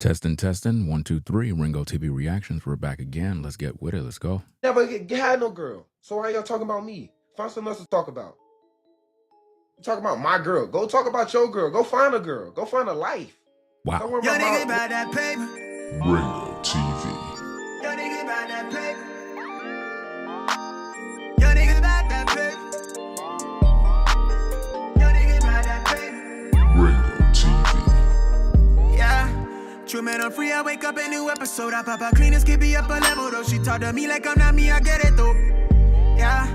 Testing. 1, 2, 3. Ringo TV reactions. We're back again. Let's get with it. Let's go. Never had no girl. So why y'all talking about me? Find something else to talk about. You talk about my girl. Go talk about your girl. Go find a girl. Go find a life. Wow. Don't worry Yo, about nigga about that paper. Ringo TV. Yo, nigga about that paper. Yo, nigga about that paper. Yo, nigga about that paper. Ringo TV. Yeah. True man, I'm free. I wake up a new episode. I pop out clean as can be up a level though. She talk to me like I'm not me. I get it though. Yeah.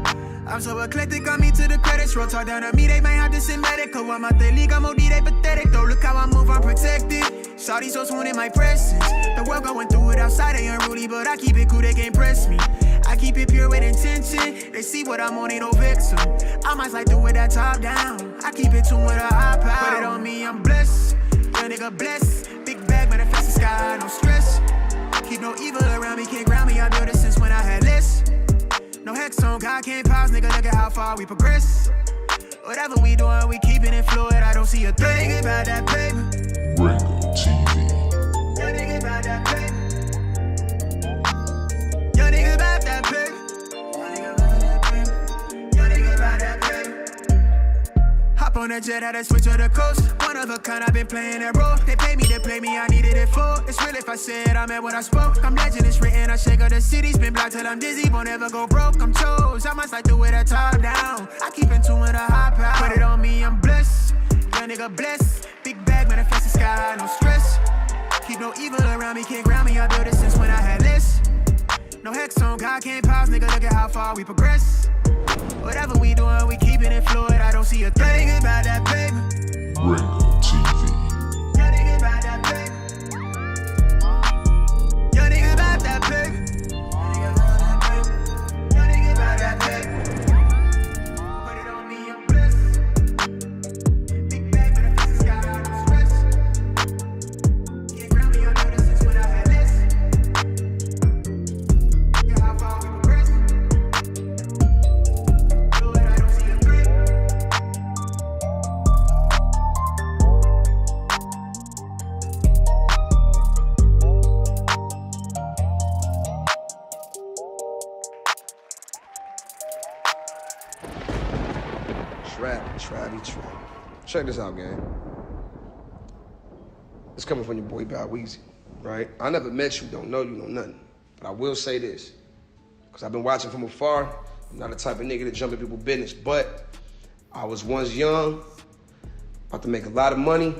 I'm so eclectic, on me to the credits roll. Talk down to me, they might have to send medical. I'm out the league, I'm OD, they pathetic though. Look how I move, I'm protected. Shawty so swoon in my presence. The world going through it outside, they unruly, but I keep it cool, they can't press me. I keep it pure with intention. They see what I'm on, ain't no vixen. I might slide through with that top down. I keep it tuned with a high power. Put it on me, I'm blessed. Young nigga blessed. Big bag, manifest the sky, no stress. Keep no evil around me, can't ground me. I built it since when I had less. No hex on, God can't pause, nigga, look at how far we progress. Whatever we doing, we keeping it fluid, I don't see a thing. Yo, nigga about that paper. Ringo TV. Yo, nigga about that paper. Yo, nigga about that paper. Yo, nigga about that paper. Hop on that jet, had to switch to the coast. One of a kind, I've been playing that role. They pay me, I needed it full. It's real if I said I meant what I spoke. I'm legend, it's written, I shake up the city. Spin block till I'm dizzy, won't ever go broke. I'm chose, I must like do it at top down. I keep in tune with a high power. Put it on me, I'm blessed. Young nigga blessed. Big bag, manifest the sky, no stress. Keep no evil around me, can't ground me. I built it since when I had less. No hex on, God can't pause, nigga, look at how far we progress. Whatever we doing, we keeping it fluid. I don't see a thing about that paper. Ringo TV. Yo, nigga about that paper. Yo, nigga about that paper. Yo, nigga about that paper. Put it on me, I'm blessed. Big bag, but I fix the sky, no stress. Can't ground me, I know this since when I had less. Look how far we progress. Lord, I don't see a threat. Trap. Check this out, gang. It's coming from your boy Bow Weezy, right? I never met you, don't know you, know nothing. But I will say this, because I've been watching from afar. I'm not the type of nigga to jump in people's business, but I was once young, about to make a lot of money,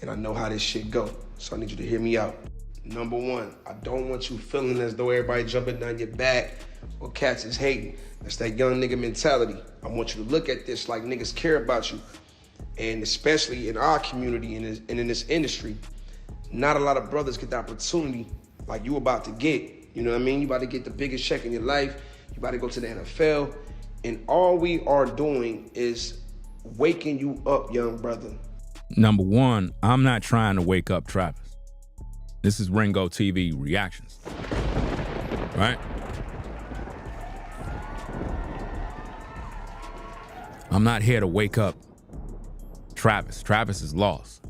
and I know how this shit go. So I need you to hear me out. Number one, I don't want you feeling as though everybody jumping down your back or cats is hating. That's that young nigga mentality. I want you to look at this like niggas care about you. And especially in our community and in this industry, not a lot of brothers get the opportunity like you about to get. You know what I mean? You about to get the biggest check in your life. You about to go to the NFL. And all we are doing is waking you up, young brother. Number one, I'm not trying to wake up Travis. This is Ringo TV reactions, right? I'm not here to wake up Travis. Travis is lost.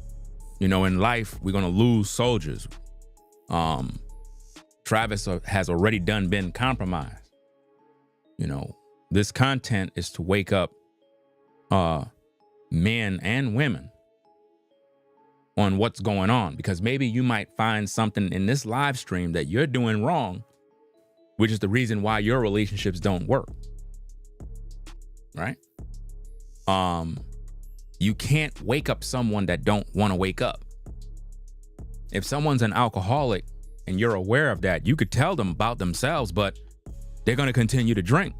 You know, in life, we're gonna lose soldiers. Travis has already been compromised. You know, this content is to wake up men and women on what's going on, because maybe you might find something in this live stream that you're doing wrong, which is the reason why your relationships don't work, right? You can't wake up someone that don't want to wake up. If someone's an alcoholic and you're aware of that, you could tell them about themselves, but they're going to continue to drink.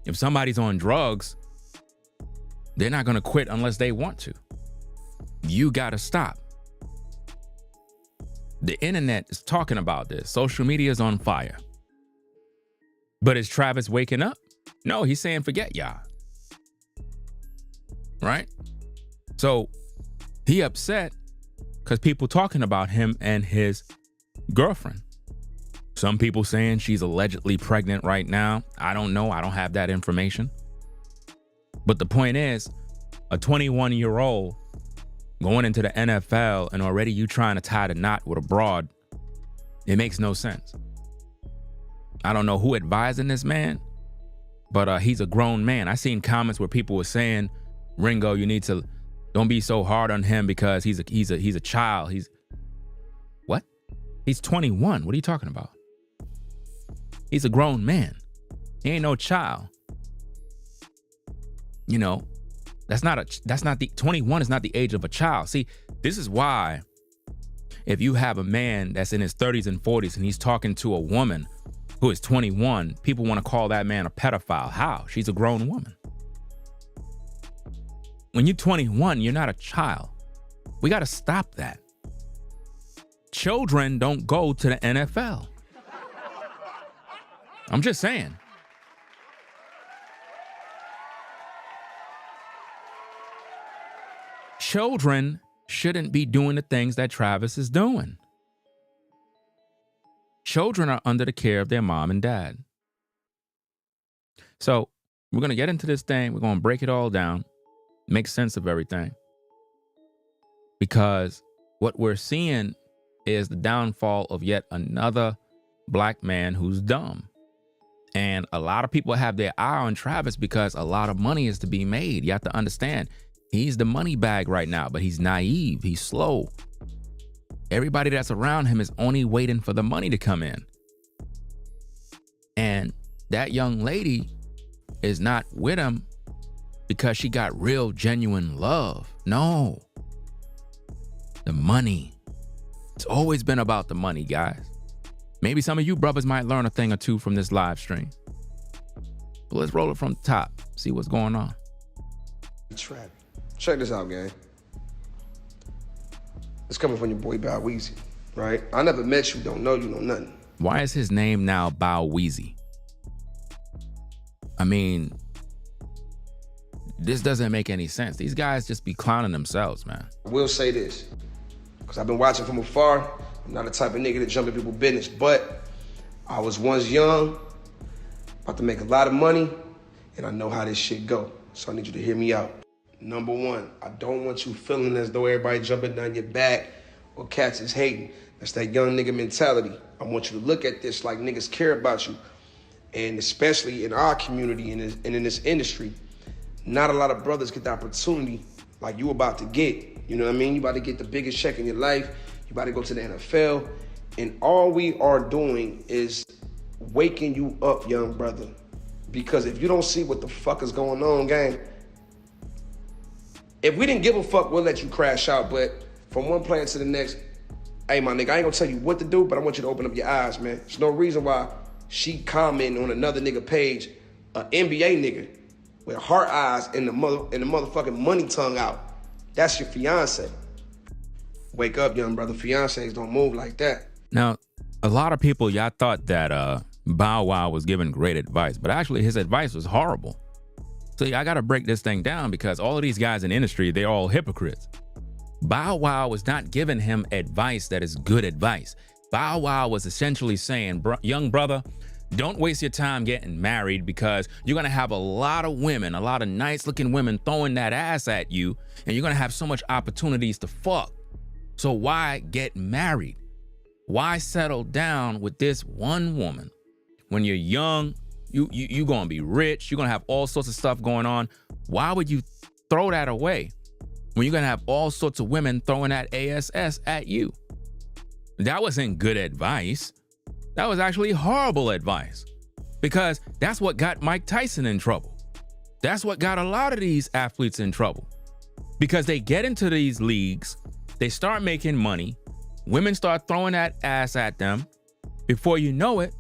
If somebody's on drugs, they're not going to quit unless they want to. You got to stop. The internet is talking about this. Social media is on fire. But is Travis waking up? No, he's saying, forget y'all. Right? So he upset because people talking about him and his girlfriend. Some people saying she's allegedly pregnant right now. I don't know. I don't have that information. But the point is, a 21-year-old going into the NFL and already you trying to tie the knot with a broad, it makes no sense. I don't know who advising this man, but he's a grown man. I seen comments where people were saying, Ringo, you need to don't be so hard on him because he's a child. He's what? He's 21. What are you talking about? He's a grown man. He ain't no child. You know, that's not the 21 is not the age of a child. See, this is why if you have a man that's in his 30s and 40s and he's talking to a woman who is 21, people want to call that man a pedophile. How? She's a grown woman. When you're 21, you're not a child. We got to stop that. Children don't go to the NFL. I'm just saying. Children shouldn't be doing the things that Travis is doing. Children are under the care of their mom and dad. So we're going to get into this thing. We're going to break it all down, make sense of everything. Because what we're seeing is the downfall of yet another black man who's dumb. And a lot of people have their eye on Travis because a lot of money is to be made. You have to understand, he's the money bag right now, but he's naive. He's slow. Everybody that's around him is only waiting for the money to come in. And that young lady is not with him because she got real, genuine love. No. The money. It's always been about the money, guys. Maybe some of you brothers might learn a thing or two from this live stream. But let's roll it from the top, see what's going on. Check this out, gang. It's coming from your boy Bow Weezy, right? I never met you, don't know you, know nothing. Why is his name now Bow Weezy? I mean, this doesn't make any sense. These guys just be clowning themselves, man. I will say this, because I've been watching from afar. I'm not the type of nigga to jump in people's business, but I was once young, about to make a lot of money, and I know how this shit go. So I need you to hear me out. Number one, I don't want you feeling as though everybody jumping down your back or cats is hating. That's that young nigga mentality. I want you to look at this like niggas care about you. And especially in our community and in this industry, not a lot of brothers get the opportunity like you about to get. You know what I mean? You about to get the biggest check in your life. You about to go to the NFL. And all we are doing is waking you up, young brother. Because if you don't see what the fuck is going on, gang, if we didn't give a fuck, we'll let you crash out. But from one player to the next, hey, my nigga, I ain't gonna tell you what to do, but I want you to open up your eyes, man. There's no reason why she commenting on another nigga page, an NBA nigga, with heart eyes and the motherfucking money tongue out. That's your fiance. Wake up, young brother. Fiancés don't move like that. Now, a lot of people, y'all thought that Bow Wow was giving great advice, but actually his advice was horrible. So I got to break this thing down because all of these guys in the industry, they're all hypocrites. Bow Wow was not giving him advice that is good advice. Bow Wow was essentially saying, young brother, don't waste your time getting married because you're going to have a lot of women, a lot of nice looking women throwing that ass at you, and you're going to have so much opportunities to fuck. So why get married? Why settle down with this one woman? When you're young, you're going to be rich, you're going to have all sorts of stuff going on. Why would you throw that away when you're going to have all sorts of women throwing that ass at you? That wasn't good advice. That was actually horrible advice because that's what got Mike Tyson in trouble. That's what got a lot of these athletes in trouble because they get into these leagues, they start making money, women start throwing that ass at them. Before you know it,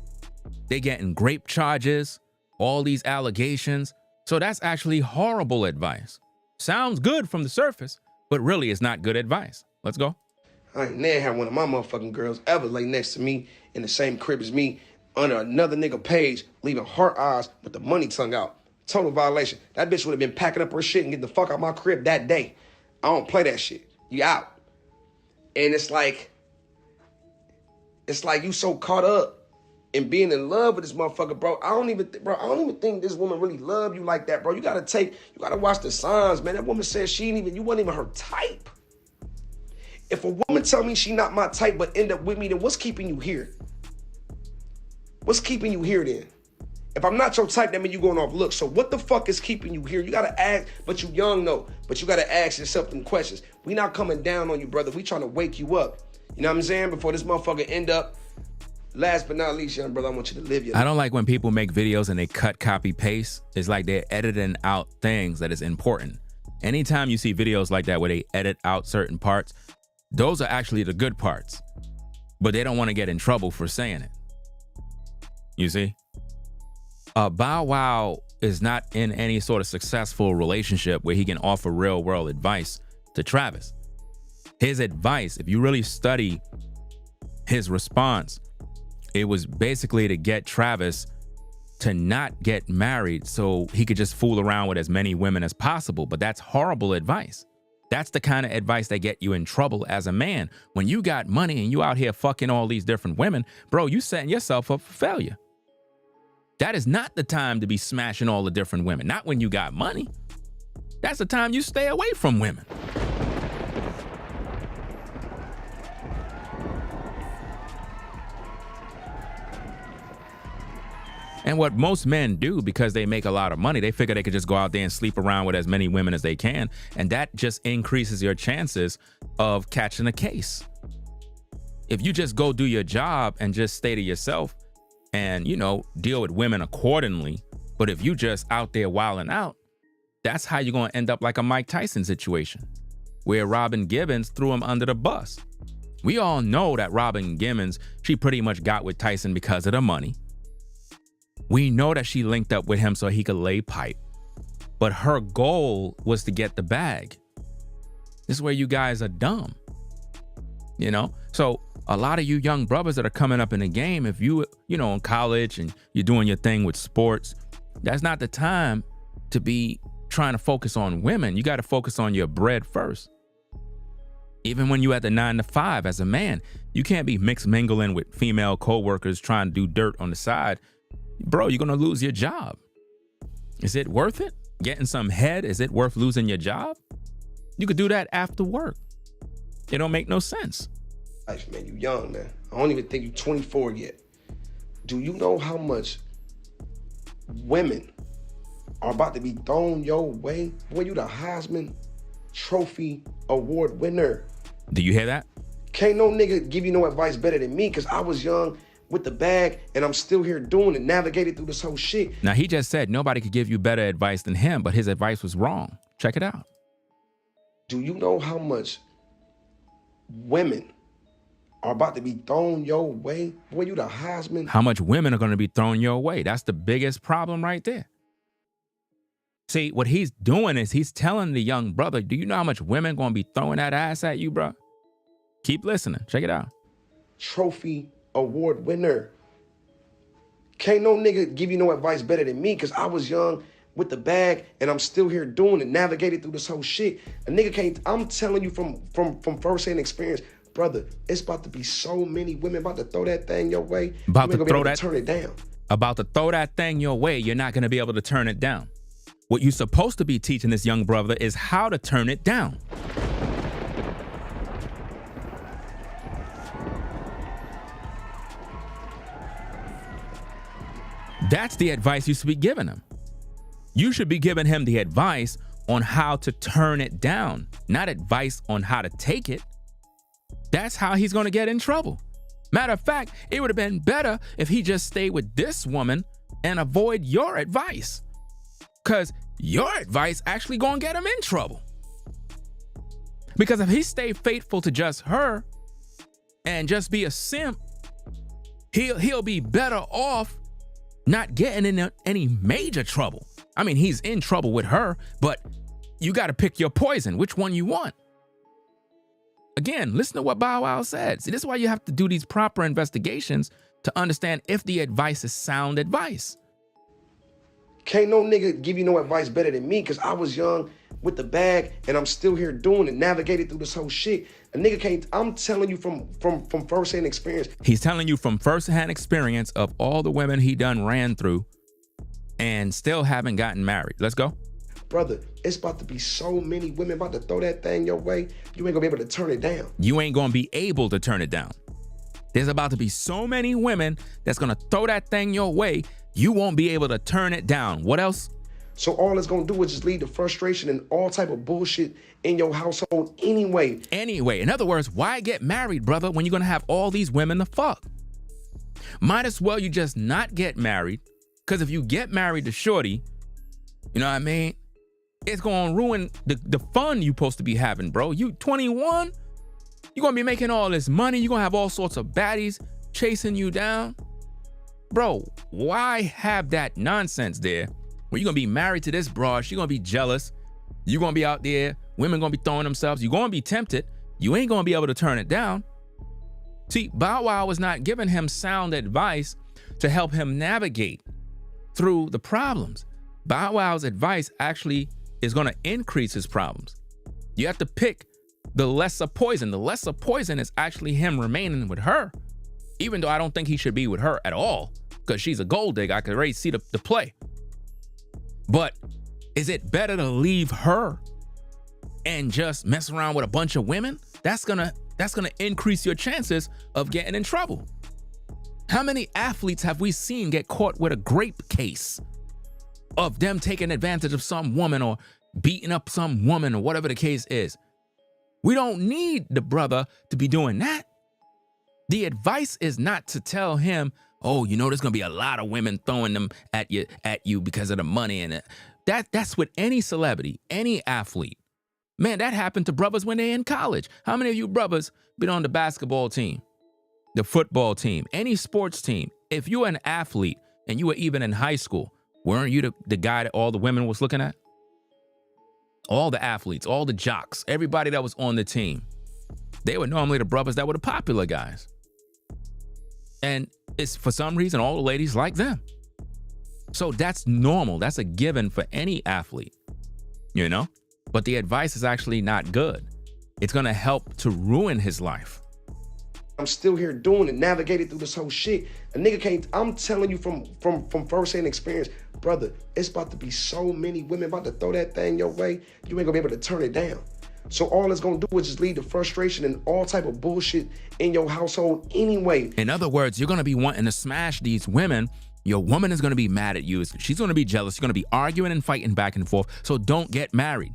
they getting rape charges, all these allegations. So that's actually horrible advice. Sounds good from the surface, but really it's not good advice. Let's go. I ain't never had one of my motherfucking girls ever lay next to me in the same crib as me under another nigga page, leaving heart eyes with the money tongue out. Total violation. That bitch would have been packing up her shit and getting the fuck out my crib that day. I don't play that shit. You out. And it's like you so caught up in being in love with this motherfucker, bro. I don't even think this woman really love you like that, bro. You gotta watch the signs, man. That woman said you wasn't even her type. If a woman tell me she not my type but end up with me, then what's keeping you here? What's keeping you here then? If I'm not your type, that means you going off looks. So what the fuck is keeping you here? You gotta ask, but you young though. But you gotta ask yourself them questions. We not coming down on you, brother. We trying to wake you up. You know what I'm saying? Before this motherfucker end up. Last but not least, young brother, I want you to live your life. I don't like when people make videos and they cut, copy, paste. It's like they're editing out things that is important. Anytime you see videos like that where they edit out certain parts, those are actually the good parts. But they don't want to get in trouble for saying it. You see? Bow Wow is not in any sort of successful relationship where he can offer real world advice to Travis. His advice, if you really study his response, it was basically to get Travis to not get married so he could just fool around with as many women as possible. But that's horrible advice. That's the kind of advice that get you in trouble as a man. When you got money and you out here fucking all these different women, bro, you setting yourself up for failure. That is not the time to be smashing all the different women. Not when you got money. That's the time you stay away from women. And what most men do, because they make a lot of money, they figure they could just go out there and sleep around with as many women as they can. And that just increases your chances of catching a case. If you just go do your job and just stay to yourself and, you know, deal with women accordingly. But if you just out there wilding out, that's how you're going to end up like a Mike Tyson situation where Robin Gibbons threw him under the bus. We all know that Robin Gibbons, she pretty much got with Tyson because of the money. We know that she linked up with him so he could lay pipe, but her goal was to get the bag. This is where you guys are dumb, you know? So a lot of you young brothers that are coming up in the game, if you know, in college and you're doing your thing with sports, that's not the time to be trying to focus on women. You got to focus on your bread first. Even when you at the 9 to 5 as a man, you can't be mixed mingling with female coworkers trying to do dirt on the side. Bro, you're going to lose your job. Is it worth it? Getting some head, is it worth losing your job? You could do that after work. It don't make no sense. Life, man, you young, man. I don't even think you're 24 yet. Do you know how much women are about to be thrown your way? Boy, you the Heisman Trophy award winner. Do you hear that? Can't no nigga give you no advice better than me, because I was young with the bag and I'm still here doing it, navigating through this whole shit. Now, he just said nobody could give you better advice than him, but his advice was wrong. Check it out. Do you know how much women are about to be thrown your way? Boy, you the Heisman. How much women are going to be thrown your way? That's the biggest problem right there. See, what he's doing is he's telling the young brother, do you know how much women going to be throwing that ass at you, bro? Keep listening. Check it out. Trophy award winner. Can't no nigga give you no advice better than me, because I was young with the bag and I'm still here doing it, navigating through this whole shit. A nigga can't, I'm telling you from first-hand experience, brother, it's about to be so many women about to throw that thing your way. About you to ain't gonna throw be able that, to turn it down. About to throw that thing your way, you're not going to be able to turn it down. What you're supposed to be teaching this young brother is how to turn it down. That's the advice you should be giving him. You should be giving him the advice on how to turn it down, not advice on how to take it. That's how he's going to get in trouble. Matter of fact, it would have been better if he just stayed with this woman and avoid your advice, because your advice actually going to get him in trouble. Because if he stayed faithful to just her and just be a simp, he'll be better off not getting in any major trouble. I mean, he's in trouble with her, but you got to pick your poison, which one you want. Again, listen to what Bow Wow said. See, this is why you have to do these proper investigations to understand if the advice is sound advice. Can't no nigga give you no advice better than me, because I was young with the bag and I'm still here doing it, navigating through this whole shit. A nigga can't, I'm telling you from first-hand experience. He's telling you from first-hand experience of all the women he done ran through and still haven't gotten married. Let's go. brother, it's about to be so many women about to throw that thing your way, you ain't gonna be able to turn it down. You ain't gonna be able to turn it down. There's about to be so many women that's gonna throw that thing your way, you won't be able to turn it down. What else? So all it's gonna do is just lead to frustration and all type of bullshit in your household anyway. Anyway, in other words, why get married, brother, when you're gonna have all these women to fuck? Might as well you just not get married, because if you get married to shorty, you know what I mean? It's gonna ruin the fun you supposed to be having, bro. You 21, you're gonna be making all this money, you're gonna have all sorts of baddies chasing you down. Bro, why have that nonsense there? When you're gonna be married to this broad, she's gonna be jealous. You're gonna be out there, women gonna be throwing themselves, you're gonna be tempted. You ain't gonna be able to turn it down. See, Bow Wow was not giving him sound advice to help him navigate through the problems. Bow Wow's advice actually is gonna increase his problems. You have to pick the lesser poison. The lesser poison is actually him remaining with her, even though I don't think he should be with her at all, because she's a gold digger. I could already see the play. But is it better to leave her and just mess around with a bunch of women? That's gonna increase your chances of getting in trouble. How many athletes have we seen get caught with a grape case of them taking advantage of some woman or beating up some woman or whatever the case is? We don't need the brother to be doing that. The advice is not to tell him, oh, you know, there's gonna be a lot of women throwing them at you because of the money. And that's with any celebrity, any athlete. Man, that happened to brothers when they're in college. How many of you brothers been on the basketball team, the football team, any sports team? If you were an athlete and you were even in high school, weren't you the guy that all the women was looking at? All the athletes, all the jocks, everybody that was on the team, they were normally the brothers that were the popular guys. And it's for some reason, all the ladies like them. So that's normal. That's a given for any athlete, you know? But the advice is actually not good. It's gonna help to ruin his life. I'm still here doing it, navigating through this whole shit. A nigga can't, I'm telling you from first-hand experience, brother, it's about to be so many women about to throw that thing your way, you ain't gonna be able to turn it down. So all it's gonna do is just lead to frustration and all type of bullshit in your household anyway. In other words, you're gonna be wanting to smash these women. Your woman is gonna be mad at you. She's gonna be jealous. You're gonna be arguing and fighting back and forth. So don't get married.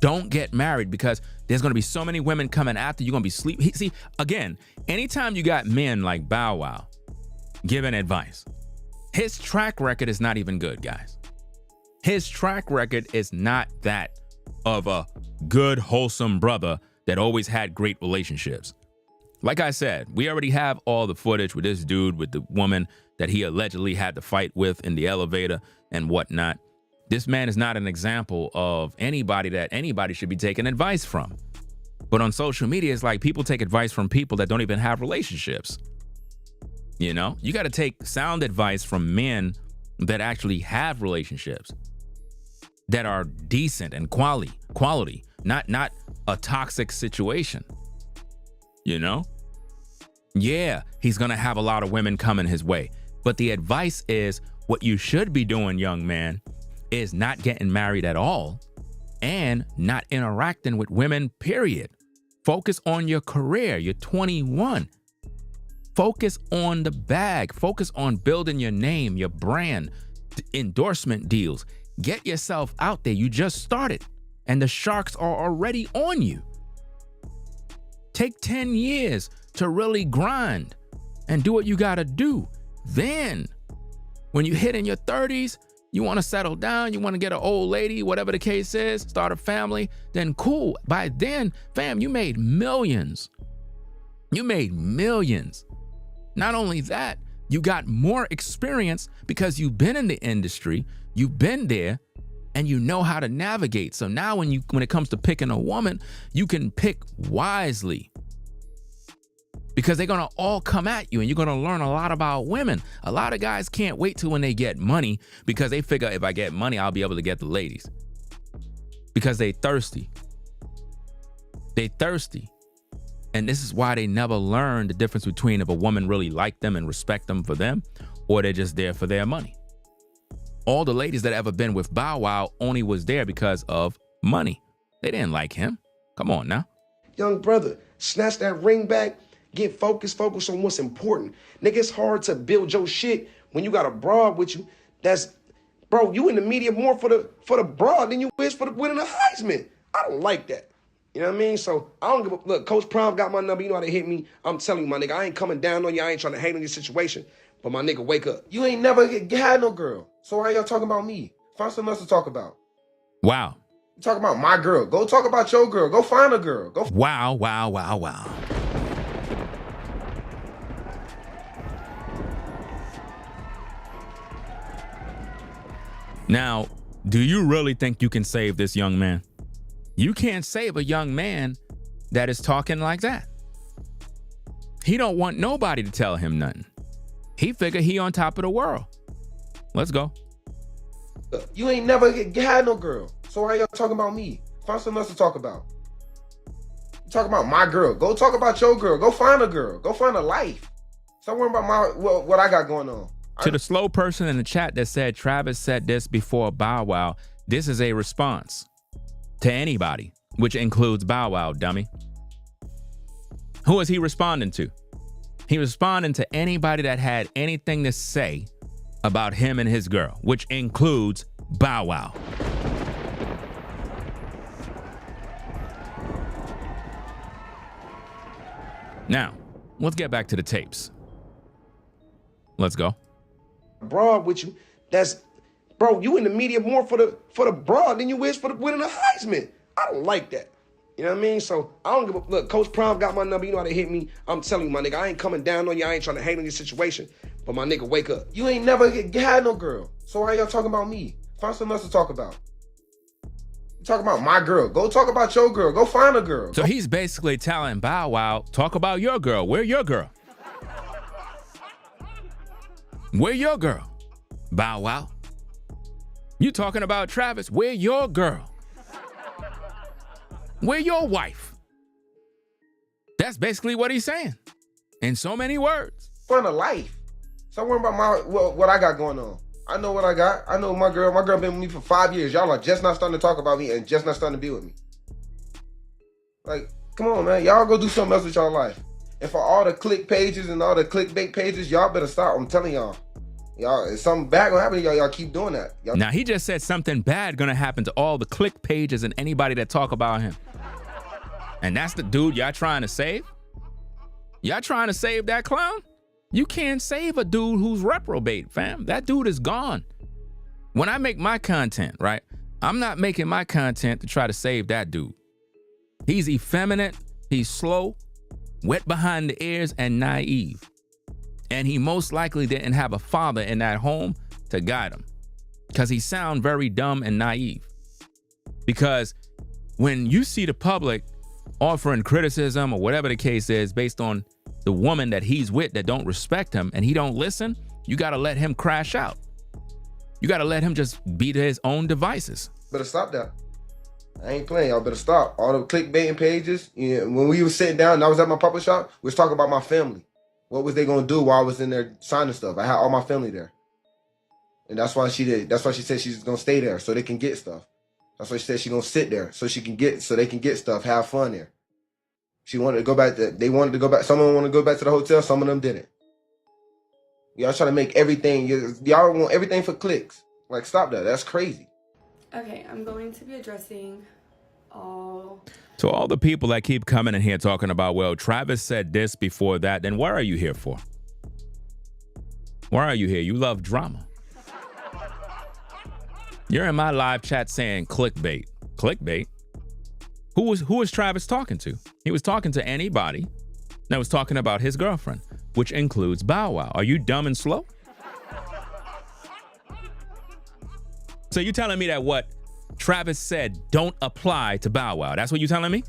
Don't get married, because there's gonna be so many women coming after you. Gonna be sleep. See, again, anytime you got men like Bow Wow giving advice, his track record is not even good, guys. His track record is not that of a good, wholesome brother that always had great relationships. Like I said, we already have all the footage with this dude, with the woman that he allegedly had to fight with in the elevator and whatnot. This man is not an example of anybody that anybody should be taking advice from. But on social media, it's like people take advice from people that don't even have relationships. You know, you got to take sound advice from men that actually have relationships, that are decent and quality, not a toxic situation. You know? Yeah, he's gonna have a lot of women coming his way. But the advice is, what you should be doing, young man, is not getting married at all and not interacting with women, period. Focus on your career. You're 21. Focus on the bag. Focus on building your name, your brand, endorsement deals. Get yourself out there. You just started and the sharks are already on you. Take 10 years to really grind and do what you gotta do. Then when you hit in your 30s, you wanna settle down, you wanna get an old lady, whatever the case is, start a family, then cool. By then, fam, you made millions. You made millions. Not only that, you got more experience because you've been in the industry, you've been there, and you know how to navigate. So now when it comes to picking a woman, you can pick wisely, because they're gonna all come at you and you're gonna learn a lot about women. A lot of guys can't wait till when they get money, because they figure if I get money, I'll be able to get the ladies, because they thirsty. They thirsty. And this is why they never learn the difference between if a woman really liked them and respect them for them, or they're just there for their money. all the ladies that ever been with Bow Wow only was there because of money. They didn't like him. Come on now. Young brother, snatch that ring back, get focused on what's important. Nigga, it's hard to build your shit when you got a broad with you. That's, bro, you in the media more for the broad than you is for the winning the Heisman. I don't like that. You know what I mean? So I don't give a, look, Coach Prime got my number. You know how to hit me. I'm telling you, my nigga, I ain't coming down on you. I ain't trying to hate on your situation. But my nigga, wake up. You ain't never had no girl. So why y'all talking about me? Find something else to talk about. Wow. You talk about my girl. Go talk about your girl. Go find a girl. Go. Wow, wow, wow, wow. Now, do you really think you can save this young man? You can't save a young man that is talking like that. He don't want nobody to tell him nothing. He figure he on top of the world. Let's go. You ain't never had no girl. So why y'all talking about me? Find something else to talk about. You talk about my girl. Go talk about your girl. Go find a girl. Go find a life. Stop worrying about what I got going on. To the slow person in the chat that said Travis said this before Bow Wow, this is a response to anybody, which includes Bow Wow, dummy. Who is he responding to? He responding to anybody that had anything to say about him and his girl, which includes Bow Wow. Now, let's get back to the tapes. Let's go. Broad with you. That's, bro, you in the media more for the broad than you is for the winning the Heisman. I don't like that. You know what I mean? So I don't give a, look, Coach Prime got my number. You know how to hit me. I'm telling you, my nigga, I ain't coming down on you. I ain't trying to hate on your situation. But my nigga, wake up. You ain't never had no girl. So why y'all talking about me? Find something else to talk about. You talk about my girl. Go talk about your girl. Go find a girl. So he's basically telling Bow Wow, talk about your girl. Where your girl? Where your girl? Bow Wow. You talking about Travis? Where your girl? Where your wife? That's basically what he's saying. In so many words. Find a life. Stop worrying about what I got going on. I know what I got. I know my girl. My girl been with me for 5 years. Y'all are just not starting to talk about me and just not starting to be with me. Like, come on, man. Y'all go do something else with y'all life. And for all the click pages and all the clickbait pages, y'all better stop. I'm telling y'all. Y'all, something bad gonna happen to y'all. Y'all keep doing that. Now, he just said something bad gonna happen to all the click pages and anybody that talk about him. And that's the dude y'all trying to save? Y'all trying to save that clown? You can't save a dude who's reprobate, fam. That dude is gone. When I make my content, right, I'm not making my content to try to save that dude. He's effeminate, he's slow, wet behind the ears, and naive. And he most likely didn't have a father in that home to guide him, because he sound very dumb and naive. Because when you see the public offering criticism or whatever the case is based on the woman that he's with that don't respect him and he don't listen, you got to let him crash out. You got to let him just be to his own devices. Better stop that. I ain't playing. Y'all better stop. All the clickbaiting pages. You know, when we was sitting down and I was at my puppet shop, we was talking about my family. What was they going to do while I was in there signing stuff? I had all my family there. And that's why she did. That's why she said she's going to stay there so they can get stuff. That's why she said she's going to sit there so they can get stuff, have fun there. She wanted to go back. They wanted to go back. Some of them want to go back to the hotel. Some of them didn't. Y'all trying to make everything. Y'all want everything for clicks. Like, stop that. That's crazy. Okay, I'm going to be addressing all... To all the people that keep coming in here talking about, well, Travis said this before that, then what are you here for? Why are you here? You love drama. You're in my live chat saying clickbait. Clickbait? Who was Travis talking to? He was talking to anybody that was talking about his girlfriend, which includes Bow Wow. Are you dumb and slow? So you telling me that what Travis said don't apply to Bow Wow? That's what you telling me?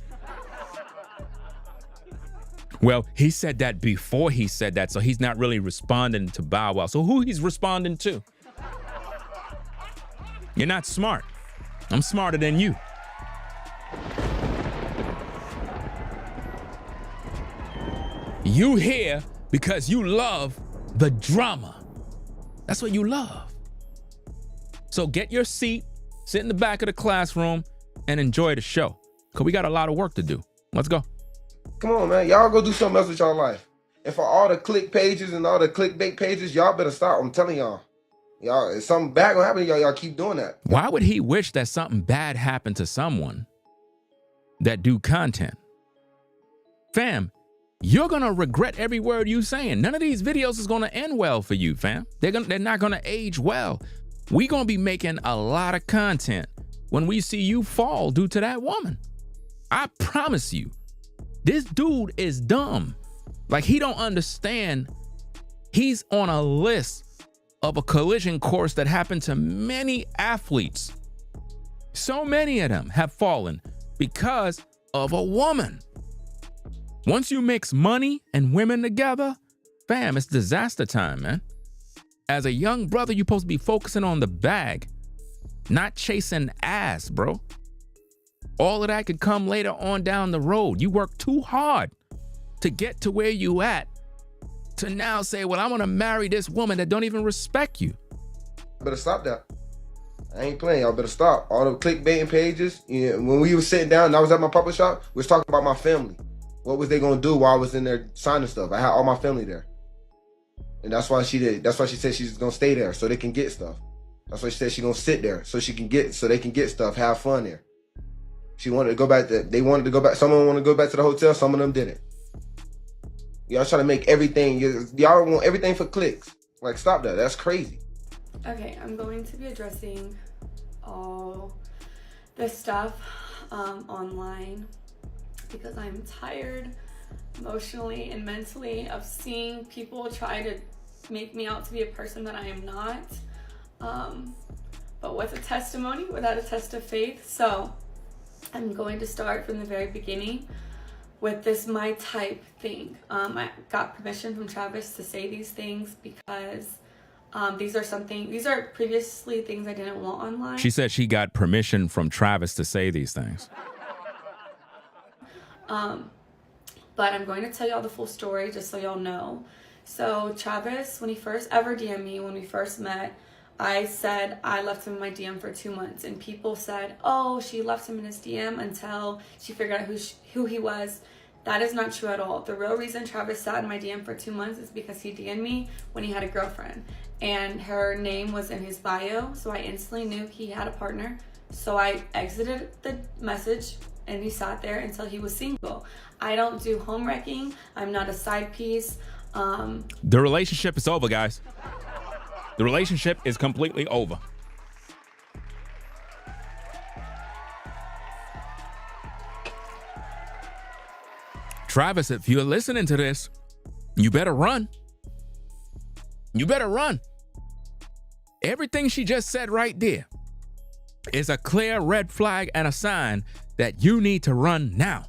Well, he said that before he said that, so he's not really responding to Bow Wow. So who he's responding to? You're not smart. I'm smarter than you. You here because you love the drama. That's what you love. So get your seat, sit in the back of the classroom, and enjoy the show. Because we got a lot of work to do. Let's go. Come on, man. Y'all go do something else with y'all life. And for all the click pages and all the clickbait pages, y'all better stop. I'm telling y'all. Y'all, if something bad gonna happen to y'all, y'all keep doing that. Why would he wish that something bad happened to someone that do content? Fam, you're gonna regret every word you saying. None of these videos is gonna end well for you, fam. They're not gonna age well. We gonna be making a lot of content when we see you fall due to that woman. I promise you, this dude is dumb. Like, he don't understand. He's on a list of a collision course that happened to many athletes. So many of them have fallen because of a woman. Once you mix money and women together, fam, it's disaster time, man. As a young brother, you're supposed to be focusing on the bag, not chasing ass, bro. All of that could come later on down the road. You work too hard to get to where you at, to now say, well, I'm gonna marry this woman that don't even respect you. Better stop that. I ain't playing. Y'all better stop. All the clickbaiting pages. You know, when we was sitting down and I was at my papa shop, we was talking about my family. What was they gonna do while I was in there signing stuff? I had all my family there. And that's why she did. That's why she said she's gonna stay there so they can get stuff. That's why she said she's gonna sit there so they can get stuff, have fun there. She wanted to go back they wanted to go back. Some of them want to go back to the hotel, some of them didn't. Y'all trying to make everything, y'all want everything for clicks. Like, stop that. That's crazy. Okay, I'm going to be addressing all this stuff online because I'm tired emotionally and mentally of seeing people try to make me out to be a person that I am not, but with a testimony without a test of faith. So I'm going to start from the very beginning with this my type thing. I got permission from Travis to say these things because these are previously things I didn't want online. She said she got permission from Travis to say these things. But I'm going to tell y'all the full story just so y'all know. So Travis, when he first ever DM'd me, when we first met, I said I left him in my DM for 2 months, and people said, oh, she left him in his DM until she figured out who he was. That is not true at all. The real reason Travis sat in my DM for 2 months is because he DM'd me when he had a girlfriend, and her name was in his bio, so I instantly knew he had a partner. So I exited the message, and he sat there until he was single. I don't do home wrecking. I'm not a side piece. The relationship is over, guys. The relationship is completely over. Travis, if you're listening to this, you better run. You better run. Everything she just said right there is a clear red flag and a sign that you need to run now.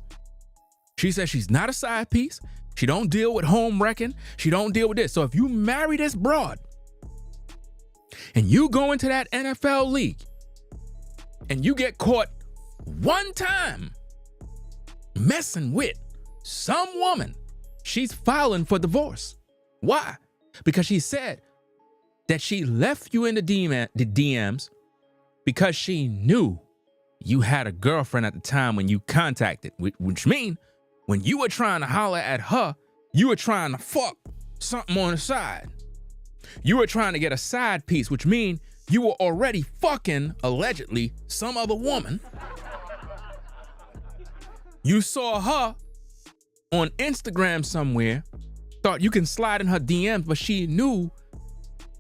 She says she's not a side piece. She don't deal with home wrecking. She don't deal with this. So if you marry this broad and you go into that NFL league and you get caught one time messing with some woman, she's filing for divorce. Why? Because she said that she left you in the DMs because she knew you had a girlfriend at the time when you contacted, which means when you were trying to holler at her, you were trying to fuck something on the side. You were trying to get a side piece, which means you were already fucking, allegedly, some other woman. You saw her on Instagram somewhere, thought you can slide in her DMs, but she knew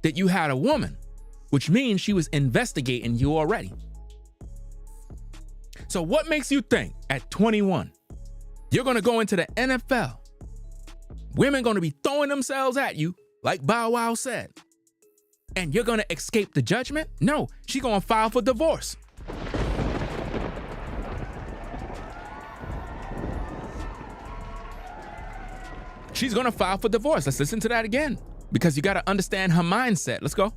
that you had a woman, which means she was investigating you already. So what makes you think at 21, you're gonna go into the NFL, women gonna be throwing themselves at you, like Bow Wow said, and you're gonna escape the judgment? No, she gonna file for divorce. She's gonna file for divorce. Let's listen to that again, because you gotta understand her mindset. Let's go.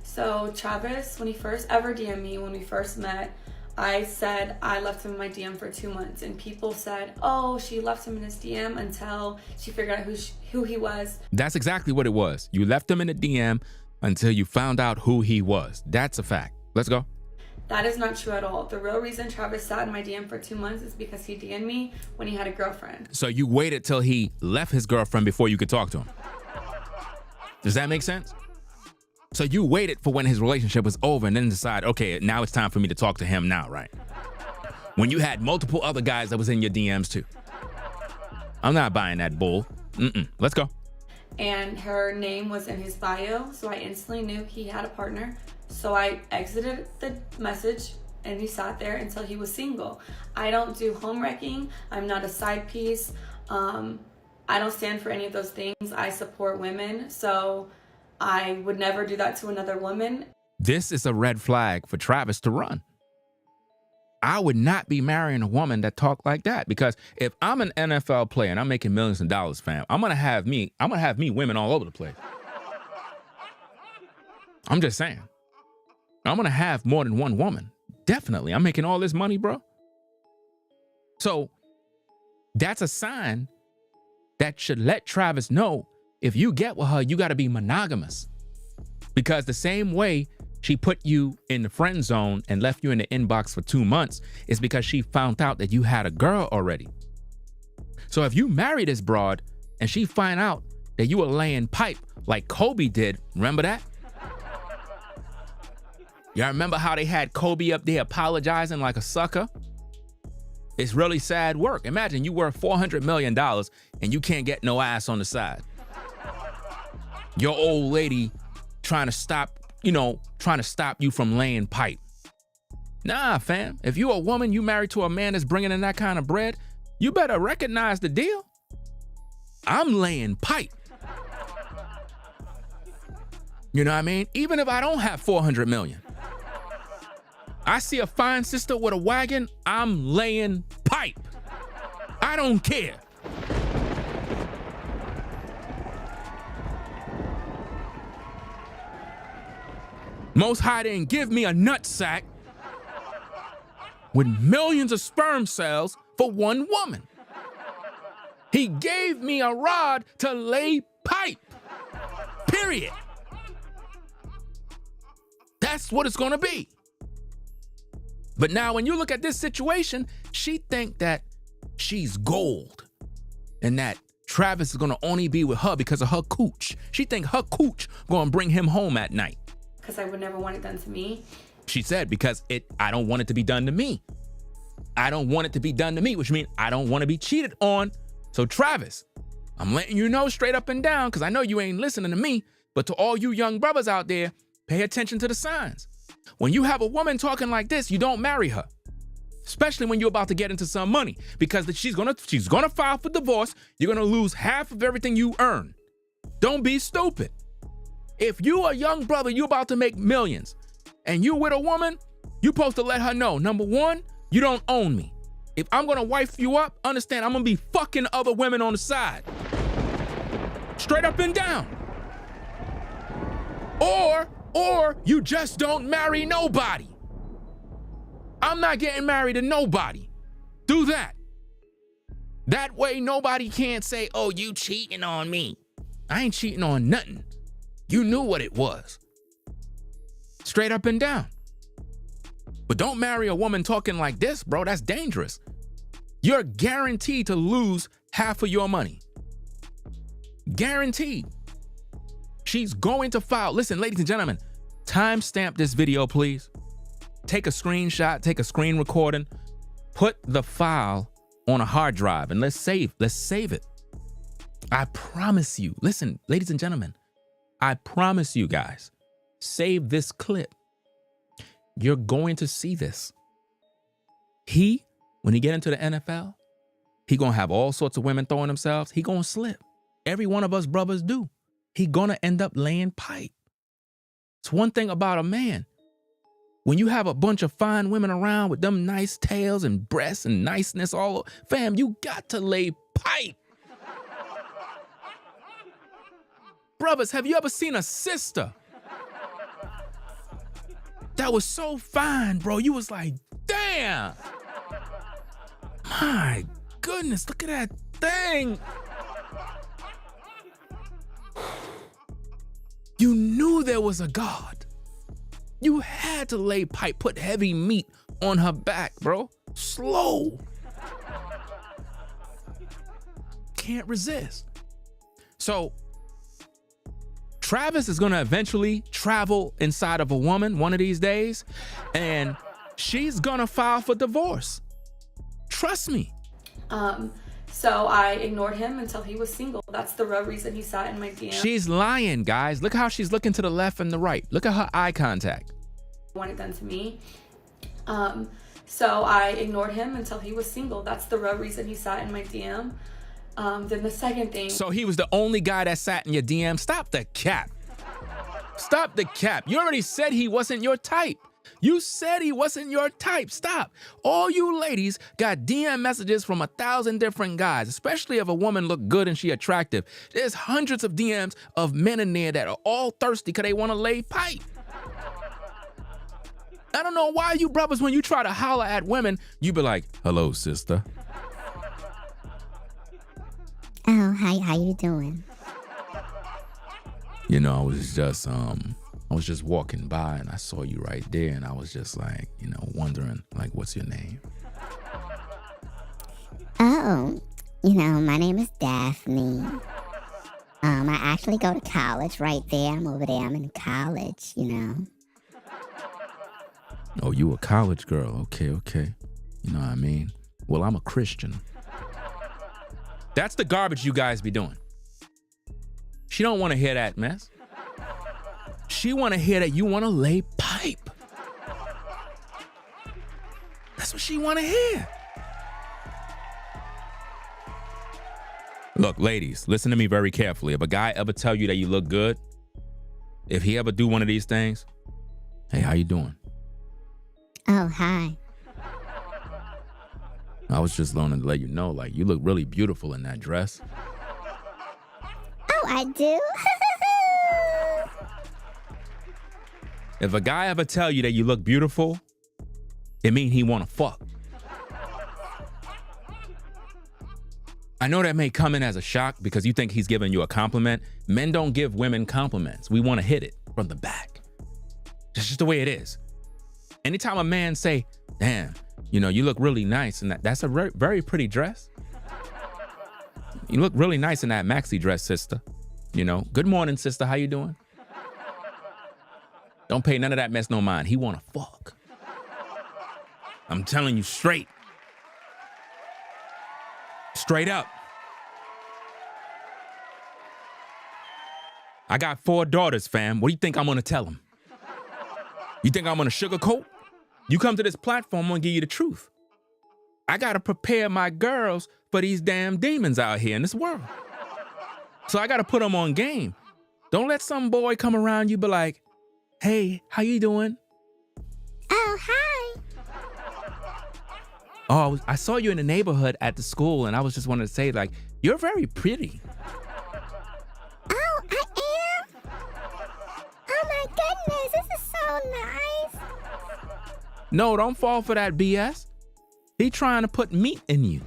So Travis, when he first ever DM'd me, when we first met, I said I left him in my DM for 2 months, and people said, oh, she left him in his DM until she figured out who he was. That's exactly what it was. You left him in the DM until you found out who he was. That's a fact. Let's go. That is not true at all. The real reason Travis sat in my DM for 2 months is because he DM'd me when he had a girlfriend. So you waited till he left his girlfriend before you could talk to him. Does that make sense? So you waited for when his relationship was over and then decide, okay, now it's time for me to talk to him now, right? When you had multiple other guys that was in your DMs too. I'm not buying that bull. Let's go. And her name was in his bio, so I instantly knew he had a partner. So I exited the message and he sat there until he was single. I don't do home wrecking. I'm not a side piece. I don't stand for any of those things. I support women, so I would never do that to another woman. This is a red flag for Travis to run. I would not be marrying a woman that talked like that, because if I'm an NFL player and I'm making millions of dollars, fam, I'm gonna have me women all over the place. I'm just saying. I'm gonna have more than one woman. Definitely. I'm making all this money, bro. So that's a sign that should let Travis know, if you get with her, you got to be monogamous. Because the same way she put you in the friend zone and left you in the inbox for 2 months is because she found out that you had a girl already. So if you marry this broad and she find out that you were laying pipe like Kobe did, remember that? Y'all remember how they had Kobe up there apologizing like a sucker? It's really sad work. Imagine you worth $400 million and you can't get no ass on the side. Your old lady trying to stop you from laying pipe. Nah, fam. If you a woman, you married to a man that's bringing in that kind of bread, you better recognize the deal. I'm laying pipe. You know what I mean? Even if I don't have 400 million. I see a fine sister with a wagon, I'm laying pipe. I don't care. Most High didn't give me a nutsack with millions of sperm cells for one woman. He gave me a rod to lay pipe. Period. That's what it's gonna be. But now when you look at this situation, she think that she's gold and that Travis is gonna only be with her because of her cooch. She think her cooch gonna bring him home at night. Because I would never want it done to me. She said, because I don't want it to be done to me. I don't want it to be done to me, which means I don't want to be cheated on. So Travis, I'm letting you know straight up and down, because I know you ain't listening to me, but to all you young brothers out there, pay attention to the signs. When you have a woman talking like this, you don't marry her. Especially when you're about to get into some money, because she's gonna file for divorce. You're gonna lose half of everything you earn. Don't be stupid. If you a young brother, you about to make millions, and you with a woman, you supposed to let her know, number one, you don't own me. If I'm gonna wife you up, understand I'm gonna be fucking other women on the side. Straight up and down. Or you just don't marry nobody. I'm not getting married to nobody. Do that. That way nobody can't say, oh, you cheating on me. I ain't cheating on nothing. You knew what it was. Straight up and down. But don't marry a woman talking like this, bro. That's dangerous. You're guaranteed to lose half of your money. Guaranteed. She's going to file. Listen, ladies and gentlemen, timestamp this video, please. Take a screenshot, take a screen recording, put the file on a hard drive, and let's save it. I promise you, listen, ladies and gentlemen, I promise you guys, save this clip. You're going to see this. When he get into the NFL, he gonna have all sorts of women throwing themselves. He gonna slip. Every one of us brothers do. He gonna end up laying pipe. It's one thing about a man. When you have a bunch of fine women around with them nice tails and breasts and niceness all over, fam, you got to lay pipe. Brothers, have you ever seen a sister that was so fine, bro? You was like, damn. My goodness, look at that thing. You knew there was a God. You had to lay pipe, put heavy meat on her back, bro. Slow. Can't resist. So Travis is gonna eventually travel inside of a woman one of these days, and she's gonna file for divorce. Trust me. So I ignored him until he was single. That's the real reason he sat in my DM. She's lying, guys. Look how she's looking to the left and the right. Look at her eye contact. Want it done to me. So I ignored him until he was single. That's the real reason he sat in my DM. Then the second thing. So he was the only guy that sat in your DM. Stop the cap. Stop the cap. You already said he wasn't your type. You said he wasn't your type. Stop. All you ladies got DM messages from 1,000 different guys, especially if a woman look good and she attractive. There's hundreds of DMs of men in there that are all thirsty because they want to lay pipe. I don't know why you brothers, when you try to holler at women, you be like, hello, sister. Oh, how you doing? You know, I was just walking by and I saw you right there and I was just like, you know, wondering, like, what's your name? Oh, my name is Daphne. I actually go to college right there. I'm over there. I'm in college, Oh, you a college girl. Okay. You know what I mean? Well, I'm a Christian. That's the garbage you guys be doing. She don't want to hear that mess. She want to hear that you want to lay pipe. That's what she want to hear. Look, ladies, listen to me very carefully. If a guy ever tell you that you look good, if he ever do one of these things, hey, how you doing? Oh, hi. I was just learning to let you know, like, you look really beautiful in that dress. Oh, I do? If a guy ever tell you that you look beautiful, it mean he want to fuck. I know that may come in as a shock because you think he's giving you a compliment. Men don't give women compliments. We want to hit it from the back. That's just the way it is. Anytime a man say, damn, you look really nice, and that's a very, very pretty dress. You look really nice in that maxi dress, sister. Good morning, sister. How you doing? Don't pay none of that mess no mind. He want to fuck. I'm telling you straight. Straight up. I got 4 daughters, fam. What do you think I'm going to tell them? You think I'm going to sugarcoat? You come to this platform, I'm going to give you the truth. I got to prepare my girls for these damn demons out here in this world. So I got to put them on game. Don't let some boy come around you be like, hey, how you doing? Oh, hi. Oh, I saw you in the neighborhood at the school, and I was just wanting to say, like, you're very pretty. Oh, I am? Oh, my goodness. This is so nice. No, don't fall for that BS. He trying to put meat in you.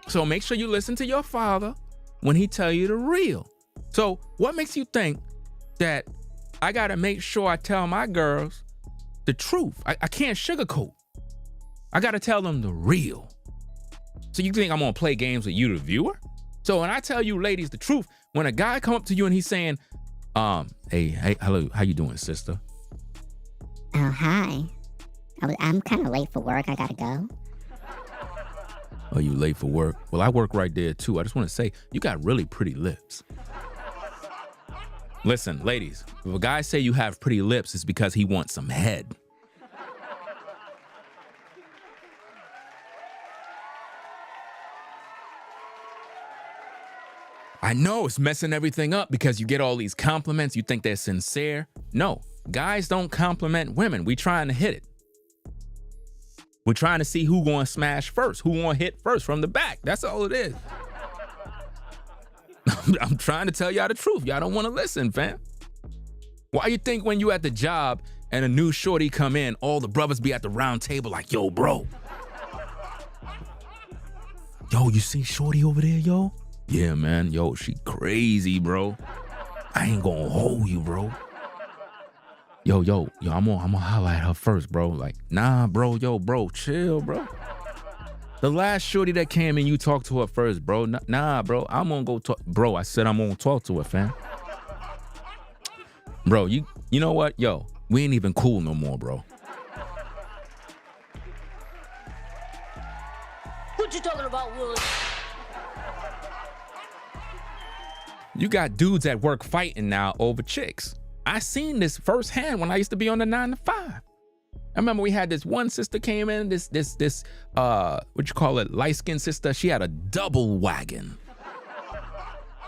So make sure you listen to your father when he tell you the real. So what makes you think that I got to make sure I tell my girls the truth? I can't sugarcoat. I got to tell them the real. So you think I'm going to play games with you, the viewer? So when I tell you ladies the truth, when a guy come up to you and he's saying, hey, hello, how you doing, sister? Oh, hi. I'm kind of late for work. I got to go. Oh, you late for work? Well, I work right there too. I just want to say, you got really pretty lips. Listen, ladies, if a guy say you have pretty lips, it's because he wants some head. I know it's messing everything up because you get all these compliments. You think they're sincere. No, guys don't compliment women. We trying to hit it. We're trying to see who gonna smash first, who gonna hit first from the back. That's all it is. I'm trying to tell y'all the truth. Y'all don't want to listen, fam. Why you think when you at the job and a new shorty come in, all the brothers be at the round table like, yo, bro. Yo, you see shorty over there, yo? Yeah, man. Yo, she crazy, bro. I ain't gonna hold you, bro. Yo, I'm gonna holler at her first, bro. Like, nah, bro, bro, chill, bro. The last shorty that came in, you talked to her first, bro. Nah, bro, I'm gonna go talk. Bro, I said I'm gonna talk to her, fam. Bro, you know what? Yo, we ain't even cool no more, bro. What you talking about, Willie? You got dudes at work fighting now over chicks. I seen this firsthand when I used to be on the 9 to 5. I remember we had this one sister came in, this what you call it, light-skinned sister. She had a double wagon.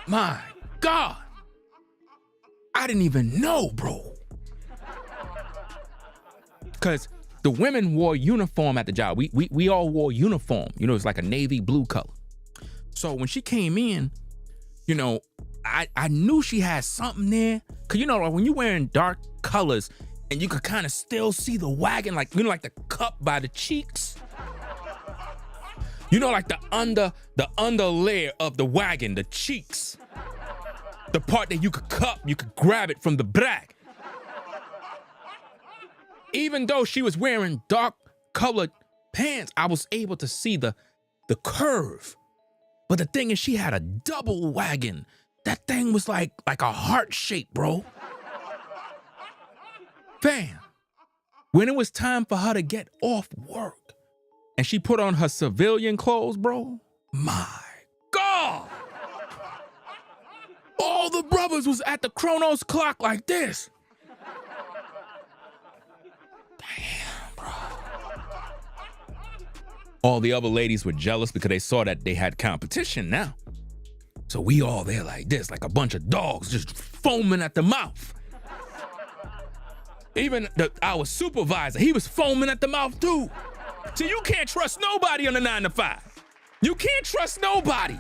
My God. I didn't even know, bro. Because the women wore uniform at the job. We all wore uniform. You know, it's like a navy blue color. So when she came in, you know, I knew she had something there. Cause you know, like when you're wearing dark colors and you could kind of still see the wagon, like, you know, like the cup by the cheeks. You know, like the under layer of the wagon, the cheeks. The part that you could cup, you could grab it from the back. Even though she was wearing dark colored pants, I was able to see the curve. But the thing is, she had a double wagon. That thing was like a heart shape, bro. Fam, when it was time for her to get off work and she put on her civilian clothes, bro, my God. All the brothers was at the Chronos clock like this. Damn, bro. All the other ladies were jealous because they saw that they had competition now. So we all there like this, like a bunch of dogs just foaming at the mouth. Even our supervisor, he was foaming at the mouth too. See, you can't trust nobody on the 9 to 5. You can't trust nobody.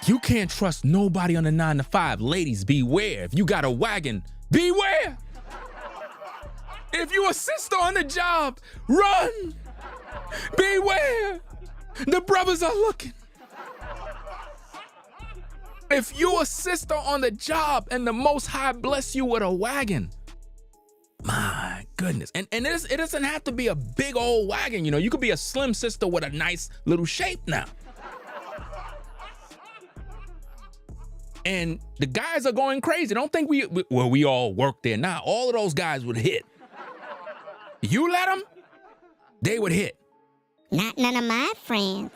You can't trust nobody on the 9 to 5. Ladies, beware. If you got a wagon, beware. If you a sister on the job, run. Beware. The brothers are looking. If you a sister on the job and the Most High bless you with a wagon, my goodness. And it doesn't have to be a big old wagon. You know, you could be a slim sister with a nice little shape now. And the guys are going crazy. Don't think we all work there. Nah, all of those guys would hit. You let them, they would hit. Not none of my friends.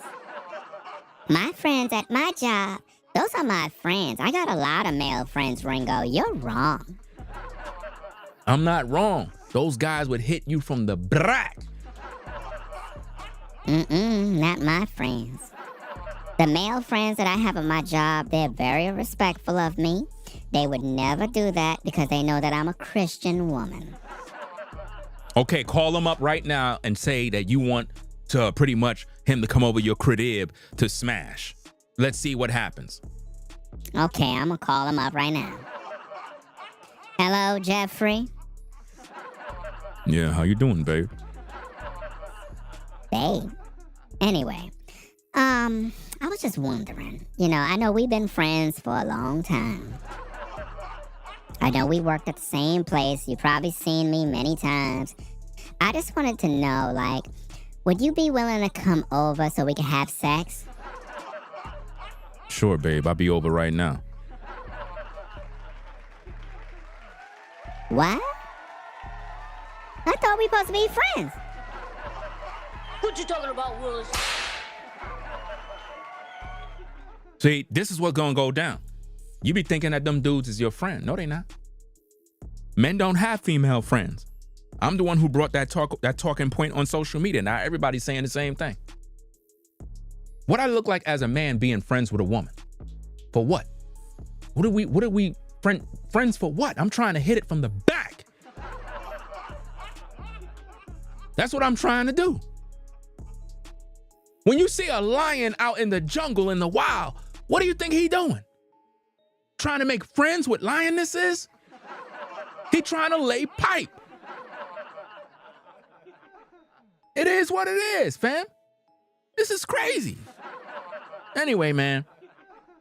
My friends at my job, those are my friends. I got a lot of male friends, Ringo. You're wrong. I'm not wrong. Those guys would hit you from the back. Not my friends. The male friends that I have at my job, they're very respectful of me. They would never do that because they know that I'm a Christian woman. Okay, call him up right now and say that you want to pretty much him to come over your crib to smash. Let's see what happens. Okay, I'm gonna call him up right now. Hello, Jeffrey? Yeah, how you doing, babe? Babe? Anyway, I was just wondering. You know, I know we've been friends for a long time. I know we worked at the same place. You've probably seen me many times. I just wanted to know, like, would you be willing to come over so we could have sex? Sure, babe. I'll be over right now. What? I thought we were supposed to be friends. What you talking about, Willis? See, this is what's gonna go down. You be thinking that them dudes is your friend. No, they not. Men don't have female friends. I'm the one who brought that talking point on social media. Now everybody's saying the same thing. What I look like as a man being friends with a woman? For what? What are we friends for what? I'm trying to hit it from the back. That's what I'm trying to do. When you see a lion out in the jungle in the wild, what do you think he doing? Trying to make friends with lionesses? He trying to lay pipe. It is what it is, fam. This is crazy. Anyway, man,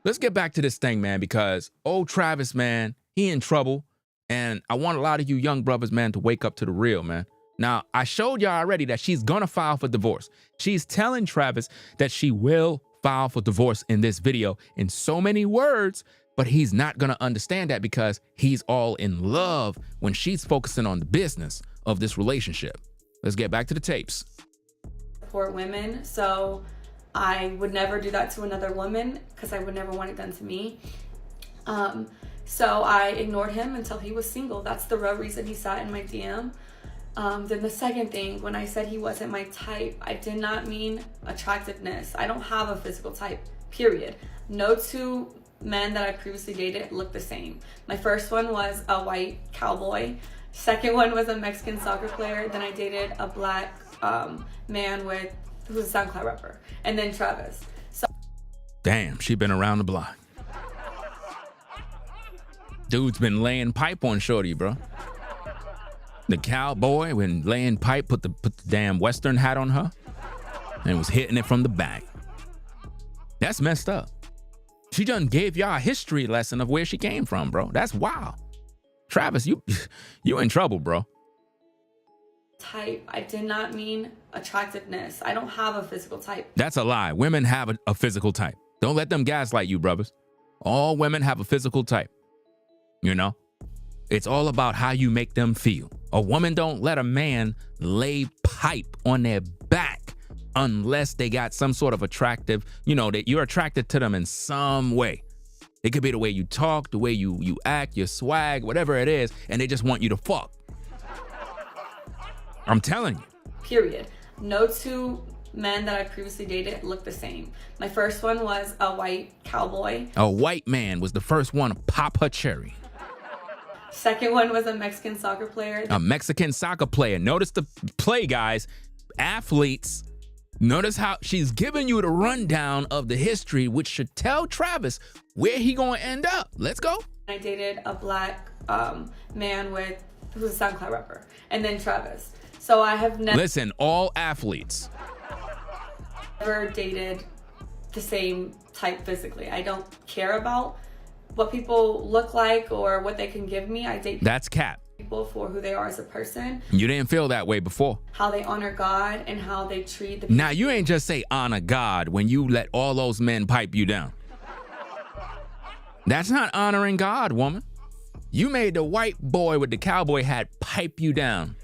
let's get back to this thing, man, because old Travis, man, he in trouble. And I want a lot of you young brothers, man, to wake up to the real, man. Now, I showed y'all already that she's going to file for divorce. She's telling Travis that she will file for divorce in this video in so many words, but he's not going to understand that because he's all in love when she's focusing on the business of this relationship. Let's get back to the tapes. Support women, so I would never do that to another woman because I would never want it done to me. So I ignored him until he was single. That's the real reason he sat in my DM. Then the second thing, when I said he wasn't my type, I did not mean attractiveness. I don't have a physical type, period. No two men that I previously dated look the same. My first one was a white cowboy. Second one was a Mexican soccer player. Then I dated a black man who's a SoundCloud rapper. And then Travis. So damn, she been around the block. Dude's been laying pipe on shorty, bro. The cowboy, when laying pipe, put the damn Western hat on her and was hitting it from the back. That's messed up. She done gave y'all a history lesson of where she came from, bro. That's wild. Travis, you in trouble, bro. Type, I did not mean attractiveness. I don't have a physical type. That's a lie. Women have a physical type. Don't let them gaslight you, brothers. All women have a physical type. You know? It's all about how you make them feel. A woman don't let a man lay pipe on their back unless they got some sort of attractive, that you're attracted to them in some way. It could be the way you talk, the way you act, your swag, whatever it is, and they just want you to fuck. I'm telling you. Period. No two men that I previously dated look the same. My first one was a white cowboy. A white man was the first one to pop her cherry. Second one was a Mexican soccer player. A Mexican soccer player. Notice the play, guys. Athletes. Notice how she's giving you the rundown of the history, which should tell Travis where he gonna end up. Let's go. I dated a black man who's a SoundCloud rapper. And then Travis. So I have never... Listen, all athletes. Never dated the same type physically. I don't care about what people look like or what they can give me. I date That's cap. people for who they are as a person. You didn't feel that way before. How they honor God and how they treat the people. Now, you ain't just say honor God when you let all those men pipe you down. That's not honoring God, woman. You made the white boy with the cowboy hat pipe you down.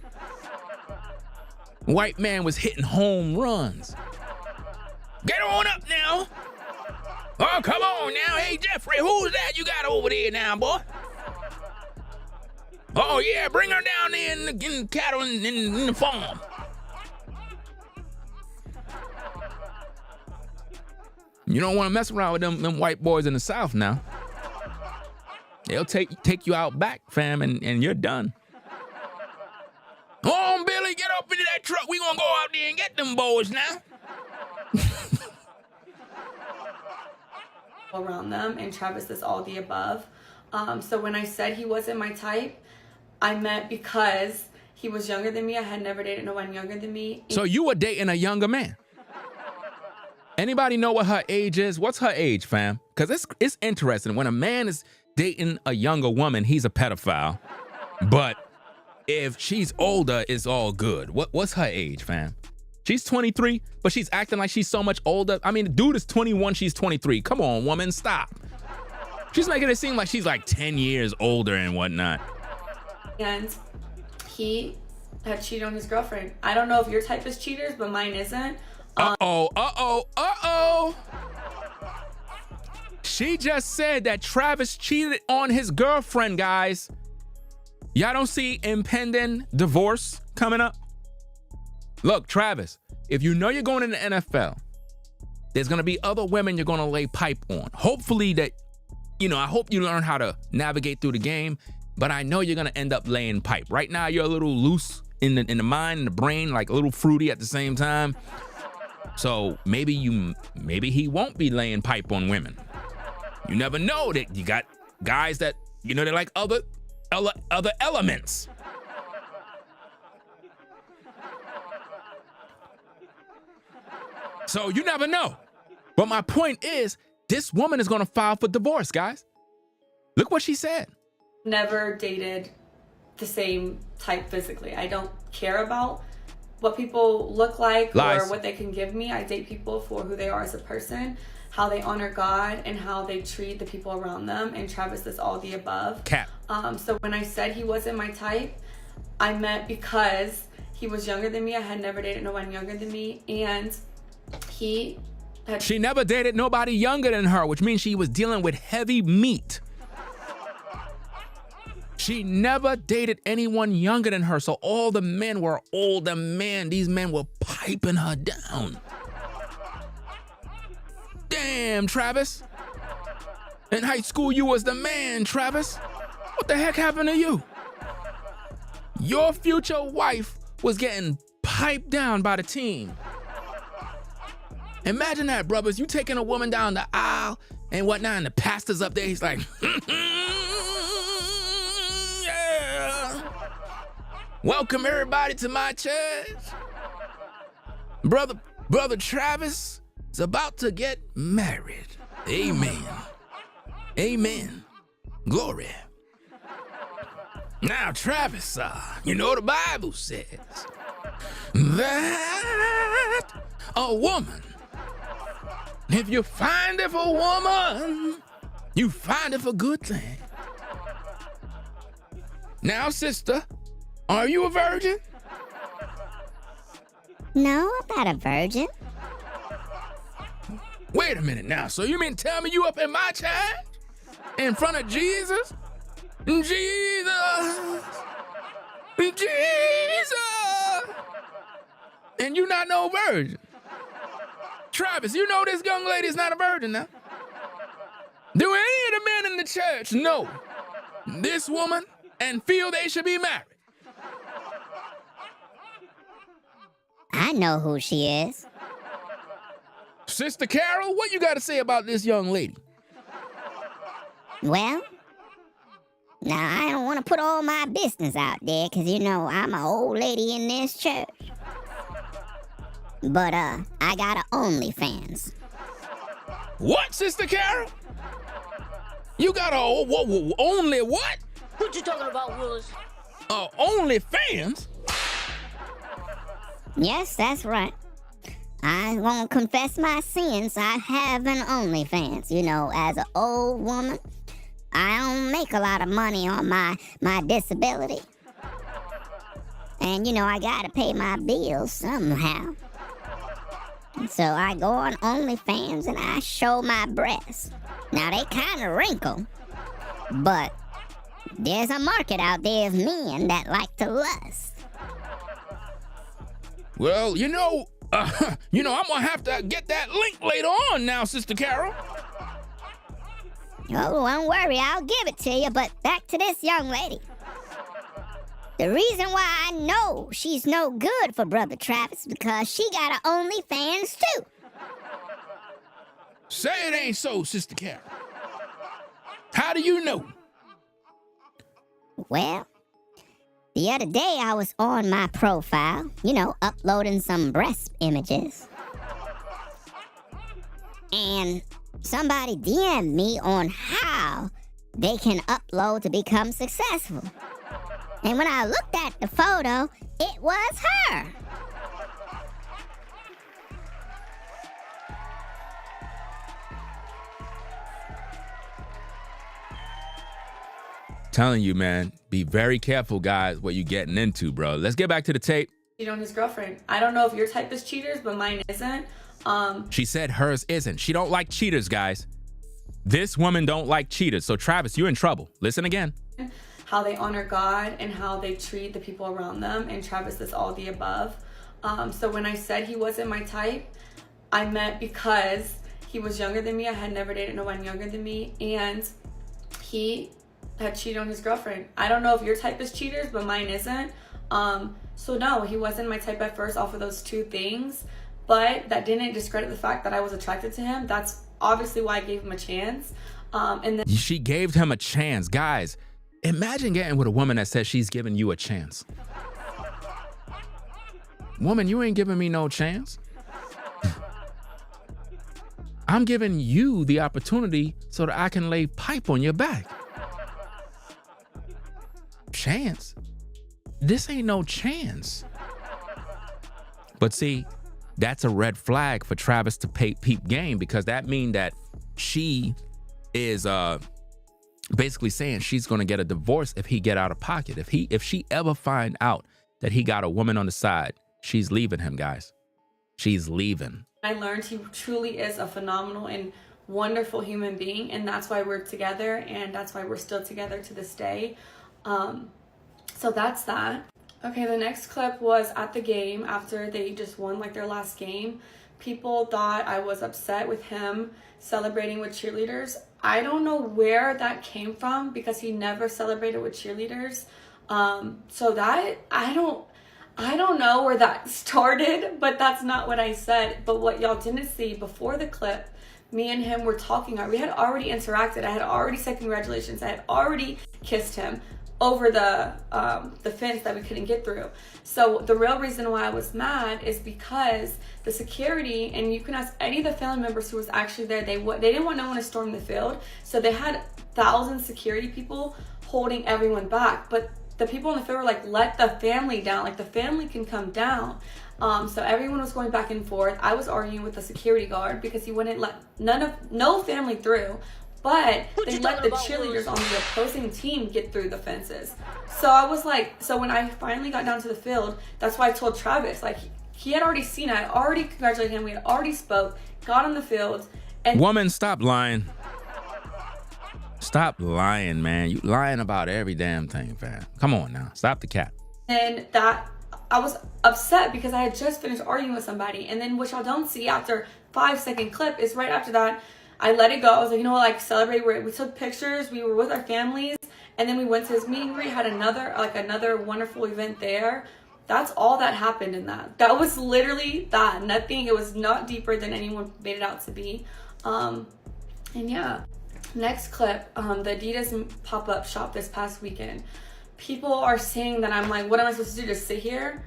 White man was hitting home runs. Get on up now. Oh, come on now. Hey, Jeffrey, who's that you got over there now, boy? Oh, yeah, bring her down there in the cattle in the farm. You don't want to mess around with them white boys in the South now. They'll take you out back, fam, and you're done. Oh, Billy, get up into that truck. We gonna go out there and get them boys now. Around them, and Travis is all the above. So when I said he wasn't my type, I meant because he was younger than me. I had never dated no one younger than me. So you were dating a younger man. Anybody know what her age is? What's her age, fam? Because it's interesting. When a man is dating a younger woman, he's a pedophile. But if she's older, it's all good. What's her age, fam? She's 23, but she's acting like she's so much older. I mean, the dude is 21, she's 23. Come on, woman, stop. She's making it seem like she's like 10 years older and whatnot. And he had cheated on his girlfriend. I don't know if your type is cheaters, but mine isn't. Uh-oh. She just said that Travis cheated on his girlfriend, guys. Y'all don't see impending divorce coming up? Look, Travis, if you know you're going in the NFL, there's going to be other women you're going to lay pipe on. Hopefully that, I hope you learn how to navigate through the game, but I know you're going to end up laying pipe. Right now, you're a little loose in the mind and the brain, like a little fruity at the same time. So maybe he won't be laying pipe on women. You never know that you got guys that, they like other elements. So you never know. But my point is, this woman is going to file for divorce, guys. Look what she said. Never dated the same type physically. I don't care about what people look like or what they can give me. I date people for who they are as a person, how they honor God, and how they treat the people around them. And Travis is all the above. Cap. So when I said he wasn't my type, I meant because he was younger than me. I had never dated no one younger than me, and he had... She never dated nobody younger than her, which means she was dealing with heavy meat. She never dated anyone younger than her, so all the men were older men. These men were piping her down. Damn, Travis. In high school, you was the man, Travis. What the heck happened to you? Your future wife was getting piped down by the team. Imagine that, brothers. You taking a woman down the aisle and whatnot, and the pastor's up there. He's like, yeah. Welcome everybody to my church. Brother Travis is about to get married. Amen. Amen. Glory. Now, Travis, you know the Bible says that a woman, if you find it for woman, you find it for good thing. Now, sister, are you a virgin? No, I'm not a virgin. Wait a minute now. So you mean tell me you up in my church in front of Jesus? Jesus! And you not no virgin. Travis, you know this young lady's not a virgin now. Do any of the men in the church know this woman and feel they should be married? I know who she is. Sister Carol, what you got to say about this young lady? Well, now I don't want to put all my business out there because, you know, I'm an old lady in this church. But, I got a OnlyFans. What, Sister Carol? You got a only what? What you talking about, Willis? OnlyFans? Yes, that's right. I won't confess my sins. I have an OnlyFans. You know, as an old woman, I don't make a lot of money on my disability. And, you know, I gotta pay my bills somehow. So I go on OnlyFans and I show my breasts. Now, they kind of wrinkle, but there's a market out there of men that like to lust. Well, you know, I'm gonna have to get that link later on now, Sister Carol. Oh, don't worry, I'll give it to you, but back to this young lady. The reason why I know she's no good for Brother Travis is because she got an OnlyFans too. Say it ain't so, Sister Carol. How do you know? Well, the other day I was on my profile, you know, uploading some breast images. And somebody DM'd me on how they can upload to become successful. And when I looked at the photo, it was her. Telling you, man, be very careful, guys, what you getting into, bro. Let's get back to the tape. Cheat on his girlfriend. I don't know if your type is cheaters, but mine isn't. She said hers isn't. She don't like cheaters, guys. This woman don't like cheaters. So Travis, you're in trouble. Listen again. How they honor God and how they treat the people around them, and Travis is all the above. So when I said he wasn't my type, I meant because he was younger than me. I had never dated no one younger than me, and he had cheated on his girlfriend. I don't know if your type is cheaters, but mine isn't. So no, he wasn't my type at first off of those two things, but that didn't discredit the fact that I was attracted to him. That's obviously why I gave him a chance. And then she gave him a chance. Guys, imagine getting with a woman that says she's giving you a chance. Woman, you ain't giving me no chance. I'm giving you the opportunity so that I can lay pipe on your back. Chance? This ain't no chance. But see, that's a red flag for Travis to peep game, because that means that she is basically saying she's going to get a divorce if he get out of pocket. If she ever find out that he got a woman on the side, she's leaving him, guys. She's leaving. I learned he truly is a phenomenal and wonderful human being, and that's why we're together, and that's why we're still together to this day. So that's that. Okay, the next clip was at the game after they just won like their last game. People thought I was upset with him celebrating with cheerleaders. I don't know where that came from, because he never celebrated with cheerleaders. So that, I don't know where that started, but that's not what I said. But what y'all didn't see before the clip, me and him were talking. We had already interacted. I had already said congratulations. I had already kissed him over the fence that we couldn't get through. So the real reason why I was mad is because the security, and you can ask any of the family members who was actually there, they didn't want no one to storm the field. So they had 1,000 security people holding everyone back. But the people in the field were like, let the family down, like the family can come down. So everyone was going back and forth. I was arguing with the security guard because he wouldn't let no family through. But they let the cheerleaders on the opposing team get through the fences. So I was like, so when I finally got down to the field, that's why I told Travis, like, he had already seen it. I had already congratulated him. We had already spoke, got on the field. And woman, stop lying. Stop lying, man. You lying about every damn thing, fam. Come on now. Stop the cap. And that, I was upset because I had just finished arguing with somebody. And then what y'all don't see after 5-second clip is right after that, I let it go. I was like, you know what, like, celebrate. We took pictures. We were with our families. And then we went to his meet and greet, had another wonderful event there. That's all that happened in that. That was literally that. Nothing. It was not deeper than anyone made it out to be. And yeah. Next clip, the Adidas pop-up shop this past weekend. People are saying that I'm like, what am I supposed to do? Just sit here?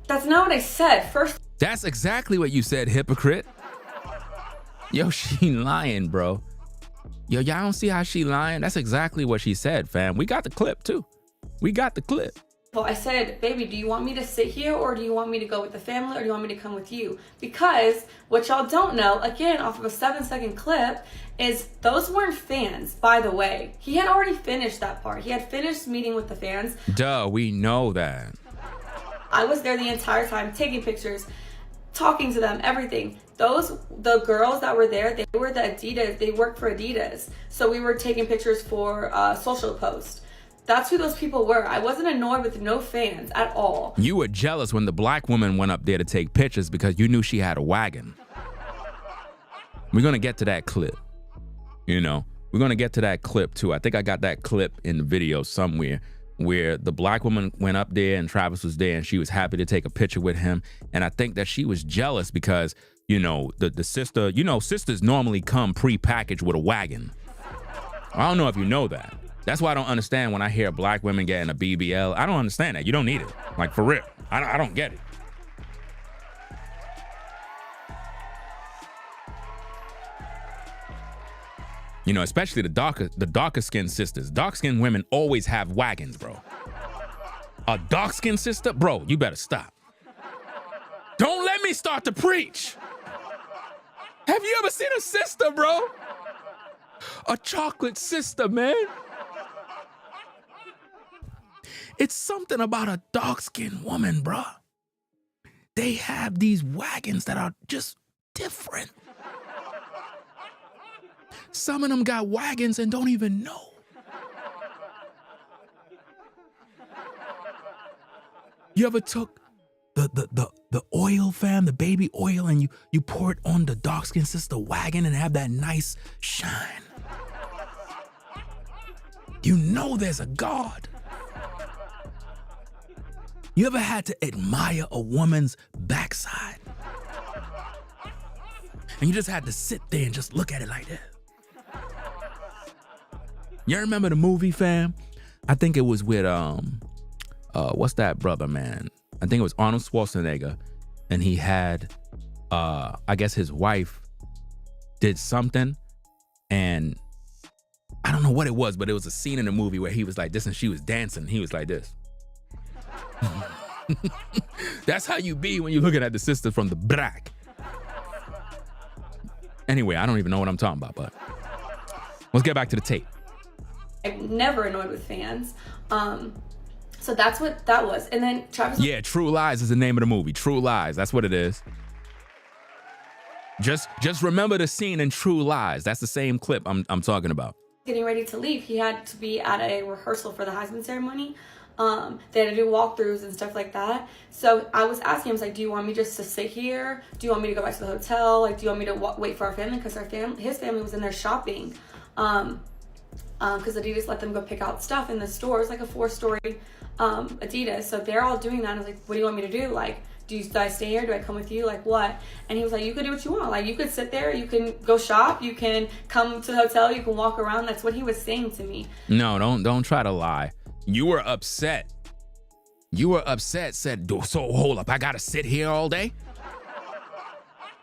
That's not what I said. First. That's exactly what you said, hypocrite. Yo, she lying, bro. Yo, y'all don't see how she lying? That's exactly what she said, fam. We got the clip, too. We got the clip. Well, I said, baby, do you want me to sit here, or do you want me to go with the family, or do you want me to come with you? Because what y'all don't know, again, off of a 7-second clip, is those weren't fans, by the way. He had already finished that part. He had finished meeting with the fans. Duh, we know that. I was there the entire time, taking pictures, talking to them, everything. The girls that were there, they were the Adidas, they worked for Adidas. So we were taking pictures for social posts. That's who those people were. I wasn't annoyed with no fans at all. You were jealous when the black woman went up there to take pictures because you knew she had a wagon. We're gonna get to that clip. You know, we're gonna get to that clip too. I think I got that clip in the video somewhere where the black woman went up there and Travis was there and she was happy to take a picture with him. And I think that she was jealous because, you know, the sister, you know, sisters normally come pre-packaged with a wagon. I don't know if you know that. That's why I don't understand when I hear black women getting a BBL. I don't understand that. You don't need it. Like, for real. I don't get it. You know, especially the darker skinned sisters. Dark skinned women always have wagons, bro. A dark skinned sister? Bro, you better stop. Don't let me start to preach. Have you ever seen a sister, bro? A chocolate sister, man. It's something about a dark-skinned woman, bro. They have these wagons that are just different. Some of them got wagons and don't even know. You ever took the oil, fam, the baby oil, and you pour it on the dark-skinned sister wagon and have that nice shine? You know there's a God. You ever had to admire a woman's backside? And you just had to sit there and just look at it like that. You remember the movie, fam? I think it was with, what's that brother, man? I think it was Arnold Schwarzenegger. And he had, I guess his wife did something, and I don't know what it was, but it was a scene in the movie where he was like this and she was dancing. He was like this. That's how you be when you're looking at the sister from the back. Anyway, I don't even know what I'm talking about, but let's get back to the tape. I'm never annoyed with fans. So that's what that was. And then Travis. Yeah, True Lies is the name of the movie. True Lies. That's what it is. Just remember the scene in True Lies. That's the same clip I'm talking about. Getting ready to leave, he had to be at a rehearsal for the Heisman ceremony. They had to do walkthroughs and stuff like that. So I was asking him, I was like, do you want me just to sit here? Do you want me to go back to the hotel? Like, do you want me to wait for our family? Because his family was in there shopping. Because Adidas let them go pick out stuff in the store. It's like a 4-story Adidas. So they're all doing that. And I was like, what do you want me to do? Like, do I stay here? Do I come with you? Like, what? And he was like, you could do what you want. Like, you could sit there. You can go shop. You can come to the hotel. You can walk around. That's what he was saying to me. No, don't try to lie. You were upset. Said, so hold up, I gotta sit here all day?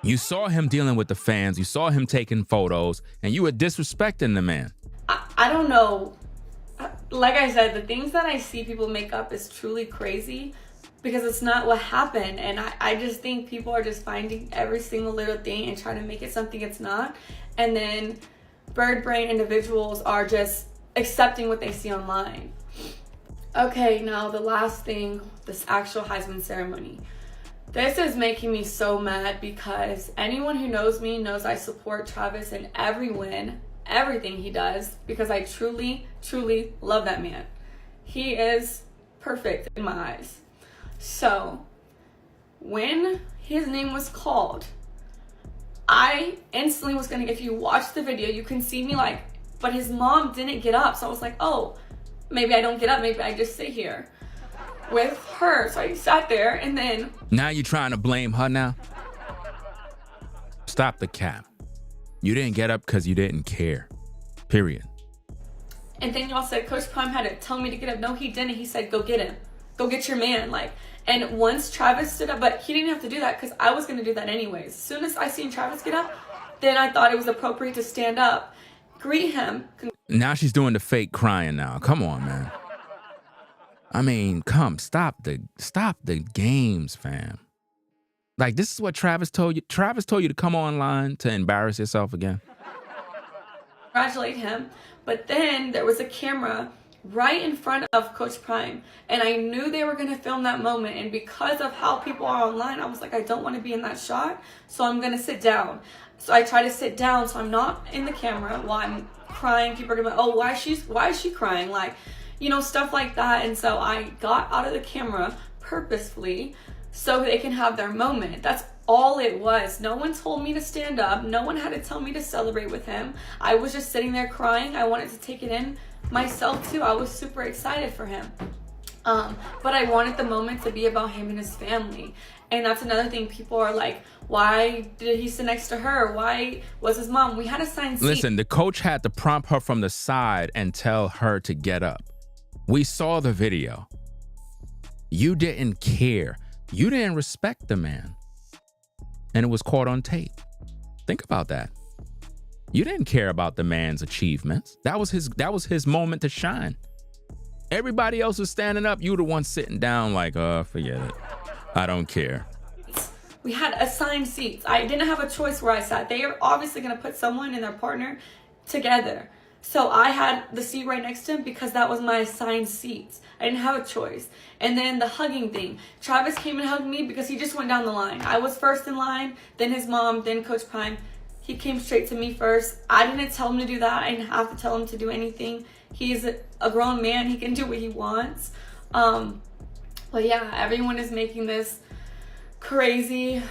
You saw him dealing with the fans. You saw him taking photos, and you were disrespecting the man. I don't know. Like I said, the things that I see people make up is truly crazy because it's not what happened. And I just think people are just finding every single little thing and trying to make it something it's not. And then bird brain individuals are just accepting what they see online. Okay, now the last thing, this actual Heisman ceremony. This is making me so mad because anyone who knows me knows I support Travis in every win, everything he does, because I truly, truly love that man. He is perfect in my eyes. So, when his name was called, I instantly was gonna, if you watch the video, you can see me like, but his mom didn't get up. So I was like, oh, maybe I don't get up, maybe I just sit here with her. So I sat there and then... Now you're trying to blame her now? Stop the cap. You didn't get up because you didn't care. Period. And then y'all said Coach Prime had to tell me to get up. No, he didn't. He said, go get him. Go get your man. Like, and once Travis stood up, but he didn't have to do that because I was going to do that anyways. As soon as I seen Travis get up, then I thought it was appropriate to stand up, greet him. Now she's doing the fake crying now. Come on, man. I mean, stop the games, fam. Like, this is what Travis told you. Travis told you to come online to embarrass yourself again. Congratulate him. But then there was a camera right in front of Coach Prime. And I knew they were going to film that moment. And because of how people are online, I was like, I don't want to be in that shot. So I'm going to sit down. So I try to sit down so I'm not in the camera while I'm crying. People are going to be like, oh, why is she crying? Like, you know, stuff like that. And so I got out of the camera purposefully so they can have their moment. That's all it was. No one told me to stand up. No one had to tell me to celebrate with him. I was just sitting there crying. I wanted to take it in myself too. I was super excited for him. But I wanted the moment to be about him and his family. And that's another thing. People are like, why did he sit next to her? Why was his mom? We had assigned seats. Listen, the coach had to prompt her from the side and tell her to get up. We saw the video. You didn't care. You didn't respect the man. And it was caught on tape. Think about that. You didn't care about the man's achievements. That was his moment to shine. Everybody else was standing up. You the one sitting down like, forget it. I don't care. We had assigned seats. I didn't have a choice where I sat. They are obviously going to put someone and their partner together. So I had the seat right next to him because that was my assigned seats. I didn't have a choice. And then the hugging thing. Travis came and hugged me because he just went down the line. I was first in line, then his mom, then Coach Prime. He came straight to me first. I didn't tell him to do that. I didn't have to tell him to do anything. He's a grown man. He can do what he wants. But yeah, everyone is making this crazy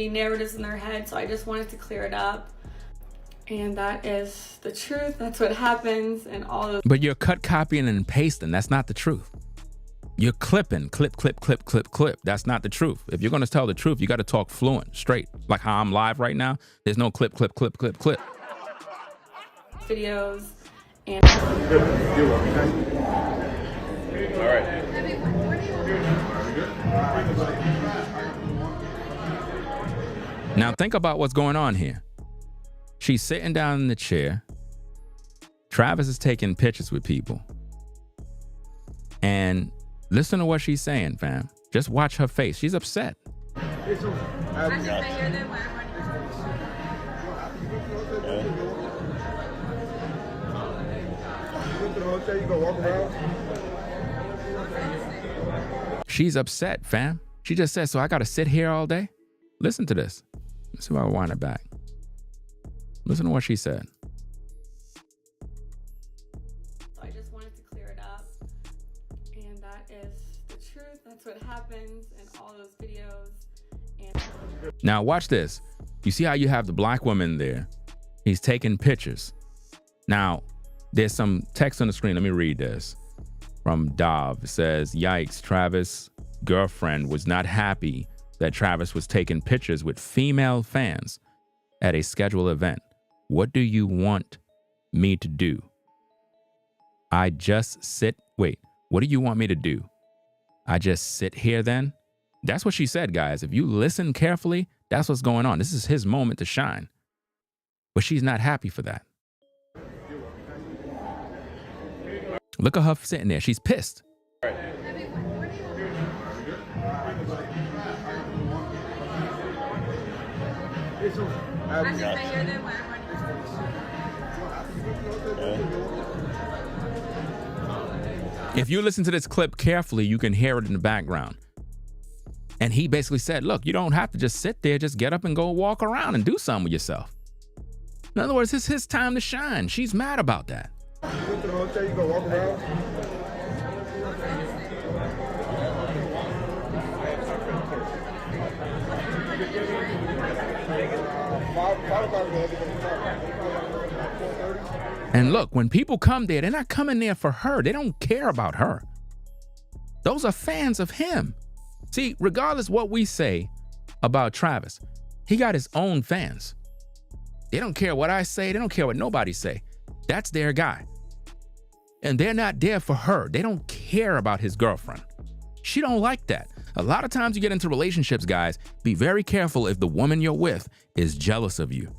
narratives in their head. So I just wanted to clear it up. And that is the truth. That's what happens and all of. But you're cut, copying, and pasting. That's not the truth. You're clipping, clip. That's not the truth. If you're going to tell the truth, you got to talk fluent, straight. Like how I'm live right now. There's no clip. Videos and. All right. Now think about what's going on here. She's sitting down in the chair. Travis is taking pictures with people. And listen to what she's saying, fam. Just watch her face. She's upset. She's upset, fam. She just said, so I got to sit here all day? Listen to this. Let's see if I can wind it back. Listen to what she said. I just wanted to clear it up. And that is the truth. That's what happens in all those videos. And now watch this. You see how you have the black woman there? He's taking pictures. Now, there's some text on the screen. Let me read this. From Dov. It says, yikes, Travis' girlfriend was not happy that Travis was taking pictures with female fans at a scheduled event. What do you want me to do? I just sit. Wait, what do you want me to do? I just sit here then? That's what she said, guys. If you listen carefully, that's what's going on. This is his moment to shine. But she's not happy for that. Look at her sitting there. She's pissed. If you listen to this clip carefully, you can hear it in the background. And he basically said, look, you don't have to just sit there. Just get up and go walk around and do something with yourself. In other words, it's his time to shine. She's mad about that. You went to the hotel, you go walk around? And look, when people come there, they're not coming there for her. They don't care about her. Those are fans of him. See, regardless what we say about Travis, he got his own fans. They don't care what I say. They don't care what nobody say. That's their guy. And they're not there for her. They don't care about his girlfriend. She don't like that. A lot of times you get into relationships, guys, be very careful if the woman you're with is jealous of you.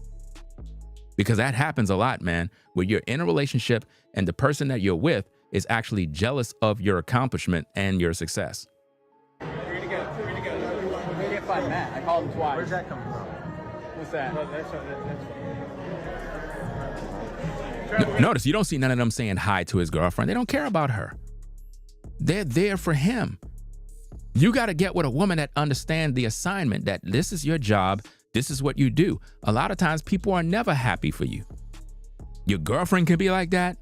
Because that happens a lot, man, where you're in a relationship and the person that you're with is actually jealous of your accomplishment and your success. We're gonna get find Matt. I called him twice. Where's that coming from? What's that? Notice you don't see none of them saying hi to his girlfriend. They don't care about her. They're there for him. You got to get with a woman that understands the assignment, that this is your job. This is what you do. A lot of times people are never happy for you. Your girlfriend could be like that.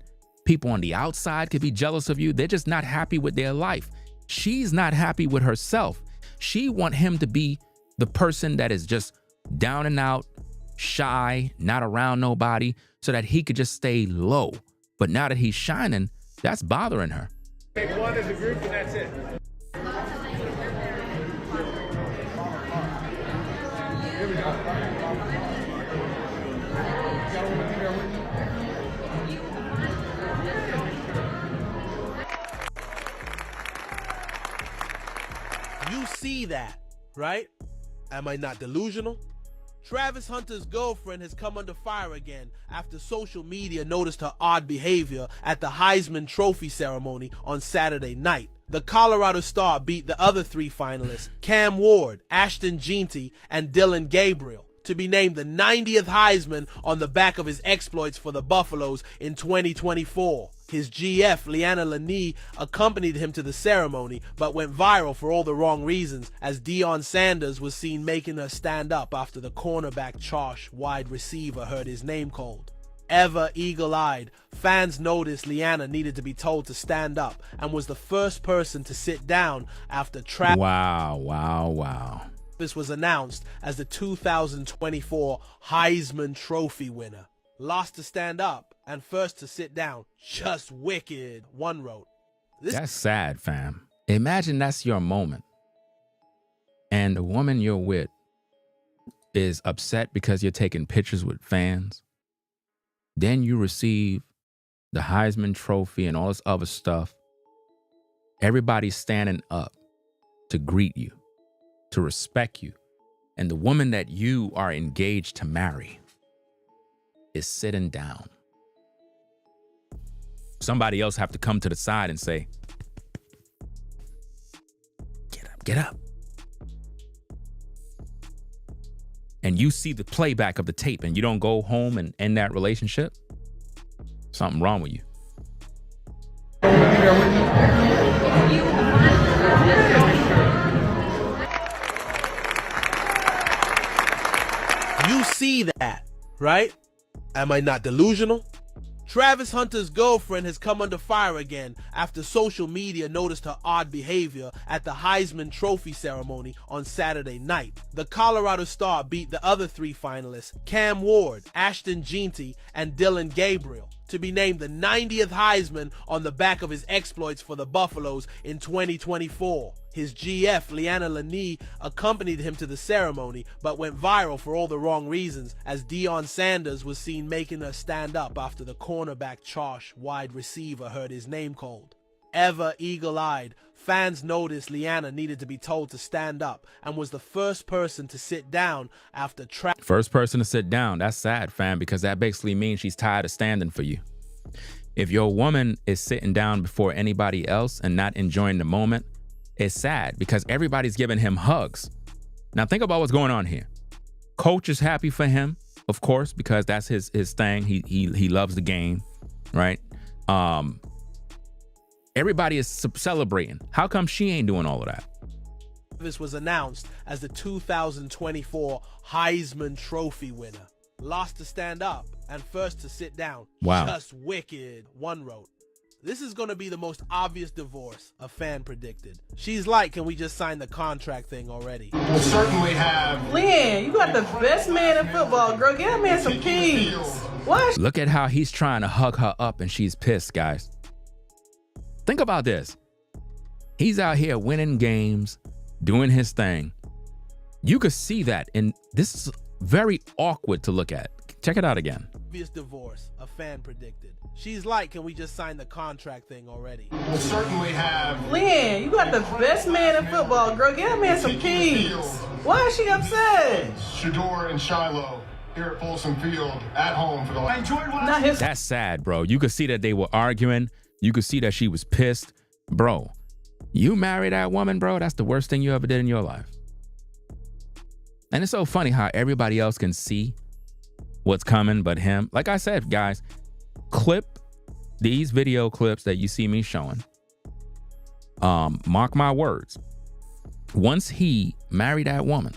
People on the outside could be jealous of you. They're just not happy with their life. She's not happy with herself. She wants him to be the person that is just down and out, shy, not around nobody, so that he could just stay low. But now that he's shining, that's bothering her. Take one as a group and that's it. Here we go. You see that, right? Am I not delusional? Travis Hunter's girlfriend has come under fire again after social media noticed her odd behavior at the Heisman Trophy ceremony on Saturday night. The Colorado star beat the other three finalists, Cam Ward, Ashton Jeanty, and Dylan Gabriel, to be named the 90th Heisman on the back of his exploits for the Buffaloes in 2024. His GF, Leanna Lenee, accompanied him to the ceremony, but went viral for all the wrong reasons, as Deion Sanders was seen making her stand up after the cornerback Josh wide receiver heard his name called. Ever eagle-eyed, fans noticed Leanna needed to be told to stand up and was the first person to sit down after Travis was announced as the 2024 Heisman Trophy winner. Last to stand up and first to sit down. Just wicked, one wrote. That's sad, fam. Imagine that's your moment. And the woman you're with is upset because you're taking pictures with fans. Then you receive the Heisman Trophy and all this other stuff. Everybody's standing up to greet you, to respect you. And the woman that you are engaged to marry is sitting down. Somebody else have to come to the side and say, get up. And you see the playback of the tape and you don't go home and end that relationship, something wrong with you. You see that, right? Am I not delusional? Travis Hunter's girlfriend has come under fire again after social media noticed her odd behavior at the Heisman Trophy ceremony on Saturday night. The Colorado star beat the other 3 finalists, Cam Ward, Ashton Jeanty, and Dylan Gabriel, to be named the 90th Heisman on the back of his exploits for the Buffaloes in 2024. His GF, Leanna Lenee, accompanied him to the ceremony, but went viral for all the wrong reasons, as Deion Sanders was seen making her stand up after the cornerback Josh wide receiver heard his name called. Ever eagle-eyed, fans noticed Leanna needed to be told to stand up and was the first person to sit down after First person to sit down. That's sad, fam, because that basically means she's tired of standing for you. If your woman is sitting down before anybody else and not enjoying the moment, it's sad because everybody's giving him hugs. Now think about what's going on here. Coach is happy for him, of course, because that's his thing. He loves the game, right? Everybody is celebrating. How come she ain't doing all of that? This was announced as the 2024 Heisman Trophy winner. Lost to stand up and first to sit down. Wow. Just wicked, one wrote. This is going to be the most obvious divorce, a fan predicted. She's like, can we just sign the contract thing already? We'll certainly have... Lynn, you got the best man in football, girl. Get that man some keys. What? Look at how he's trying to hug her up and she's pissed, guys. Think about this. He's out here winning games, doing his thing. You could see that, and this is very awkward to look at. Check it out again. Obvious divorce, a fan predicted. She's like, can we just sign the contract thing already? We'll certainly have... Lynn, you got the best man in football, girl. Get that man some keys. Why is she upset? Shador and Shiloh here at Folsom Field at home for the... I enjoyed what That's sad, bro. You could see that they were arguing. You could see that she was pissed. Bro, you marry that woman, bro, that's the worst thing you ever did in your life. And it's so funny how everybody else can see what's coming but him. Like I said, guys, clip these video clips that you see me showing. Mark my words. Once he married that woman,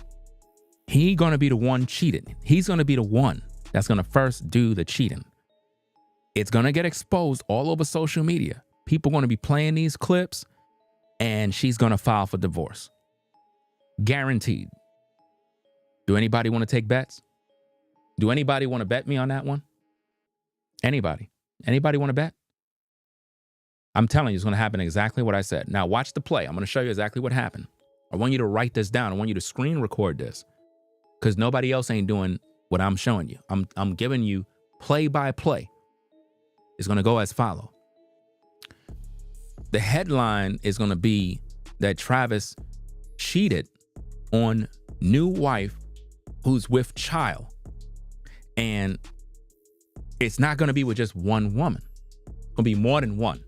he gonna be the one cheated. He's gonna be the one that's gonna first do the cheating. It's gonna get exposed all over social media. People gonna be playing these clips and she's gonna file for divorce. Guaranteed. Do anybody want to take bets? Do anybody want to bet me on that one? Anybody? Anybody want to bet? I'm telling you, it's going to happen exactly what I said. Now watch the play. I'm going to show you exactly what happened. I want you to write this down. I want you to screen record this because nobody else ain't doing what I'm showing you. I'm giving you play by play. It's going to go as follows. The headline is going to be that Travis cheated on new wife who's with child. And it's not going to be with just one woman. It's going to be more than one.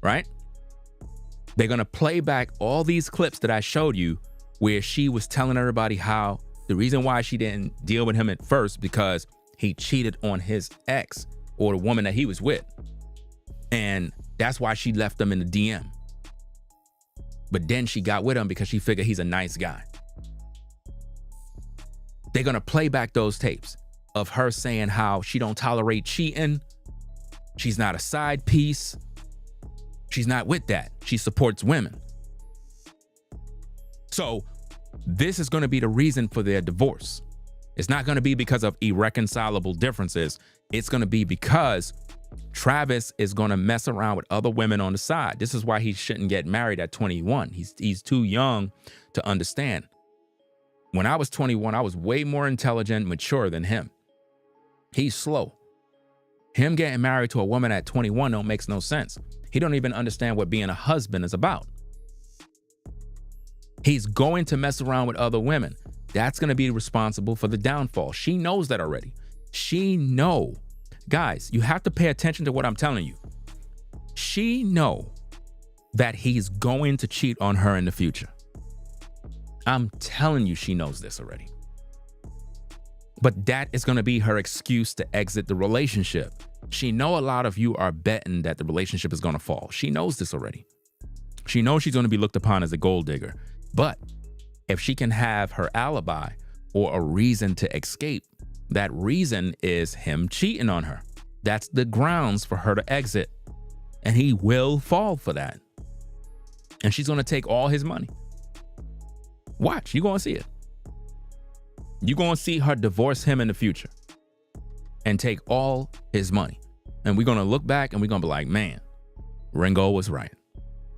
Right? They're going to play back all these clips that I showed you where she was telling everybody how the reason why she didn't deal with him at first because he cheated on his ex or the woman that he was with. And that's why she left him in the DM. But then she got with him because she figured he's a nice guy. They're going to play back those tapes of her saying how she don't tolerate cheating. She's not a side piece. She's not with that. She supports women. So this is going to be the reason for their divorce. It's not going to be because of irreconcilable differences. It's going to be because Travis is going to mess around with other women on the side. This is why he shouldn't get married at 21. He's too young to understand. When I was 21, I was way more intelligent, mature than him. He's slow. Him getting married to a woman at 21 don't makes no sense. He don't even understand what being a husband is about. He's going to mess around with other women. That's going to be responsible for the downfall. She knows that already. She know. Guys, you have to pay attention to what I'm telling you. She know that he's going to cheat on her in the future. I'm telling you, she knows this already. But that is going to be her excuse to exit the relationship. She know a lot of you are betting that the relationship is going to fall. She knows this already. She knows she's going to be looked upon as a gold digger. But if she can have her alibi or a reason to escape, that reason is him cheating on her. That's the grounds for her to exit. And he will fall for that. And she's going to take all his money. Watch, you're going to see it. You're going to see her divorce him in the future and take all his money. And we're going to look back and we're going to be like, man, Ringo was right.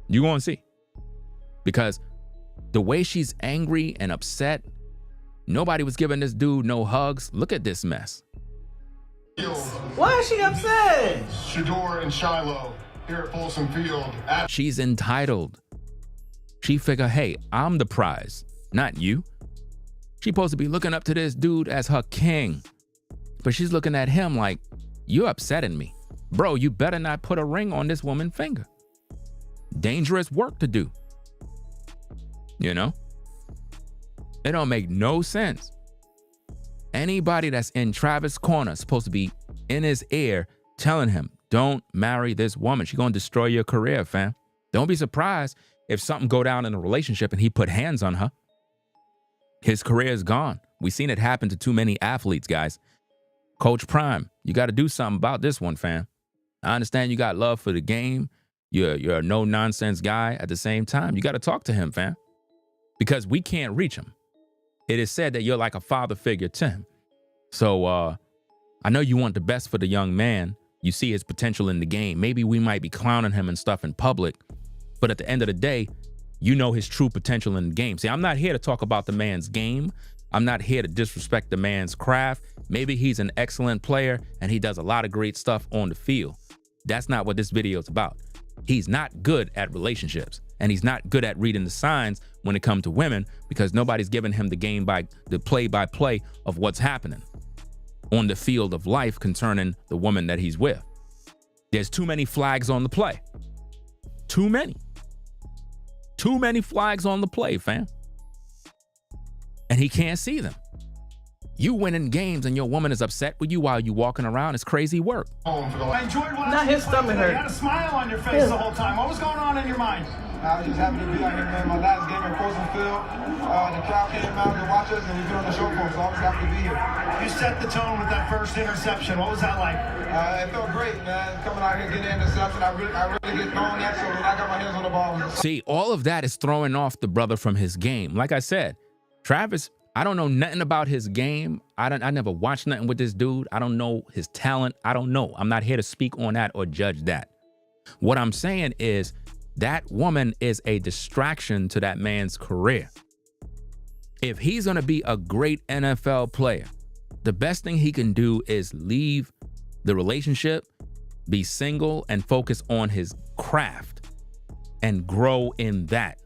You're going to see. Because the way she's angry and upset, nobody was giving this dude no hugs. Look at this mess. Why is she upset? Shador and Shiloh here at Folsom Field. She's entitled. She figure, hey, I'm the prize, not you. She's supposed to be looking up to this dude as her king. But she's looking at him like, you're upsetting me. Bro, you better not put a ring on this woman's finger. Dangerous work to do. You know? It don't make no sense. Anybody that's in Travis' corner is supposed to be in his ear telling him, don't marry this woman. She's going to destroy your career, fam. Don't be surprised if something go down in a relationship and he put hands on her. His career is gone. We've seen it happen to too many athletes, guys. Coach Prime, you got to do something about this one, fam. I understand you got love for the game. You're a no-nonsense guy. At the same time, you got to talk to him, fam. Because we can't reach him. It is said that you're like a father figure to him. So I know you want the best for the young man. You see his potential in the game. Maybe we might be clowning him and stuff in public. But at the end of the day, you know his true potential in the game. See, I'm not here to talk about the man's game. I'm not here to disrespect the man's craft. Maybe he's an excellent player and he does a lot of great stuff on the field. That's not what this video is about. He's not good at relationships and he's not good at reading the signs when it comes to women because nobody's giving him the play-by-play of what's happening on the field of life concerning the woman that he's with. There's too many flags on the play. Too many. Too many flags on the play, fam. And he can't see them. You winning games and your woman is upset with you while you walking around. It's crazy work. I enjoyed watching. Not his stomach hurt. You had a smile on your face the whole time. What was going on in your mind? I was just happy to be out here, man. My last game at Folsom Field. The crowd came out to watch us, and we've been on the show for us, so I was happy to be here. You set the tone with that first interception. What was that like? It felt great, man. Coming out here getting an interception, I really get thrown at, so when I got my hands on the ball. See, all of that is throwing off the brother from his game. Like I said, Travis, I don't know nothing about his game. I never watched nothing with this dude. I don't know his talent. I don't know. I'm not here to speak on that or judge that. What I'm saying is that woman is a distraction to that man's career. If he's going to be a great NFL player, the best thing he can do is leave the relationship, be single, and focus on his craft and grow in that.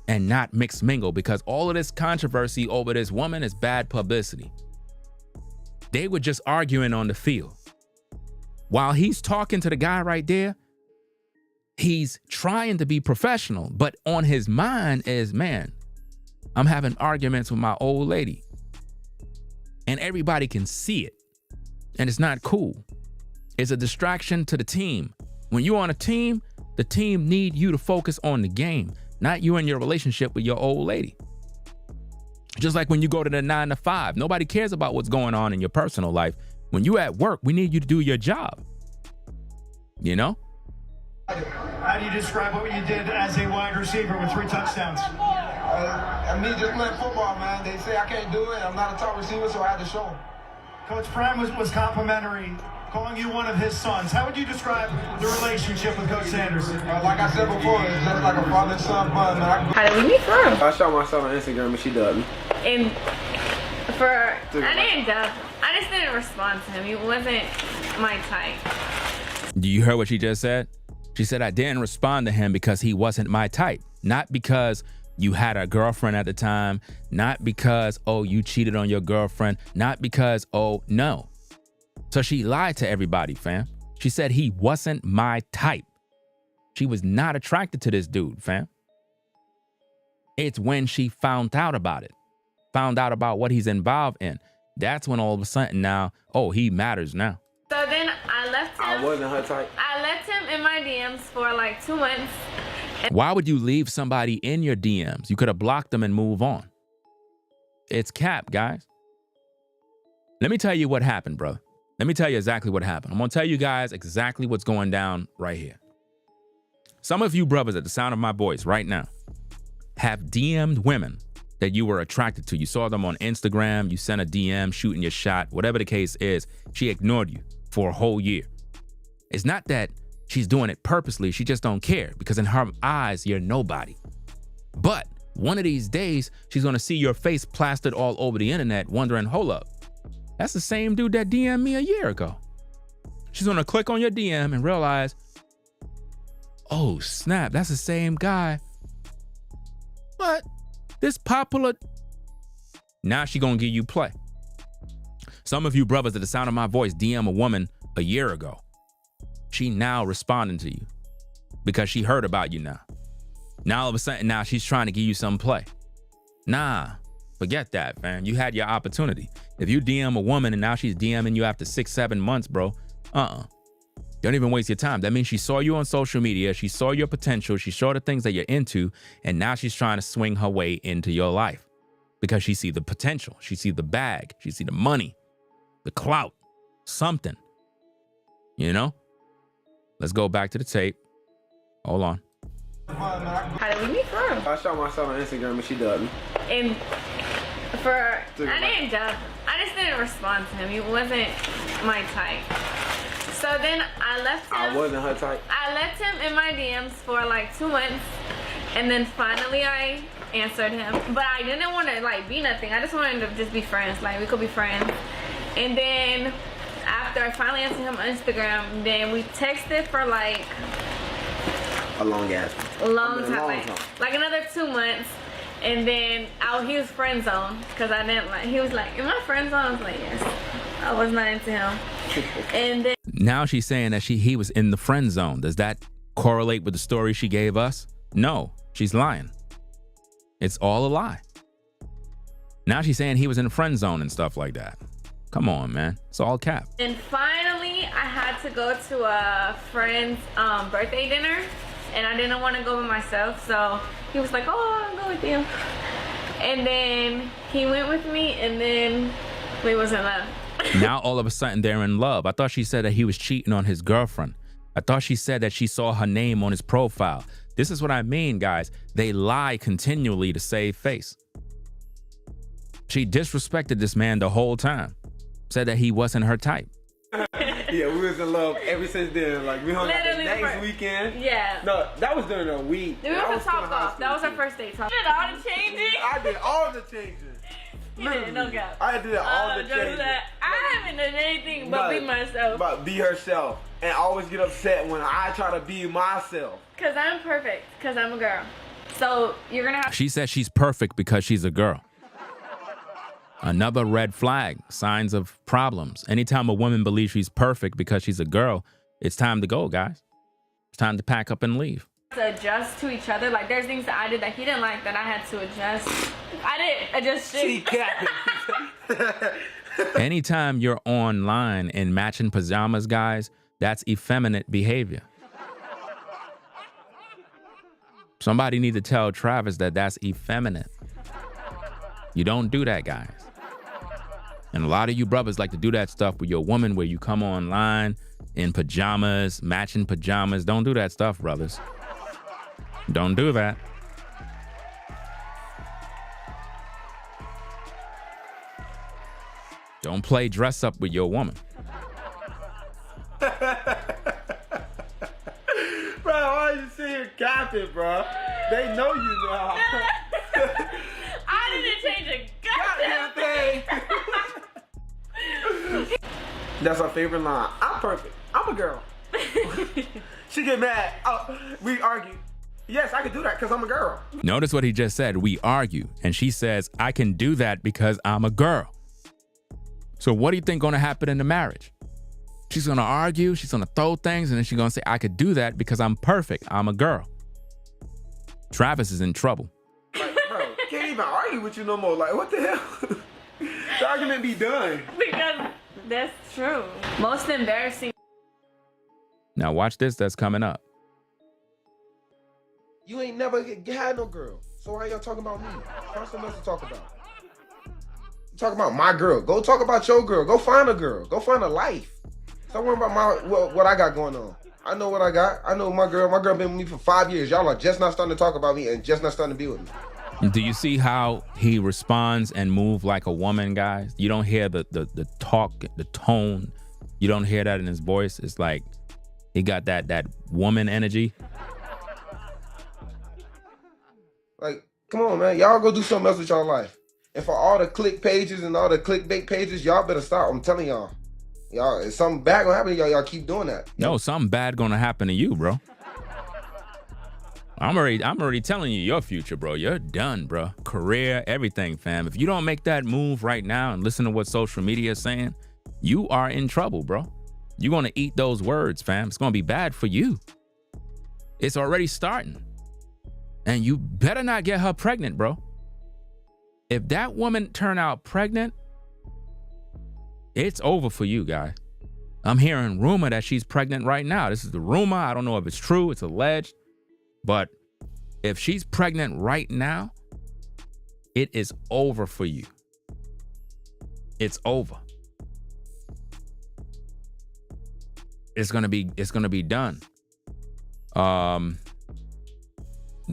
And not mix mingle, because all of this controversy over this woman is bad publicity. They were just arguing on the field. While he's talking to the guy right there, he's trying to be professional, but on his mind is, man, I'm having arguments with my old lady. And everybody can see it. And it's not cool. It's a distraction to the team. When you're on a team, the team need you to focus on the game, not you and your relationship with your old lady. Just like when you go to the 9 to 5, nobody cares about what's going on in your personal life. When you're at work, we need you to do your job. You know? How do you describe what you did as a wide receiver with 3 touchdowns? Me just playing football, man. They say I can't do it. I'm not a top receiver, so I had to show them. Coach Prime was complimentary, calling you one of his sons. How would you describe the relationship with Coach Sanders? Like I said before, it's just like a father and son bond. How did we meet from? I shot my son on Instagram and she dubbed me. And I didn't dub. I just didn't respond to him. He wasn't my type. Do you hear what she just said? She said, I didn't respond to him because he wasn't my type. Not because you had a girlfriend at the time, not because, oh, you cheated on your girlfriend, not because, oh, no. So she lied to everybody, fam. She said he wasn't my type. She was not attracted to this dude, fam. It's when she found out about it, found out about what he's involved in. That's when all of a sudden now, oh, he matters now. So then I left him. I wasn't her type. I left him in my DMs for like 2 months. Why would you leave somebody in your DMs? You could have blocked them and move on. It's cap, guys. Let me tell you what happened, brother. Let me tell you exactly what happened. I'm going to tell you guys exactly what's going down right here. Some of you brothers at the sound of my voice right now have DM'd women that you were attracted to. You saw them on Instagram. You sent a DM shooting your shot. Whatever the case is, she ignored you for a whole year. It's not that she's doing it purposely. She just don't care because in her eyes, you're nobody. But one of these days, she's going to see your face plastered all over the internet wondering, hold up, that's the same dude that DM'd me a year ago. She's going to click on your DM and realize, oh, snap, that's the same guy. But this popular. Now she going to give you play. Some of you brothers at the sound of my voice DM a woman a year ago. She now responding to you because she heard about you now. Now all of a sudden now she's trying to give you some play. Nah, forget that, man. You had your opportunity. If you DM a woman and now she's DMing you after 6-7 months, bro, don't even waste your time. That means she saw you on social media. She saw your potential. She saw the things that you're into. And now she's trying to swing her way into your life because she see the potential. She see the bag. She see the money, the clout, something, you know? Let's go back to the tape. Hold on. How did we meet from? I shot myself on Instagram and she dubbed me. And I didn't dub. I just didn't respond to him. He wasn't my type. So then I left him. I wasn't her type. I left him in my DMs for like 2 months. And then finally I answered him. But I didn't want to like be nothing. I just wanted to just be friends. Like we could be friends. And then after I finally answered him on Instagram, then we texted for like a long time. Like another 2 months. And then he was friend zoned because I didn't like. He was like, "Am I friend zoned?" I was like, "Yes." I was not into him. And then now she's saying that he was in the friend zone. Does that correlate with the story she gave us? No, she's lying. It's all a lie. Now she's saying he was in the friend zone and stuff like that. Come on, man. It's all cap. And finally, I had to go to a friend's birthday dinner. And I didn't want to go by myself, so he was like, "Oh, I'll go with you." And then he went with me, and then we was in love. Now all of a sudden they're in love. I thought she said that he was cheating on his girlfriend. I thought she said that she saw her name on his profile. This is what I mean, guys. They lie continually to save face. She disrespected this man the whole time. Said that he wasn't her type. Yeah, we was in love ever since then. Like we hung out the next weekend. Yeah. No, that was during a week. We went to Top Golf. That was our first date. You did all the changing. I did all the changes. You did, no cap. I did all the changes. I haven't done anything but be myself. But be herself. And always get upset when I try to be myself. Because I'm perfect. Because I'm a girl. So you're going to have. She said she's perfect because she's a girl. Another red flag, signs of problems. Anytime a woman believes she's perfect because she's a girl, it's time to go, guys. It's time to pack up and leave. To adjust to each other. Like there's things that I did that he didn't like that I had to adjust. I didn't adjust shit. Anytime you're online in matching pajamas, guys, that's effeminate behavior. Somebody need to tell Travis that that's effeminate. You don't do that, guys. And a lot of you brothers like to do that stuff with your woman where you come online in pajamas, matching pajamas. Don't do that stuff, brothers. Don't do that. Don't play dress up with your woman. Bro, why you sit here capping, bro? They know you now. I didn't change a goddamn thing. That's our favorite line. I'm perfect. I'm a girl. She get mad. Oh, we argue. Yes, I can do that because I'm a girl. Notice what he just said. We argue. And she says, I can do that because I'm a girl. So what do you think going to happen in the marriage? She's going to argue. She's going to throw things. And then she's going to say, I could do that because I'm perfect. I'm a girl. Travis is in trouble. Like, bro, can't even argue with you no more. Like, what the hell? The argument be done. Because that's true. Most embarrassing. Now watch this. That's coming up. You ain't never had no girl. So why y'all talking about me? Find something else to talk about. You talk about my girl. Go talk about your girl. Go find a girl. Go find a life. Stop worrying about what I got going on. I know what I got. I know my girl. My girl been with me for 5 years. Y'all are just not starting to talk about me and just not starting to be with me. Do you see how he responds and move like a woman, guys? You don't hear the talk, the tone. You don't hear that in his voice. It's like he got that woman energy. Like, come on, man. Y'all go do something else with y'all life. And for all the click pages and all the clickbait pages, y'all better stop. I'm telling y'all. Y'all, if something bad gonna happen to y'all, y'all keep doing that. No, something bad gonna happen to you, bro. I'm already telling you your future, bro. You're done, bro. Career, everything, fam. If you don't make that move right now and listen to what social media is saying, you are in trouble, bro. You're gonna eat those words, fam. It's gonna be bad for you. It's already starting. And you better not get her pregnant, bro. If that woman turn out pregnant, it's over for you, guys. I'm hearing rumor that she's pregnant right now. This is the rumor. I don't know if it's true. It's alleged. But if she's pregnant right now, it is over for you. It's over. It's gonna be done.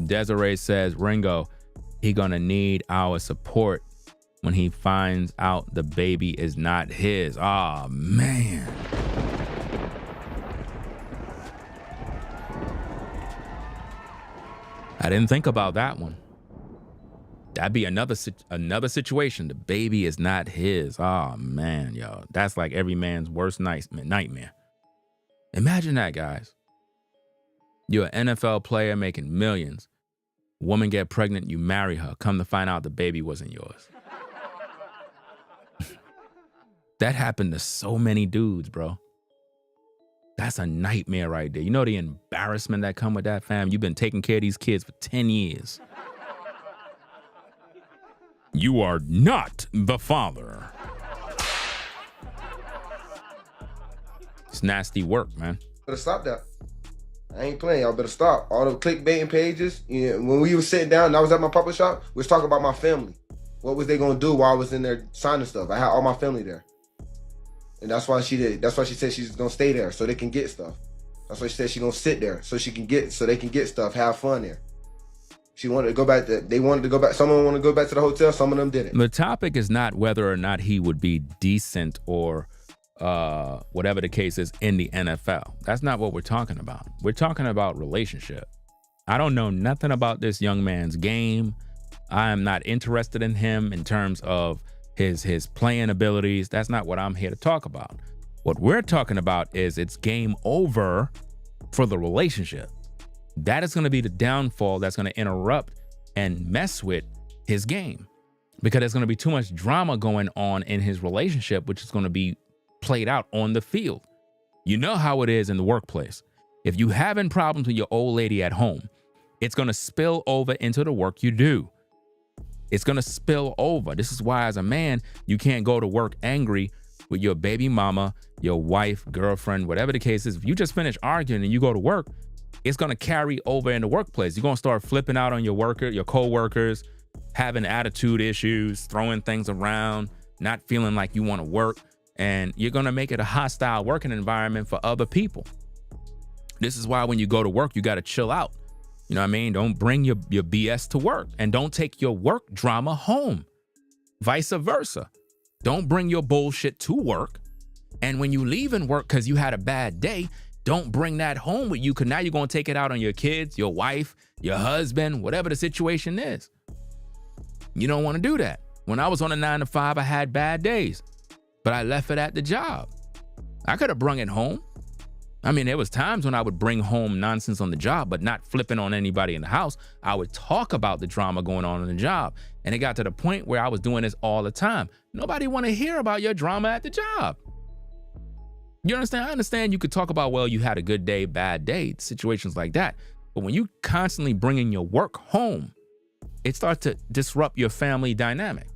Desiree says, Ringo, he gonna need our support when he finds out the baby is not his. Oh, man. I didn't think about that one. That'd be another situation. The baby is not his. Oh, man, yo. That's like every man's worst nightmare. Imagine that, guys. You're an NFL player making millions. Woman get pregnant, you marry her. Come to find out the baby wasn't yours. That happened to so many dudes, bro. That's a nightmare right there. You know the embarrassment that come with that, fam? You've been taking care of these kids for 10 years. You are not the father. It's nasty work, man. Better stop that. I ain't playing. Y'all better stop. All the clickbaiting pages. You know, when we was sitting down and I was at my pop-up shop, we was talking about my family. What was they gonna do while I was in there signing stuff? I had all my family there. And that's why she did. That's why she said she's gonna stay there so they can get stuff. That's why she said she's gonna sit there so they can get stuff, have fun there. She wanted to go back. They wanted to go back. Some of them want to go back to the hotel. Some of them didn't. The topic is not whether or not he would be decent or whatever the case is in the NFL. That's not what we're talking about. We're talking about relationship. I don't know nothing about this young man's game. I am not interested in him in terms of his playing abilities. That's not what I'm here to talk about. What we're talking about is it's game over for the relationship. That is going to be the downfall that's going to interrupt and mess with his game, because there's going to be too much drama going on in his relationship, which is going to be played out on the field. You know how it is in the workplace. If you having problems with your old lady at home, it's going to spill over into the work you do. It's going to spill over. This is why, as a man, you can't go to work angry with your baby mama, your wife, girlfriend, whatever the case is. If you just finish arguing and you go to work, it's going to carry over in the workplace. You're going to start flipping out on your co-workers, having attitude issues, throwing things around, not feeling like you want to work. And you're going to make it a hostile working environment for other people. This is why when you go to work, you got to chill out. You know what I mean? Don't bring your BS to work, and don't take your work drama home. Vice versa. Don't bring your bullshit to work. And when you leave in work because you had a bad day, don't bring that home with you, because now you're going to take it out on your kids, your wife, your husband, whatever the situation is. You don't want to do that. When I was on a 9-to-5, I had bad days, but I left it at the job. I could have brung it home. I mean, there was times when I would bring home nonsense on the job, but not flipping on anybody in the house. I would talk about the drama going on in the job. And it got to the point where I was doing this all the time. Nobody want to hear about your drama at the job. You understand? I understand you could talk about, well, you had a good day, bad day, situations like that. But when you constantly bringing your work home, it starts to disrupt your family dynamic.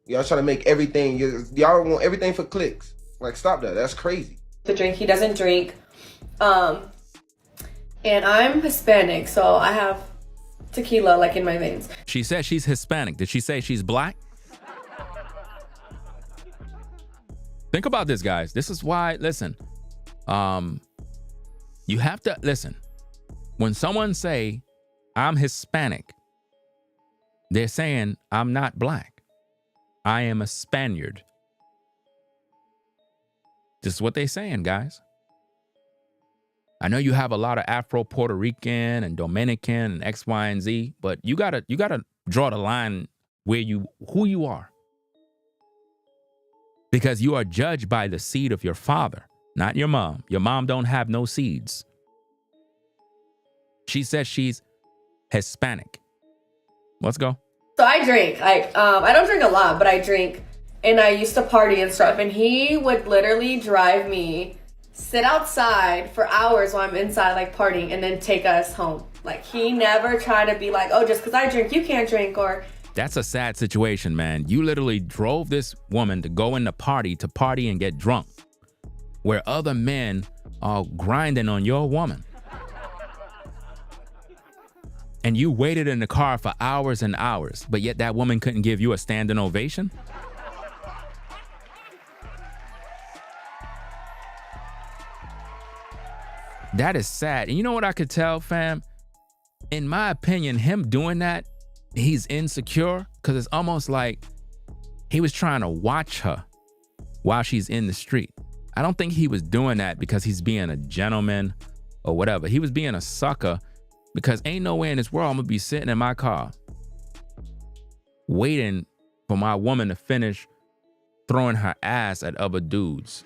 Y'all trying to make everything, y'all want everything for clicks. Like, stop that. That's crazy. To drink, he doesn't drink. And I'm Hispanic, so I have tequila like in my veins. She said she's Hispanic. Did she say she's black? Think about this, guys. This is why, listen, you have to, listen, when someone say, I'm Hispanic, they're saying, I'm not black. I am a Spaniard. This is what they're saying, guys. I know you have a lot of Afro-Puerto Rican and Dominican and X, Y, and Z, but you gotta draw the line where who you are. Because you are judged by the seed of your father, not your mom. Your mom don't have no seeds. She says she's Hispanic. Let's go. So I drink. I don't drink a lot, but I drink. And I used to party and stuff. And he would literally drive me, sit outside for hours while I'm inside, like, partying, and then take us home. Like, he never tried to be like, oh, just because I drink, you can't drink, or... That's a sad situation, man. You literally drove this woman to go in the party and get drunk, where other men are grinding on your woman. And you waited in the car for hours and hours, but yet that woman couldn't give you a standing ovation? That is sad. And you know what I could tell, fam? In my opinion, him doing that, he's insecure, because it's almost like he was trying to watch her while she's in the street. I don't think he was doing that because he's being a gentleman or whatever. He was being a sucker because ain't no way in this world I'm going to be sitting in my car waiting for my woman to finish throwing her ass at other dudes,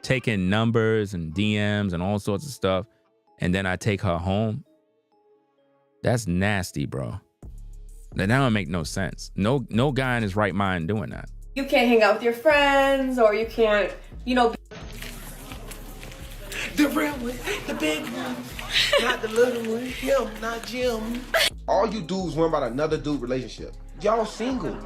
taking numbers and DMs and all sorts of stuff, and then I take her home. That's nasty, bro. That don't make no sense. No guy in his right mind doing that. You can't hang out with your friends, or you can't, The real one, the big one, not the little one, him, not Jim. All you dudes worry about another dude relationship. Y'all single.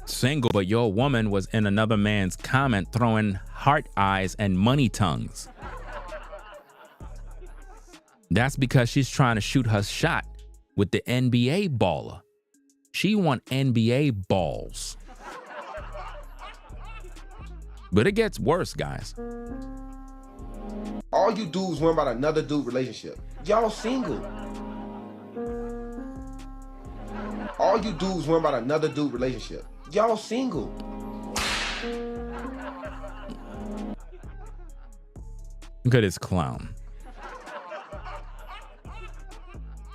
Single, but your woman was in another man's comment throwing heart eyes and money tongues. That's because she's trying to shoot her shot with the NBA baller. She want NBA balls. But it gets worse, guys. All you dudes worry about another dude relationship. Y'all single. All you dudes worry about another dude relationship. Y'all single. Look at this clown.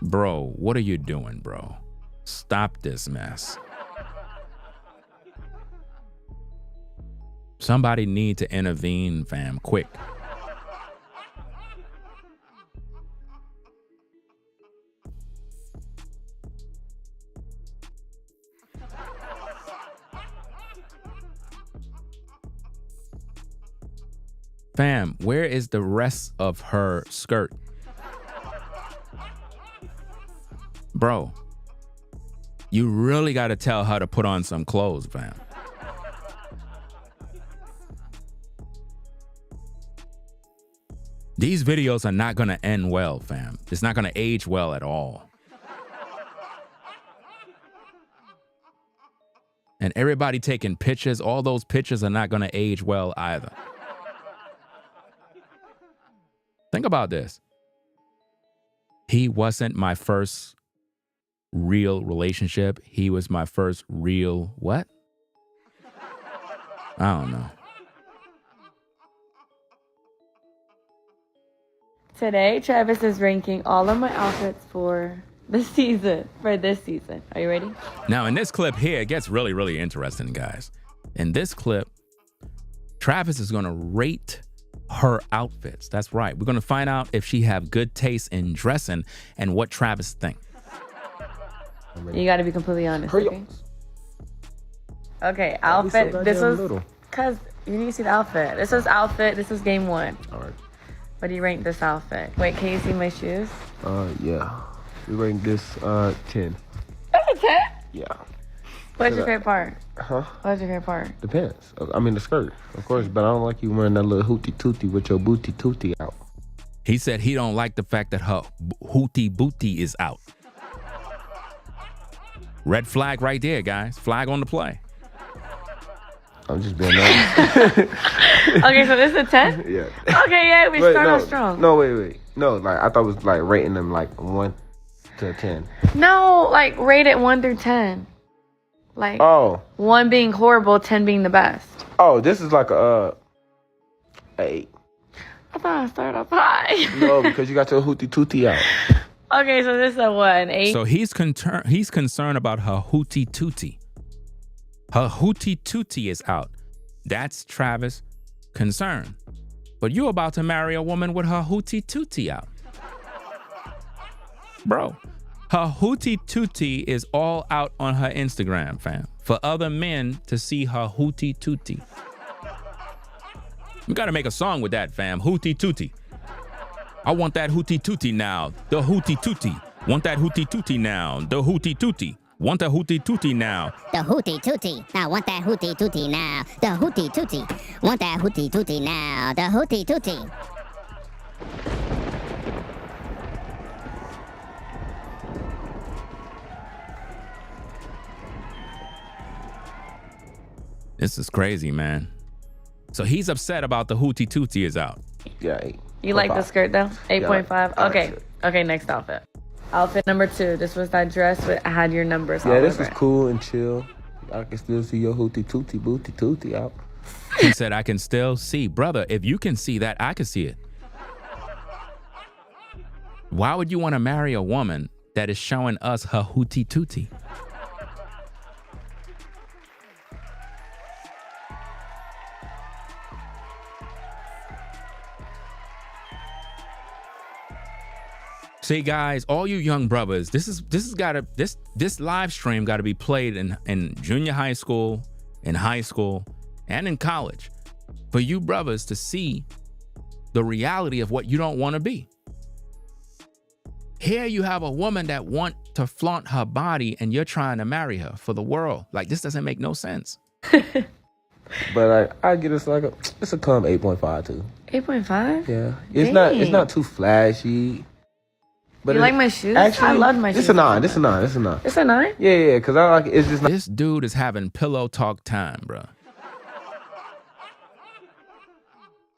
Bro, what are you doing, bro? Stop this mess. Somebody need to intervene, fam, quick. Fam, where is the rest of her skirt? Bro, you really got to tell her to put on some clothes, fam. These videos are not going to end well, fam. It's not going to age well at all. And everybody taking pictures, all those pictures are not going to age well either. Think about this. He wasn't my first real relationship. He was my first real what? I don't know. Today, Travis is ranking all of my outfits for this season. Are you ready? Now, in this clip here, it gets really, really interesting, guys. In this clip, Travis is going to rate her outfits. That's right. We're going to find out if she have good taste in dressing and what Travis think. You got to be completely honest. Okay, outfit. This was because you need to see the outfit. This was outfit. This was game 1. All right. What do you rank this outfit? Wait, can you see my shoes? Yeah. We rank this 10. That's a 10? Yeah. What's your favorite part? Huh? What's your favorite part? The pants. I mean the skirt, of course, but I don't like you wearing that little hootie tootie with your booty tootie out. He said he don't like the fact that her hootie booty is out. Red flag right there, guys. Flag on the play. I'm just being honest. Okay, so this is a 10? Yeah. Okay, yeah, we start off strong. No, wait. No, like I thought it was like rating them like 1 to 10. No, like rate it 1 through 10. Like 1 being horrible, 10 being the best. Oh, this is like a 8. I thought I started off high. No, because you got your hootie tootie out. Okay, so this is a 1, 8. So he's concerned about her hootie tootie. Her hootie tootie is out. That's Travis' concern. But you're about to marry a woman with her hootie tootie out. Bro, her hootie tootie is all out on her Instagram, fam. For other men to see her hootie tootie. We gotta make a song with that, fam. Hootie tootie. I want that hootie tootie now. The hootie tootie. Want that hootie tootie now. The hootie tootie. Want the hootie tootie now. The hootie tootie. Now want that hootie tootie now. The hootie tootie. Want that hootie tootie now. The hootie tootie. This is crazy, man. So he's upset about the hootie tootie is out. Yeah, 8. You like the skirt though? 8.5. Okay. Okay, next outfit. Outfit number 2. This was that dress with had your numbers. Yeah, this is cool and chill. I can still see your hootie tootie booty tootie out. He said, I can still see. Brother, if you can see that, I can see it. Why would you want to marry a woman that is showing us her hootie tootie? See, guys, all you young brothers, this live stream got to be played in junior high school, in high school, and in college for you brothers to see the reality of what you don't want to be. Here you have a woman that want to flaunt her body and you're trying to marry her for the world. Like, this doesn't make no sense. But I get it's a calm 8.5 too. 8.5? Yeah. It's not too flashy. But you like my shoes? Actually, I love my shoes. It's a 9. It's a 9. It's a 9? Yeah, because I like it. It's just this dude is having pillow talk time, bro.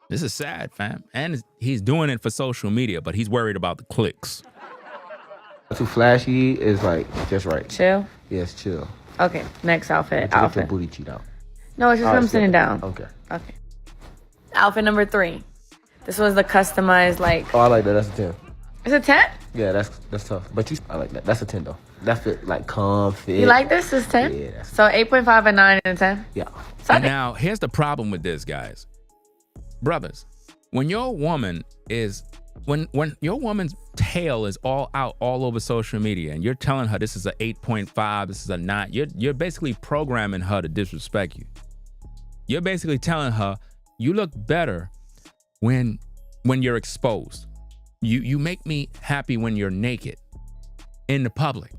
This is sad, fam. And he's doing it for social media, but he's worried about the clicks. Too flashy is like just right. Chill? Yes, chill. Okay, next outfit. Get your booty cheat out. No, it's just when I'm sitting down. Okay. Outfit number 3. This was the customized like. Oh, I like that. That's a 10. It's a 10? Yeah, that's tough. But I like that. That's a 10 though. That fit like comfy. You like this? It's 10? Yeah. So 8.5 and 9 and 10? Yeah. And now, here's the problem with this, guys. Brothers, when your woman is, when your woman's tail is all out all over social media and you're telling her this is a 8.5, this is a 9, you're basically programming her to disrespect you. You're basically telling her you look better when you're exposed. You make me happy when you're naked in the public.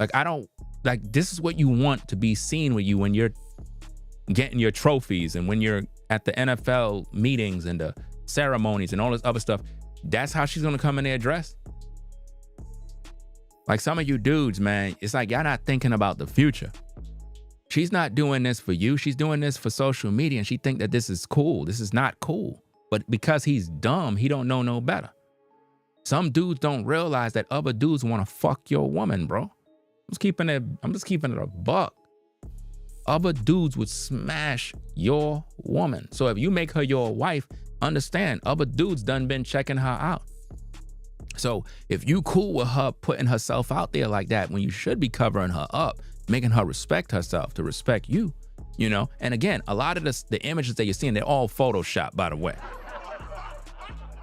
Like this is what you want to be seen with you when you're getting your trophies and when you're at the NFL meetings and the ceremonies and all this other stuff. That's how she's gonna come in there dressed. Like some of you dudes, man, it's like y'all not thinking about the future. She's not doing this for you. She's doing this for social media and she think that this is cool. This is not cool. But because he's dumb, he don't know no better. Some dudes don't realize that other dudes want to fuck your woman, bro. I'm just keeping it a buck. Other dudes would smash your woman. So if you make her your wife, understand, other dudes done been checking her out. So if you cool with her putting herself out there like that when you should be covering her up, making her respect herself to respect you, You know, and again, a lot of the images that you're seeing, they're all Photoshopped, by the way.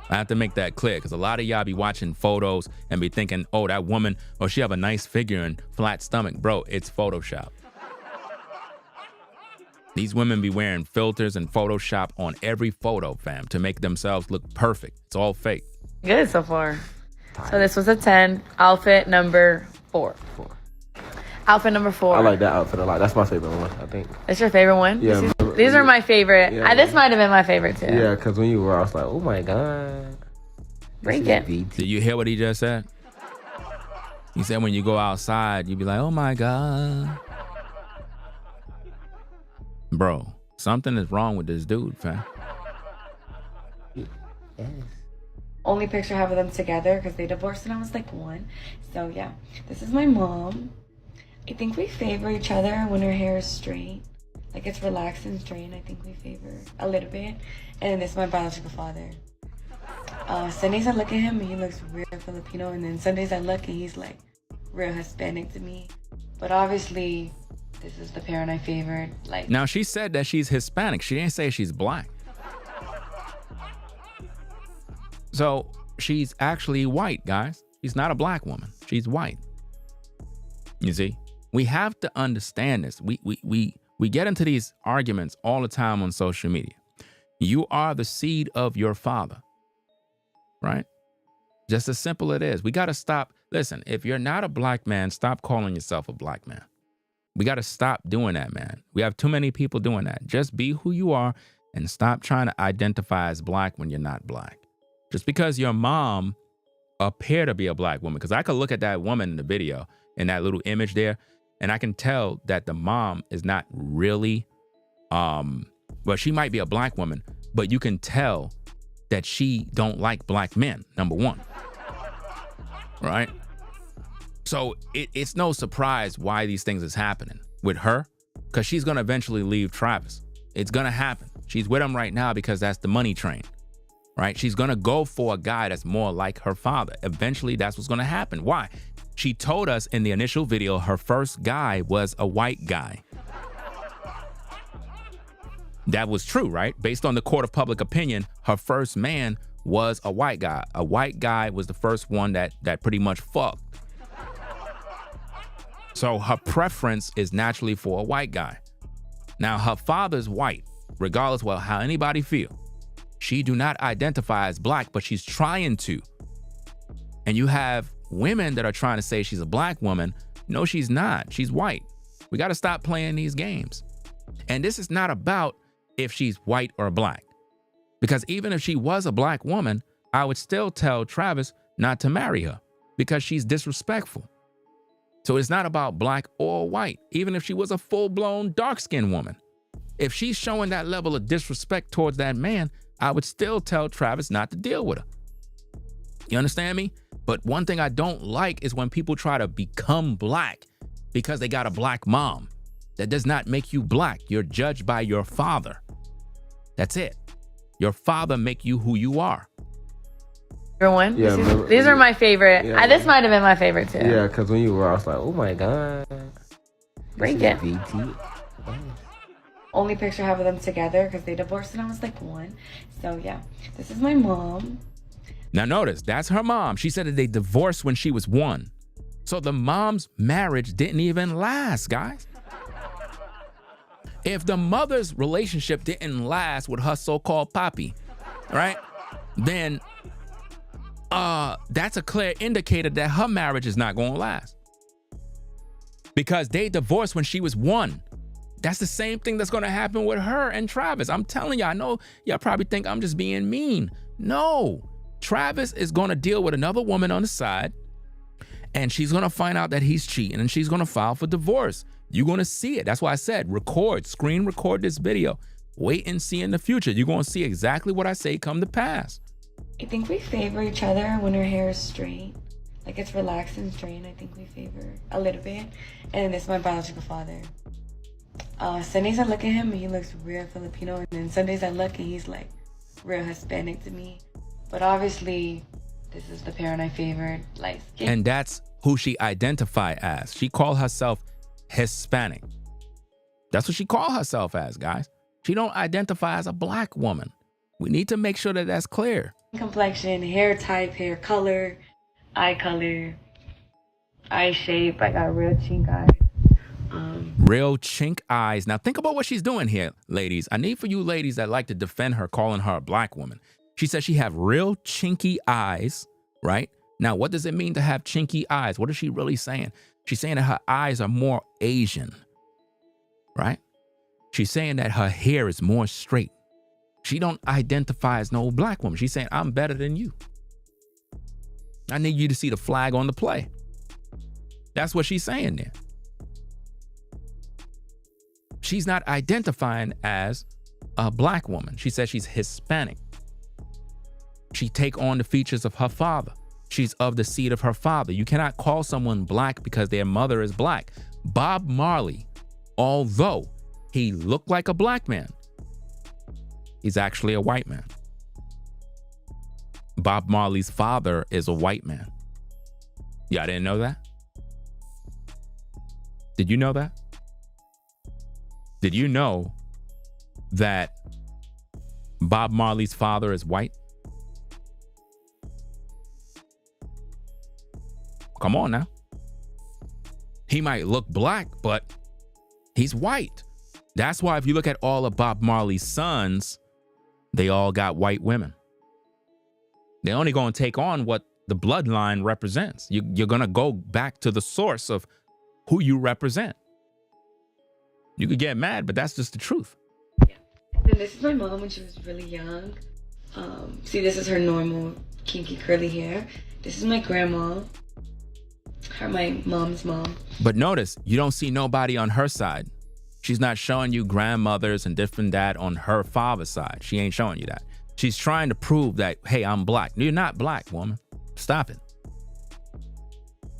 I have to make that clear because a lot of y'all be watching photos and be thinking, oh, that woman, oh, she have a nice figure and flat stomach. Bro, it's Photoshop. These women be wearing filters and Photoshop on every photo, fam, to make themselves look perfect. It's all fake. Good so far. So this was a 10. Outfit number 4. Outfit number 4. I like that outfit a lot. That's my favorite one, I think. It's your favorite one? Yeah. These are my favorite. Yeah. This might have been my favorite too. Yeah, because when you were, I was like, oh my God. Break it. Did you hear what he just said? He said when you go outside, you be like, oh my God. Bro, something is wrong with this dude, fam. Yes. Only picture I have of them together because they divorced when I was like 1. So yeah, this is my mom. I think we favor each other when her hair is straight. Like it's relaxed and straight. I think we favor a little bit. And then this is my biological father. Sundays I look at him and he looks real Filipino. And then Sundays I look and he's like real Hispanic to me. But obviously, this is the parent I favored. Like now she said that she's Hispanic. She didn't say she's black. So she's actually white, guys. She's not a black woman. She's white. You see, we have to understand this. We get into these arguments all the time on social media. You are the seed of your father, right? Just as simple it is. We got to stop. Listen, if you're not a black man, stop calling yourself a black man. We got to stop doing that, man. We have too many people doing that. Just be who you are and stop trying to identify as black when you're not black. Just because your mom appear to be a black woman, because I could look at that woman in the video, in that little image there, and I can tell that the mom is not really, well, she might be a black woman, but you can tell that she don't like black men, number one, right? So it's no surprise why these things is happening with her, because she's going to eventually leave Travis. It's going to happen. She's with him right now because that's the money train, right? She's going to go for a guy that's more like her father. Eventually, that's what's going to happen. Why? She told us in the initial video her first guy was a white guy. That was true, right? Based on the court of public opinion, her first man was a white guy. A white guy was the first one that pretty much fucked. So her preference is naturally for a white guy. Now, her father's white, regardless of how anybody feel. She do not identify as black, but she's trying to. And you have women that are trying to say she's a black woman. No, she's not. She's white. We got to stop playing these games. And this is not about if she's white or black. Because even if she was a black woman, I would still tell Travis not to marry her because she's disrespectful. So it's not about black or white, even if she was a full-blown dark-skinned woman. If she's showing that level of disrespect towards that man, I would still tell Travis not to deal with her. You understand me? But one thing I don't like is when people try to become black because they got a black mom. That does not make you black. You're judged by your father. That's it. Your father make you who you are. One. Yeah, these are my favorite. Yeah, this might have been my favorite too. Yeah, because when you were, I was like, oh my God. Break it. VT. Only picture I have of them together because they divorced when I was like 1. So yeah, this is my mom. Now notice, that's her mom. She said that they divorced when she was 1. So the mom's marriage didn't even last, guys. If the mother's relationship didn't last with her so-called papi, right? Then that's a clear indicator that her marriage is not going to last. Because they divorced when she was 1. That's the same thing that's going to happen with her and Travis. I'm telling you, I know y'all probably think I'm just being mean. No, Travis is going to deal with another woman on the side, and she's going to find out that he's cheating, and she's going to file for divorce. You're going to see it. That's why I said screen record this video. Wait and see in the future. You're going to see exactly what I say come to pass. I think we favor each other when her hair is straight. Like it's relaxed and straight. I think we favor a little bit. And then this is my biological father. Sundays I look at him and he looks real Filipino. And then Sundays I look and he's like real Hispanic to me. But obviously, this is the parent I favored. And that's who she identified as. She called herself Hispanic. That's what she call herself as, guys. She don't identify as a black woman. We need to make sure that that's clear. Complexion, hair type, hair color, eye shape. I got real chink eyes. Real chink eyes. Now think about what she's doing here, ladies. I need for you ladies that like to defend her calling her a black woman. She says she have real chinky eyes, right? Now, what does it mean to have chinky eyes? What is she really saying? She's saying that her eyes are more Asian, right? She's saying that her hair is more straight. She don't identify as no black woman. She's saying, I'm better than you. I need you to see the flag on the play. That's what she's saying there. She's not identifying as a black woman. She says she's Hispanic. She take on the features of her father. She's of the seed of her father. You cannot call someone black because their mother is black. Bob Marley, although he looked like a black man, he's actually a white man. Bob Marley's father is a white man. Y'all didn't know that? Did you know that? Did you know that Bob Marley's father is white? Come on now. He might look black, but he's white. That's why if you look at all of Bob Marley's sons, they all got white women. They're only going to take on what the bloodline represents. You're going to go back to the source of who you represent. You could get mad, but that's just the truth. Yeah. And then this is my mom when she was really young. See, this is her normal kinky curly hair. This is my grandma. My mom's mom. But notice, you don't see nobody on her side. She's not showing you grandmothers and different that on her father's side. She ain't showing you that. She's trying to prove that, hey, I'm black. You're not black, woman. Stop it.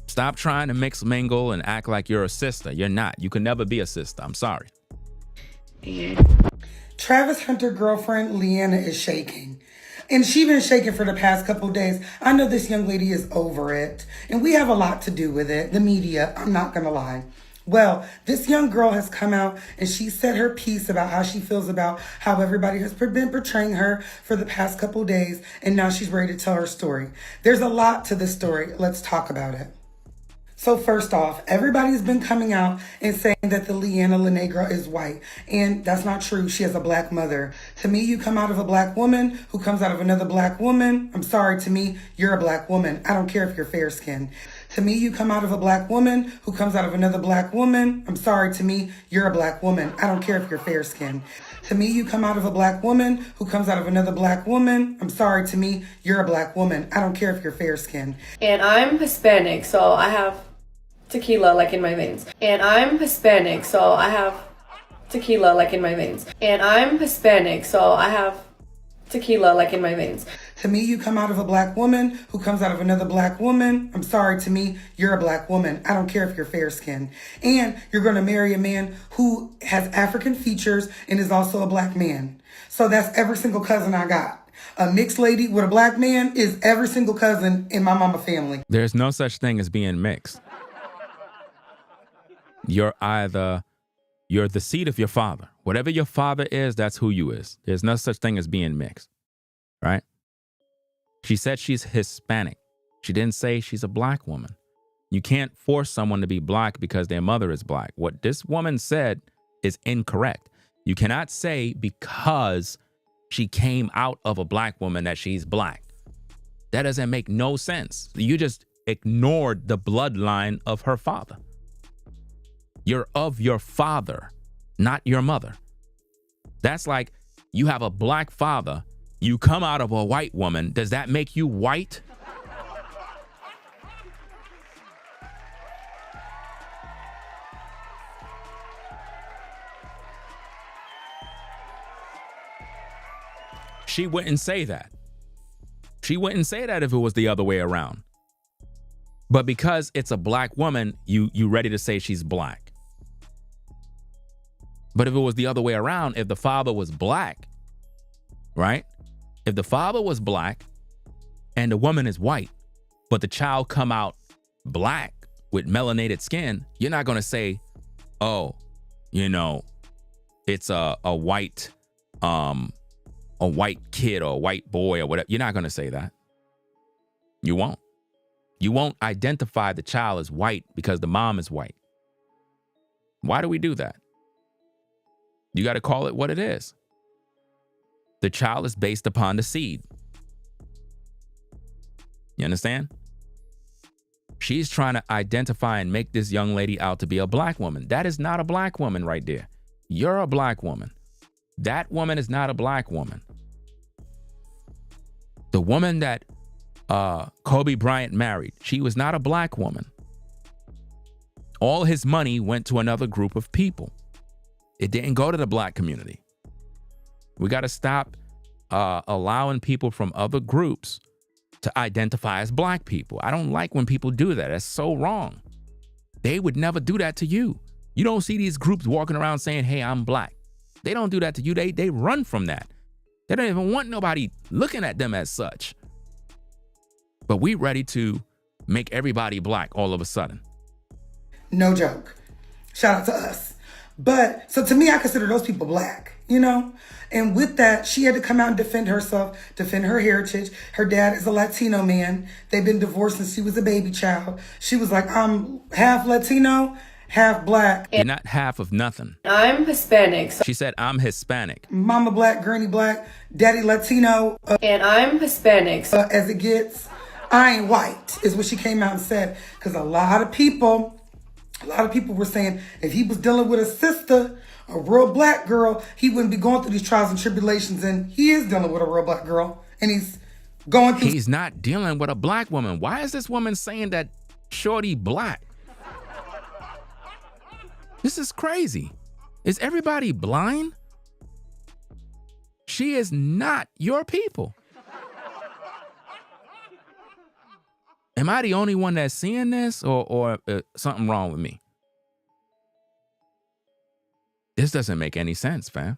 Stop trying to mix mingle and act like you're a sister. You're not. You can never be a sister. I'm sorry. Yeah. Travis Hunter's girlfriend, Leanna, is shaking. And she's been shaking for the past couple of days. I know this young lady is over it. And we have a lot to do with it. The media, I'm not going to lie. Well, this young girl has come out and she said her piece about how she feels about how everybody has been portraying her for the past couple of days. And now she's ready to tell her story. There's a lot to this story. Let's talk about it. So first off, everybody's been coming out and saying that the Leanna Lenee girl is white. And that's not true. She has a black mother. To me, you come out of a black woman who comes out of another black woman. I'm sorry, to me, you're a black woman. I don't care if you're fair skinned. To me, you come out of a black woman who comes out of another black woman. I'm sorry, to me, you're a black woman. I don't care if you're fair skinned. To me, you come out of a black woman who comes out of another black woman. I'm sorry, to me, you're a black woman. I don't care if you're fair skinned. And I'm Hispanic, so I have tequila like in my veins. And I'm Hispanic, so I have tequila like in my veins. And I'm Hispanic, so I have tequila like in my veins. To me, you come out of a black woman who comes out of another black woman. I'm sorry, to me, you're a black woman. I don't care if you're fair skinned. And you're going to marry a man who has African features and is also a black man. So that's every single cousin I got. A mixed lady with a black man is every single cousin in my mama family. There's no such thing as being mixed. You're the seed of your father. Whatever your father is, that's who you is. There's no such thing as being mixed, right? She said she's Hispanic. She didn't say she's a black woman. You can't force someone to be black because their mother is black. What this woman said is incorrect. You cannot say because she came out of a black woman that she's black. That doesn't make no sense. You just ignored the bloodline of her father. You're of your father, not your mother. That's like you have a black father, you come out of a white woman. Does that make you white? She wouldn't say that. She wouldn't say that if it was the other way around. But because it's a black woman, you ready to say she's black. But if it was the other way around, if the father was black, right? If the father was black and the woman is white, but the child come out black with melanated skin, you're not going to say, oh, you know, it's a white kid or a white boy or whatever. You're not going to say that. You won't. You won't identify the child as white because the mom is white. Why do we do that? You got to call it what it is. The child is based upon the seed. You understand? She's trying to identify and make this young lady out to be a black woman. That is not a black woman right there. You're a black woman. That woman is not a black woman. The woman that Kobe Bryant married, she was not a black woman. All his money went to another group of people. It didn't go to the black community. We got to stop allowing people from other groups to identify as black people. I don't like when people do that. That's so wrong. They would never do that to you. You don't see these groups walking around saying, hey, I'm black. They don't do that to you. They run from that. They don't even want nobody looking at them as such. But we ready to make everybody black all of a sudden. No joke. Shout out to us. But so to me, I consider those people black, you know? And with that, she had to come out and defend herself, defend her heritage. Her dad is a Latino man. They've been divorced since she was a baby child. She was like, I'm half Latino, half black. You're not half of nothing. I'm Hispanic. She said, I'm Hispanic. Mama black, granny black, daddy Latino. And I'm Hispanic. As it gets, I ain't white, is what she came out and said. Because a lot of people were saying if he was dealing with a sister, a real black girl, he wouldn't be going through these trials and tribulations. And he is dealing with a real black girl. And he's going through... He's not dealing with a black woman. Why is this woman saying that shorty black? This is crazy. Is everybody blind? She is not your people. Am I the only one that's seeing this or something wrong with me? This doesn't make any sense, fam.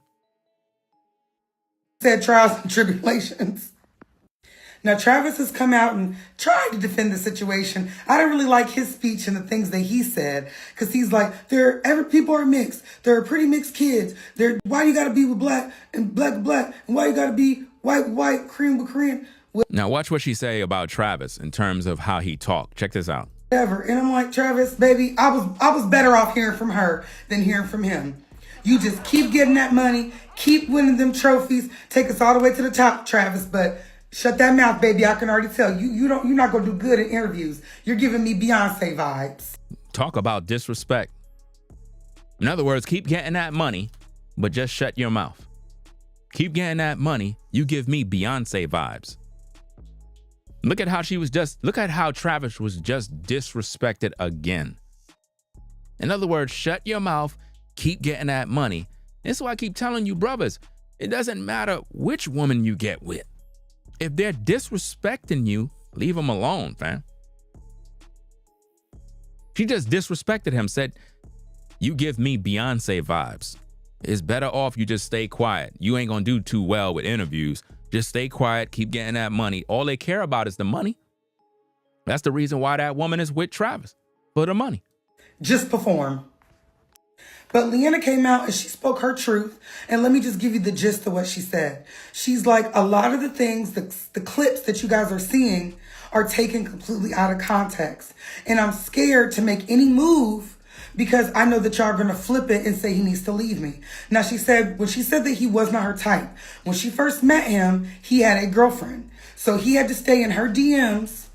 Said trials and tribulations. Now, Travis has come out and tried to defend the situation. I didn't really like his speech and the things that he said because he's like, people are mixed. They're pretty mixed kids. Why you got to be with black and black, and why you got to be white, Korean with Korean. Now watch what she say about Travis in terms of how he talked. Check this out. Whatever. And I'm like, Travis, baby, I was better off hearing from her than hearing from him. You just keep getting that money, keep winning them trophies, take us all the way to the top, Travis. But shut that mouth, baby. I can already tell you're not gonna do good in interviews. You're giving me Beyonce vibes. Talk about disrespect. In other words, keep getting that money, but just shut your mouth. Keep getting that money. You give me Beyonce vibes. Look at how Travis was just disrespected again. In other words, shut your mouth, keep getting that money. This is why I keep telling you, brothers, it doesn't matter which woman you get with. If they're disrespecting you, leave them alone, fam. She just disrespected him, said, you give me Beyonce vibes. It's better off you just stay quiet. You ain't gonna do too well with interviews. Just stay quiet, keep getting that money. All they care about is the money. That's the reason why that woman is with Travis, for the money. Just perform. But Leanna came out and she spoke her truth. And let me just give you the gist of what she said. She's like, a lot of the things, the clips that you guys are seeing are taken completely out of context. And I'm scared to make any move because I know that y'all are going to flip it and say he needs to leave me. Now, she said, when she said that he was not her type, when she first met him, he had a girlfriend. So he had to stay in her DMs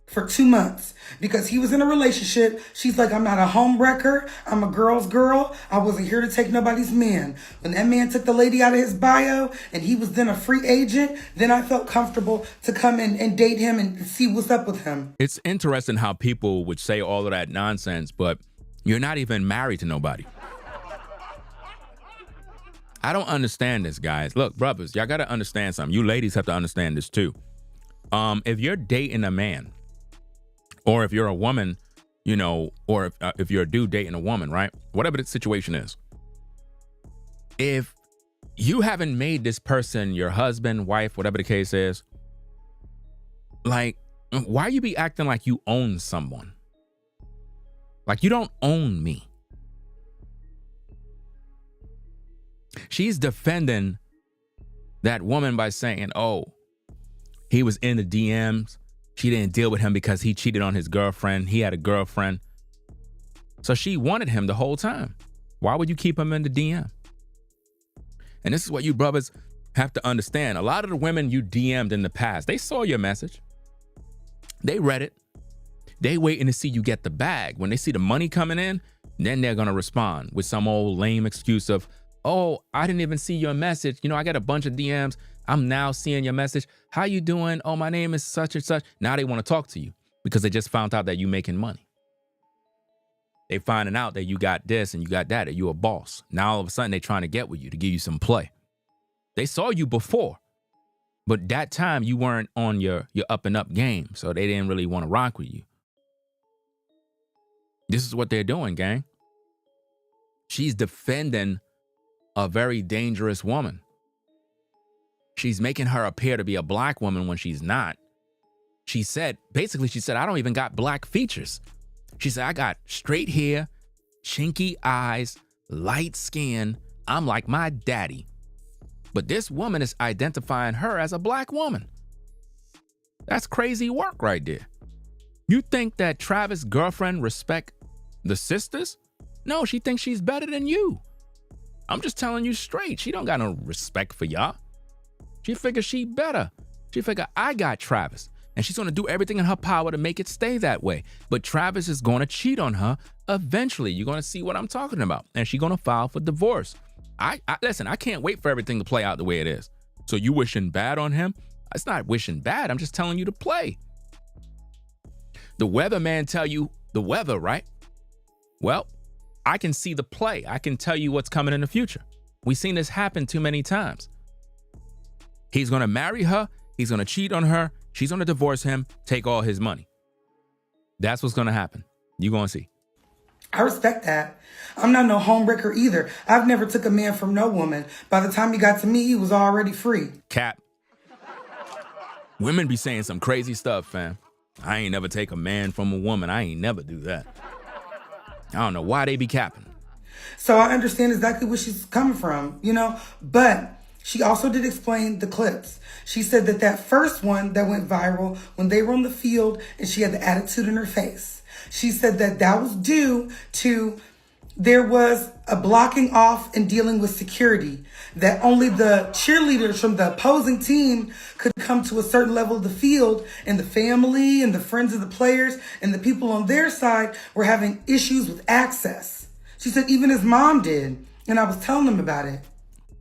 for 2 months because he was in a relationship. She's like, I'm not a home wrecker. I'm a girl's girl. I wasn't here to take nobody's man. When that man took the lady out of his bio and he was then a free agent, then I felt comfortable to come in and date him and see what's up with him. It's interesting how people would say all of that nonsense, but you're not even married to nobody. I don't understand this, guys. Look, brothers, y'all got to understand something. You ladies have to understand this too. If you're dating a man, or if you're a woman, you know, or if you're a dude dating a woman, right? Whatever the situation is. If you haven't made this person your husband, wife, whatever the case is, like, why you be acting like you own someone? Like, you don't own me. She's defending that woman by saying, oh, he was in the DMs. She didn't deal with him because he cheated on his girlfriend. He had a girlfriend. So she wanted him the whole time. Why would you keep him in the DM? And this is what you brothers have to understand. A lot of the women you DM'd in the past, they saw your message. They read it. They waiting to see you get the bag. When they see the money coming in, then they're going to respond with some old lame excuse of, oh, I didn't even see your message. You know, I got a bunch of DMs. I'm now seeing your message. How you doing? Oh, my name is such and such. Now they want to talk to you because they just found out that you making money. They finding out that you got this and you got that you a boss. Now all of a sudden they trying to get with you to give you some play. They saw you before, but that time you weren't on your up and up game, so they didn't really want to rock with you. This is what they're doing, gang. She's defending a very dangerous woman. She's making her appear to be a black woman when she's not. She said, I don't even got black features. She said, I got straight hair, chinky eyes, light skin. I'm like my daddy. But this woman is identifying her as a black woman. That's crazy work right there. You think that Travis' girlfriend respect the sisters? No, she thinks she's better than you. I'm just telling you straight. She don't got no respect for y'all. She figures she better. She figure I got Travis. And she's going to do everything in her power to make it stay that way. But Travis is going to cheat on her eventually. You're going to see what I'm talking about. And she's going to file for divorce. Listen, I can't wait for everything to play out the way it is. So you wishing bad on him? It's not wishing bad. I'm just telling you to play. The weatherman tell you the weather, right? Well, I can see the play. I can tell you what's coming in the future. We've seen this happen too many times. He's going to marry her. He's going to cheat on her. She's going to divorce him, take all his money. That's what's going to happen. You're going to see. I respect that. I'm not no homewrecker either. I've never took a man from no woman. By the time he got to me, he was already free. Cap. Women be saying some crazy stuff, fam. I ain't never take a man from a woman. I ain't never do that. I don't know why they be capping. So I understand exactly where she's coming from, you know, but she also did explain the clips. She said that first one that went viral when they were on the field and she had the attitude in her face. She said that was due to there was a blocking off and dealing with security, that only the cheerleaders from the opposing team could come to a certain level of the field, and the family and the friends of the players and the people on their side were having issues with access. She said even his mom did, and I was telling him about it.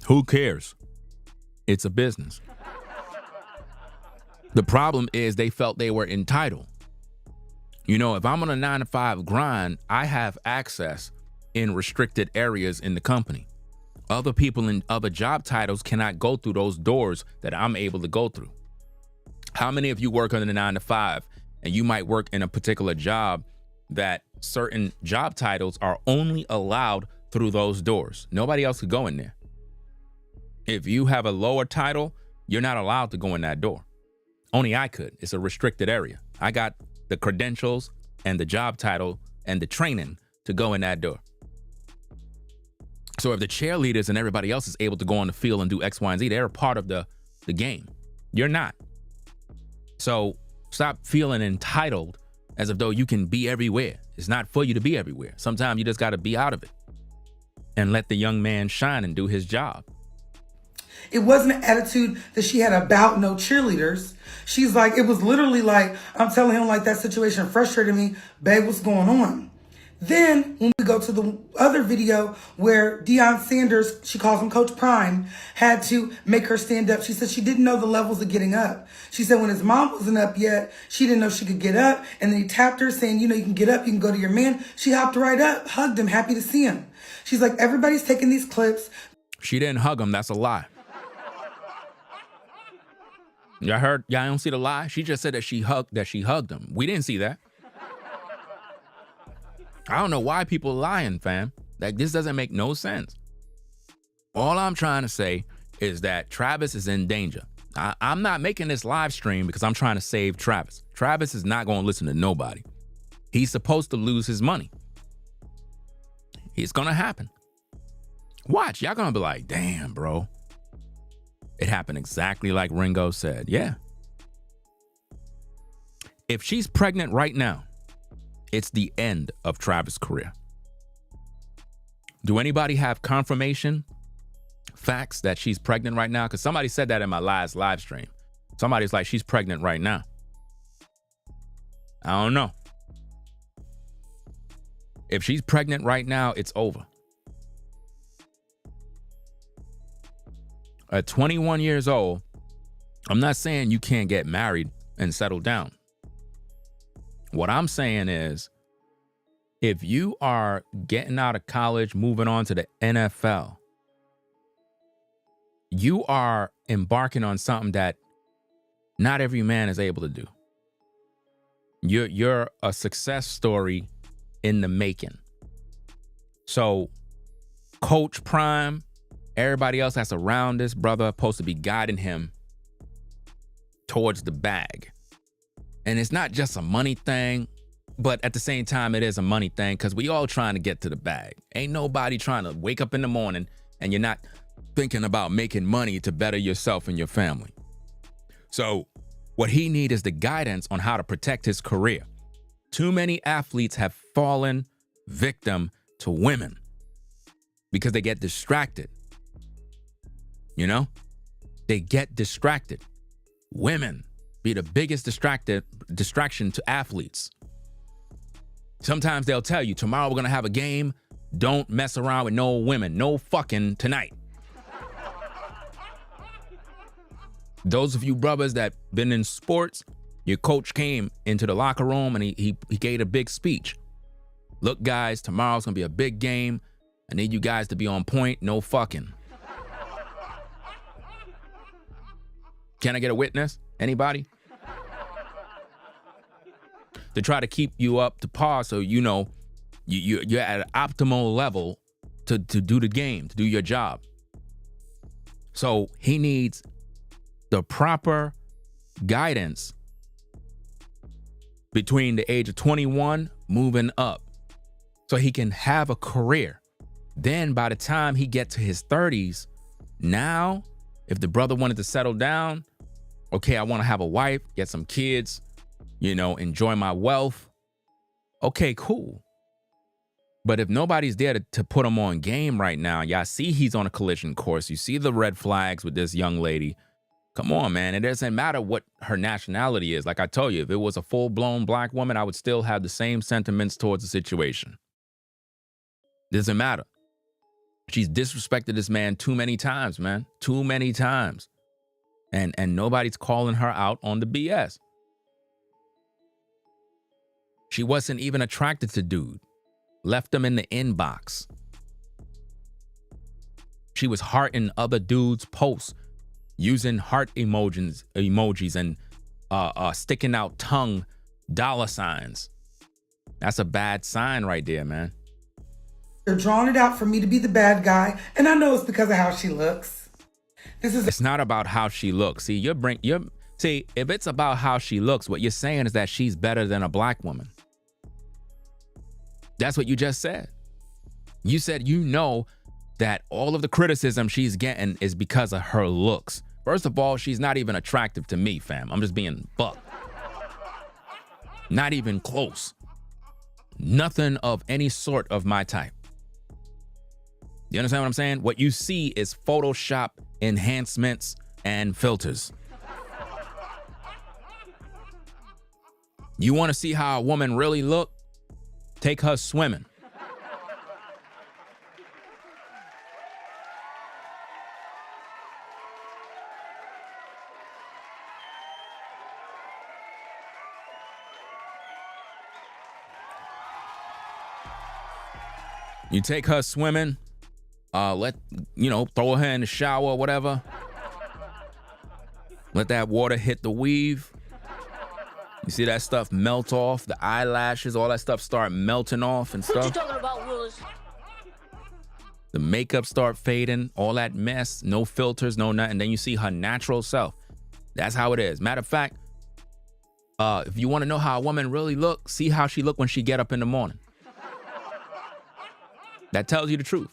Who cares? It's a business. The problem is they felt they were entitled. You know, if I'm on a 9-to-5 grind, I have access in restricted areas in the company. Other people in other job titles cannot go through those doors that I'm able to go through. How many of you work on the 9-to-5 and you might work in a particular job that certain job titles are only allowed through those doors? Nobody else could go in there. If you have a lower title, you're not allowed to go in that door. Only I could. It's a restricted area. I got the credentials and the job title and the training to go in that door. So if the cheerleaders and everybody else is able to go on the field and do X, Y, and Z, they're a part of the game. You're not. So stop feeling entitled as if though you can be everywhere. It's not for you to be everywhere. Sometimes you just got to be out of it and let the young man shine and do his job. It wasn't an attitude that she had about no cheerleaders. She's like, it was literally like, I'm telling him like that situation frustrated me. Babe, what's going on? Then when we go to the other video where Deion Sanders, she calls him Coach Prime, had to make her stand up. She said she didn't know the levels of getting up. She said when his mom wasn't up yet, she didn't know she could get up. And then he tapped her saying, you know, you can get up, you can go to your man. She hopped right up, hugged him, happy to see him. She's like, everybody's taking these clips. She didn't hug him. That's a lie. Y'all heard? Y'all don't see the lie? She just said that she hugged him. We didn't see that. I don't know why people lying, fam. Like, this doesn't make no sense. All I'm trying to say is that Travis is in danger. I'm not making this live stream because I'm trying to save Travis. Travis is not going to listen to nobody. He's supposed to lose his money. It's going to happen. Watch, y'all gonna be like, damn, bro. It happened exactly like Ringo said. Yeah. If she's pregnant right now, it's the end of Travis' career. Do anybody have confirmation, facts that she's pregnant right now? Because somebody said that in my last live stream. Somebody's like, she's pregnant right now. I don't know. If she's pregnant right now, it's over. At 21 years old, I'm not saying you can't get married and settle down. What I'm saying is, if you are getting out of college, moving on to the NFL, you are embarking on something that not every man is able to do. You're a success story in the making. So, Coach Prime, everybody else that's around this brother supposed to be guiding him towards the bag. And it's not just a money thing, but at the same time, it is a money thing because we all trying to get to the bag. Ain't nobody trying to wake up in the morning and you're not thinking about making money to better yourself and your family. So what he needs is the guidance on how to protect his career. Too many athletes have fallen victim to women because they get distracted. You know, they get distracted. Women be the biggest distraction to athletes. Sometimes they'll tell you, tomorrow we're going to have a game. Don't mess around with no women. No fucking tonight. Those of you brothers that been in sports, your coach came into the locker room and he gave a big speech. Look, guys, tomorrow's going to be a big game. I need you guys to be on point. No fucking. Can I get a witness? Anybody? To try to keep you up to par so you know you're at an optimal level to do the game, to do your job. So he needs the proper guidance between the age of 21 moving up so he can have a career. Then by the time he gets to his 30s, now, if the brother wanted to settle down, okay, I want to have a wife, get some kids, you know, enjoy my wealth. Okay, cool. But if nobody's there to put him on game right now, y'all see he's on a collision course. You see the red flags with this young lady. Come on, man. It doesn't matter what her nationality is. Like I told you, if it was a full-blown black woman, I would still have the same sentiments towards the situation. Doesn't matter. She's disrespected this man too many times, man. Too many times. And nobody's calling her out on the BS. She wasn't even attracted to dude. Left him in the inbox. She was hearting other dudes' posts, using heart emojis and sticking out tongue dollar signs. That's a bad sign right there, man. They're drawing it out for me to be the bad guy, and I know it's because of how she looks. It's not about how she looks. See, see, if it's about how she looks, what you're saying is that she's better than a black woman. That's what you just said. You said you know that all of the criticism she's getting is because of her looks. First of all, she's not even attractive to me, fam. I'm just being buck. Not even close. Nothing of any sort of my type. You understand what I'm saying? What you see is Photoshop enhancements and filters. You want to see how a woman really look? Take her swimming. You take her swimming, throw her in the shower or whatever. Let that water hit the weave. You see that stuff melt off, the eyelashes, all that stuff start melting off and stuff. What you talking about, Willis? The makeup start fading, all that mess, no filters, no nothing. Then you see her natural self. That's how it is. Matter of fact, if you want to know how a woman really looks, see how she look when she get up in the morning. That tells you the truth.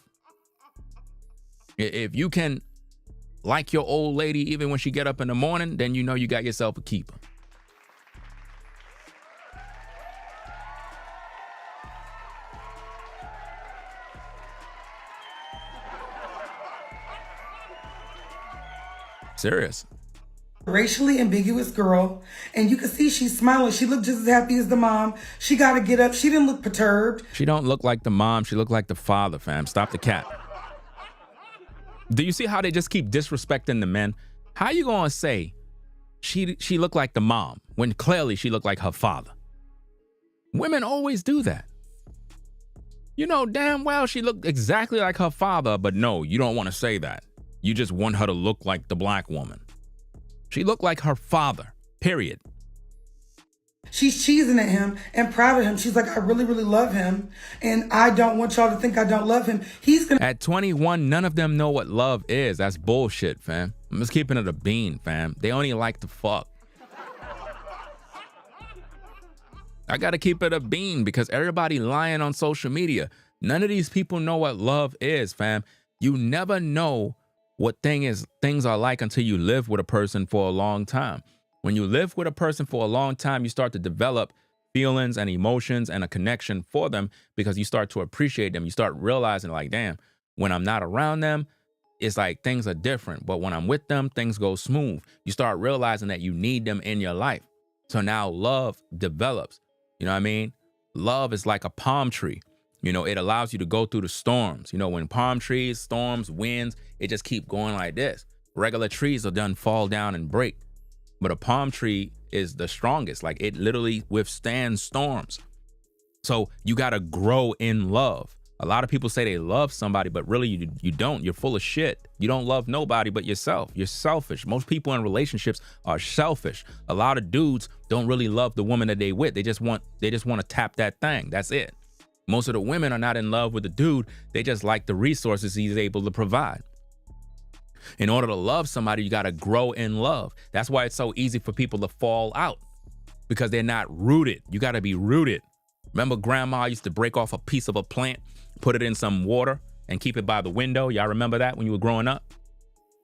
If you can like your old lady even when she get up in the morning, then you know you got yourself a keeper. Serious. Racially ambiguous girl, and you can see she's smiling. She looked just as happy as the mom. She got to get up. She didn't look perturbed. She don't look like the mom. She looked like the father, fam. Stop the cat. Do you see how they just keep disrespecting the men? How you gonna say she looked like the mom when clearly she looked like her father? Women always do that. You know damn well she looked exactly like her father, but no, you don't want to say that. You just want her to look like the black woman. She looked like her father, period. She's cheesing at him and proud of him. She's like, I really, really love him, and I don't want y'all to think I don't love him. At 21, none of them know what love is. That's bullshit, fam. I'm just keeping it a bean, fam. They only like to fuck. I gotta keep it a bean because everybody lying on social media. None of these people know what love is, fam. You never know what things are like until you live with a person for a long time. When you live with a person for a long time, you start to develop feelings and emotions and a connection for them because you start to appreciate them. You start realizing like, damn, when I'm not around them, it's like things are different. But when I'm with them, things go smooth. You start realizing that you need them in your life. So now love develops. You know what I mean? Love is like a palm tree. You know, it allows you to go through the storms. You know, when palm trees, storms, winds, it just keep going like this. Regular trees will done fall down and break. But a palm tree is the strongest. Like it literally withstands storms. So you got to grow in love. A lot of people say they love somebody, but really you don't. You're full of shit. You don't love nobody but yourself. You're selfish. Most people in relationships are selfish. A lot of dudes don't really love the woman that they with. They just want to tap that thing. That's it. Most of the women are not in love with the dude. They just like the resources he's able to provide. In order to love somebody, you got to grow in love. That's why it's so easy for people to fall out because they're not rooted. You got to be rooted. Remember grandma used to break off a piece of a plant, put it in some water and keep it by the window. Y'all remember that when you were growing up?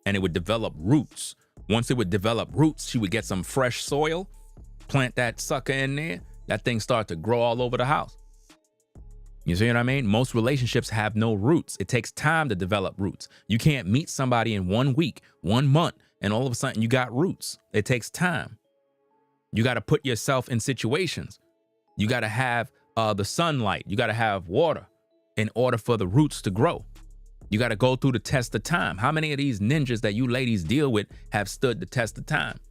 And it would develop roots. Once it would develop roots, she would get some fresh soil, plant that sucker in there. That thing start to grow all over the house. You see what I mean? Most relationships have no roots. It takes time to develop roots. You can't meet somebody in 1 week, 1 month, and all of a sudden you got roots. It takes time. You got to put yourself in situations. You got to have the sunlight. You got to have water in order for the roots to grow. You got to go through the test of time. How many of these ninjas that you ladies deal with have stood the test of time?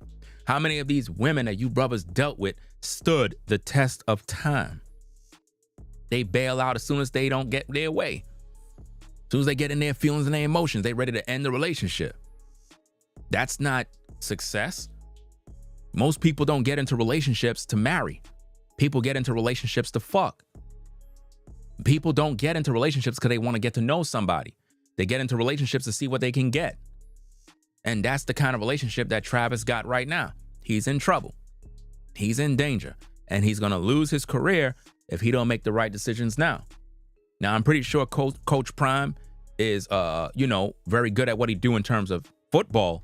How many of these women that you brothers dealt with stood the test of time? They bail out as soon as they don't get their way. As soon as they get in their feelings and their emotions, they ready to end the relationship. That's not success. Most people don't get into relationships to marry. People get into relationships to fuck. People don't get into relationships because they want to get to know somebody. They get into relationships to see what they can get. And that's the kind of relationship that Travis got right now. He's in trouble. He's in danger. And he's going to lose his career if he don't make the right decisions now. Now, I'm pretty sure Coach Prime is, very good at what he do in terms of football.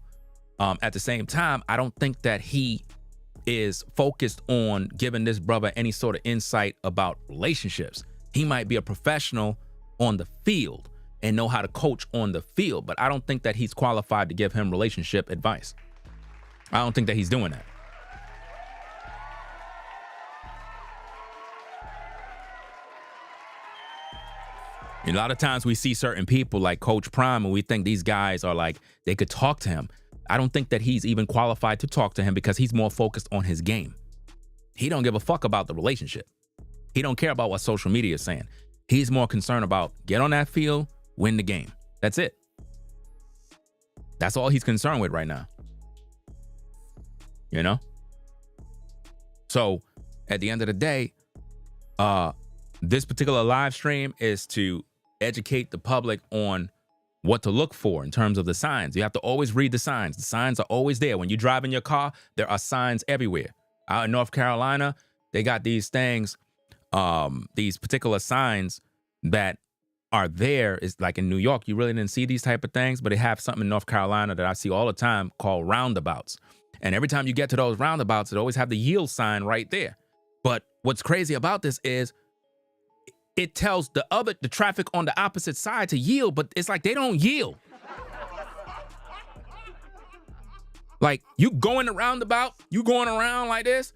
At the same time, I don't think that he is focused on giving this brother any sort of insight about relationships. He might be a professional on the field and know how to coach on the field, but I don't think that he's qualified to give him relationship advice. I don't think that he's doing that. A lot of times we see certain people like Coach Prime and we think these guys are like, they could talk to him. I don't think that he's even qualified to talk to him because he's more focused on his game. He don't give a fuck about the relationship. He don't care about what social media is saying. He's more concerned about get on that field, win the game. That's it. That's all he's concerned with right now. You know? So at the end of the day, this particular live stream is to educate the public on what to look for in terms of the signs. You have to always read the signs. The signs are always there. When you drive in your car, there are signs everywhere. Out in North Carolina, they got these things, these particular signs that are there is like in New York, you really didn't see these type of things, but they have something in North Carolina that I see all the time called roundabouts. And every time you get to those roundabouts, it always have the yield sign right there. But what's crazy about this is it tells the traffic on the opposite side to yield, but it's like they don't yield. Like you go in the roundabout, you going around like this,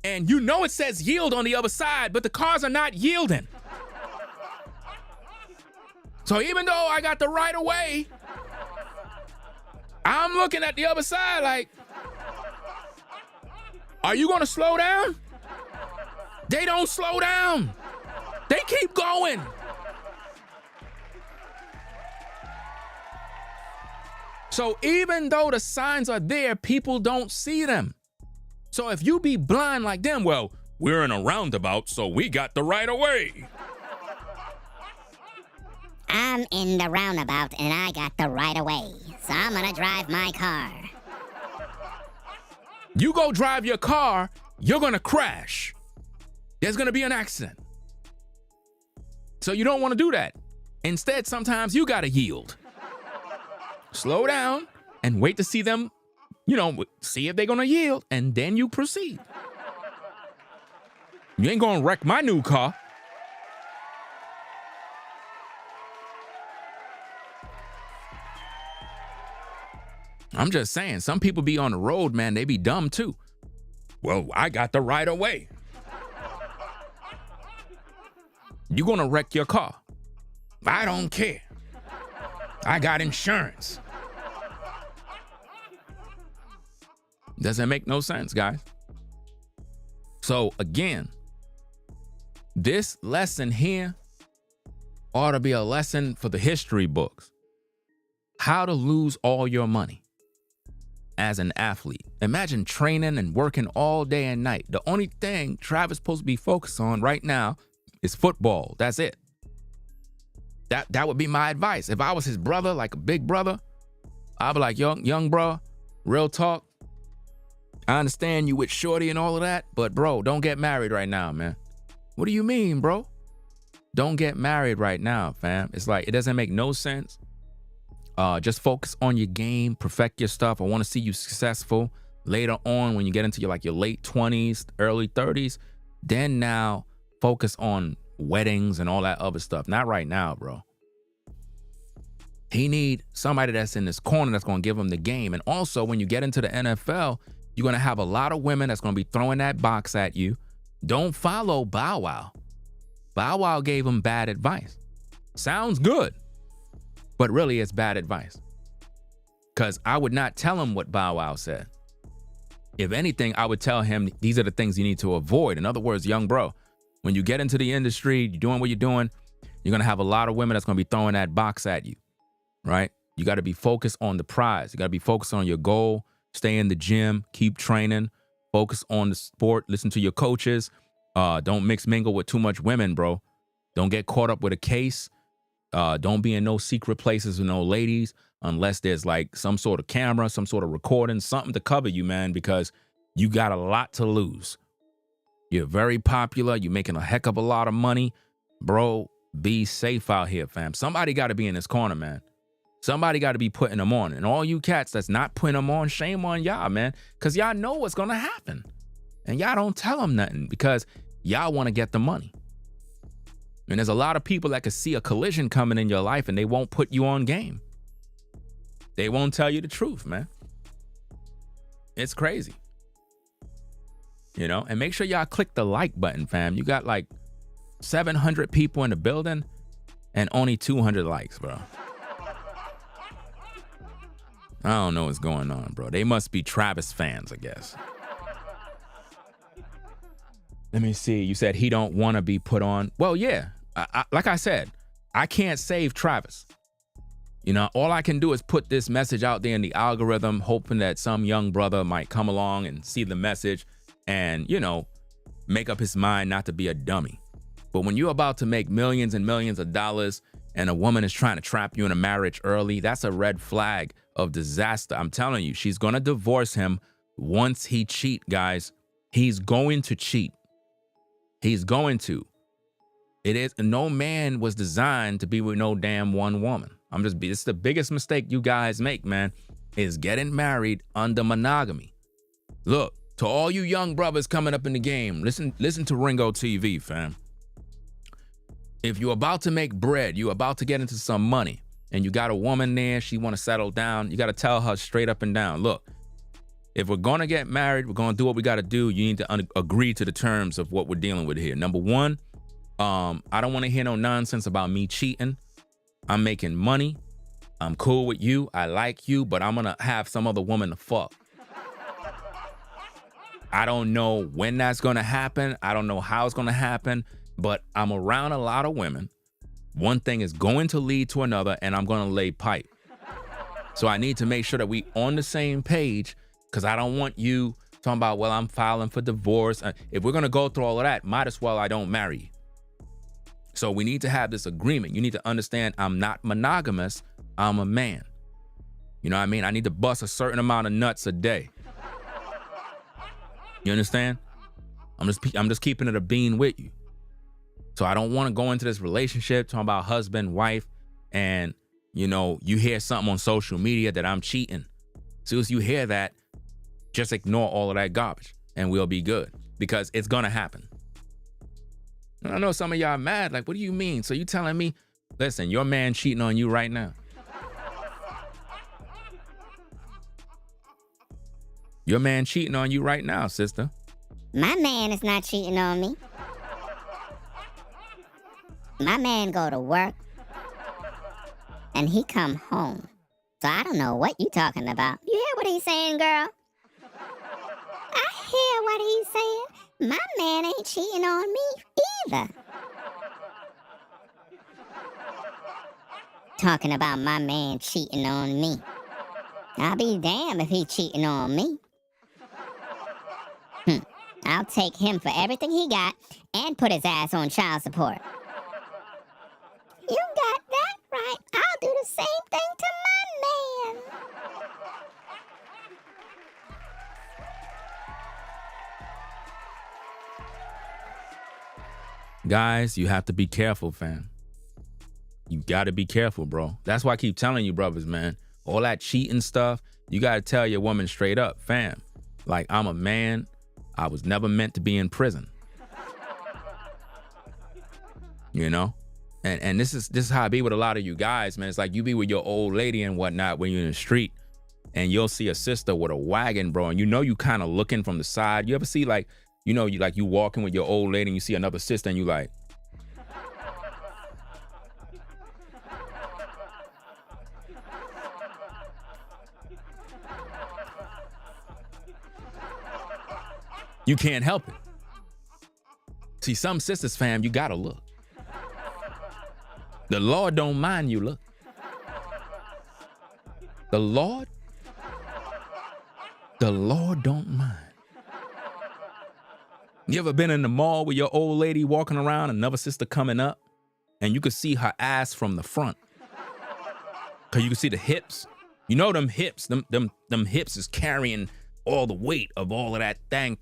and you know it says yield on the other side, but the cars are not yielding. So even though I got the right of way, I'm looking at the other side like, are you gonna slow down? They don't slow down. They keep going. So even though the signs are there, people don't see them. So if you be blind like them, well, we're in a roundabout, so we got the right of way. I'm in the roundabout and I got the right of way, so I'm gonna drive my car. You go drive your car, you're gonna crash. There's gonna be an accident. So you don't wanna do that. Instead, sometimes you gotta yield. Slow down and wait to see them, see if they're gonna yield, and then you proceed. You ain't gonna wreck my new car. I'm just saying, some people be on the road, man, they be dumb too. Well, I got the right of way. You're gonna wreck your car. I don't care. I got insurance. Doesn't make no sense, guys. So again, this lesson here ought to be a lesson for the history books. How to lose all your money as an athlete. Imagine training and working all day and night. The only thing Travis is supposed to be focused on right now is football. That's it. That would be my advice. If I was his brother, like a big brother, I'd be like, young bro, real talk. I understand you with Shorty and all of that, but bro, don't get married right now, man. What do you mean, bro? Don't get married right now, fam. It's like, it doesn't make no sense. Just focus on your game, perfect your stuff. I want to see you successful later on when you get into your late 20s, early 30s. Then now focus on weddings and all that other stuff. Not right now, bro. He need somebody that's in this corner that's going to give him the game. And also, when you get into the NFL, you're going to have a lot of women that's going to be throwing that box at you. Don't follow Bow Wow. Bow Wow gave him bad advice. Sounds good, but really it's bad advice. Because I would not tell him what Bow Wow said. If anything, I would tell him these are the things you need to avoid. In other words, young bro, when you get into the industry, you're doing what you're doing, you're going to have a lot of women that's going to be throwing that box at you, right? You got to be focused on the prize. You got to be focused on your goal. Stay in the gym, keep training, focus on the sport, listen to your coaches. Don't mix mingle with too much women, bro. Don't get caught up with a case. Don't be in no secret places with no ladies unless there's like some sort of camera, some sort of recording, something to cover you, man, because you got a lot to lose. You're very popular. You're making a heck of a lot of money. Bro, be safe out here, fam. Somebody got to be in this corner, man. Somebody got to be putting them on. And all you cats that's not putting them on, shame on y'all, man. Because y'all know what's going to happen. And y'all don't tell them nothing because y'all want to get the money. And there's a lot of people that could see a collision coming in your life and they won't put you on game. They won't tell you the truth, man. It's crazy. And make sure y'all click the like button, fam. You got like 700 people in the building and only 200 likes, bro. I don't know what's going on, bro. They must be Travis fans, I guess. Let me see. You said he don't want to be put on. Well, yeah. Like I said, I can't save Travis. All I can do is put this message out there in the algorithm, hoping that some young brother might come along and see the message and, make up his mind not to be a dummy. But when you're about to make millions and millions of dollars and a woman is trying to trap you in a marriage early, that's a red flag of disaster. I'm telling you, she's going to divorce him once he cheat, guys. He's going to cheat. He's going to. It is. No man was designed to be with no damn one woman. It's the biggest mistake you guys make, man, is getting married under monogamy. Look, to all you young brothers coming up in the game, listen to Ringo TV, fam. If you're about to make bread, you're about to get into some money, and you got a woman there, she want to settle down, you got to tell her straight up and down, look, if we're going to get married, we're going to do what we got to do, you need to agree to the terms of what we're dealing with here. Number one, I don't want to hear no nonsense about me cheating. I'm making money. I'm cool with you. I like you, but I'm going to have some other woman to fuck. I don't know when that's going to happen. I don't know how it's going to happen, but I'm around a lot of women. One thing is going to lead to another, and I'm going to lay pipe. So I need to make sure that we on the same page, because I don't want you talking about, well, I'm filing for divorce. If we're going to go through all of that, might as well I don't marry you. So we need to have this agreement. You need to understand I'm not monogamous. I'm a man. You know what I mean? I need to bust a certain amount of nuts a day. You understand? I'm just keeping it a bean with you. So I don't want to go into this relationship talking about husband, wife, and you hear something on social media that I'm cheating. As soon as you hear that, just ignore all of that garbage and we'll be good, because it's gonna happen. And I know some of y'all mad, like, what do you mean? So you telling me, listen, your man cheating on you right now. Your man cheating on you right now, sister. My man is not cheating on me. My man go to work and he come home. So I don't know what you talking about. You hear what he's saying, girl? I hear what he's saying. My man ain't cheating on me either. Talking about my man cheating on me. I'll be damned if he cheating on me. I'll take him for everything he got and put his ass on child support. You got that right. I'll do the same thing to my man. Guys, you have to be careful, fam. You got to be careful, bro. That's why I keep telling you, brothers, man. All that cheating stuff, you got to tell your woman straight up, fam. Like, I'm a man. I was never meant to be in prison. You know? And this is how I be with a lot of you guys, man. It's like you be with your old lady and whatnot when you're in the street, and you'll see a sister with a wagon, bro, and you kind of looking from the side. You ever see, like, you walking with your old lady and you see another sister and you like, you can't help it. See, some sisters, fam, you gotta look. The Lord don't mind you look. The Lord don't mind. You ever been in the mall with your old lady walking around, another sister coming up, and you could see her ass from the front? Cause you can see the hips. You know them hips, them hips is carrying all the weight of all of that thing.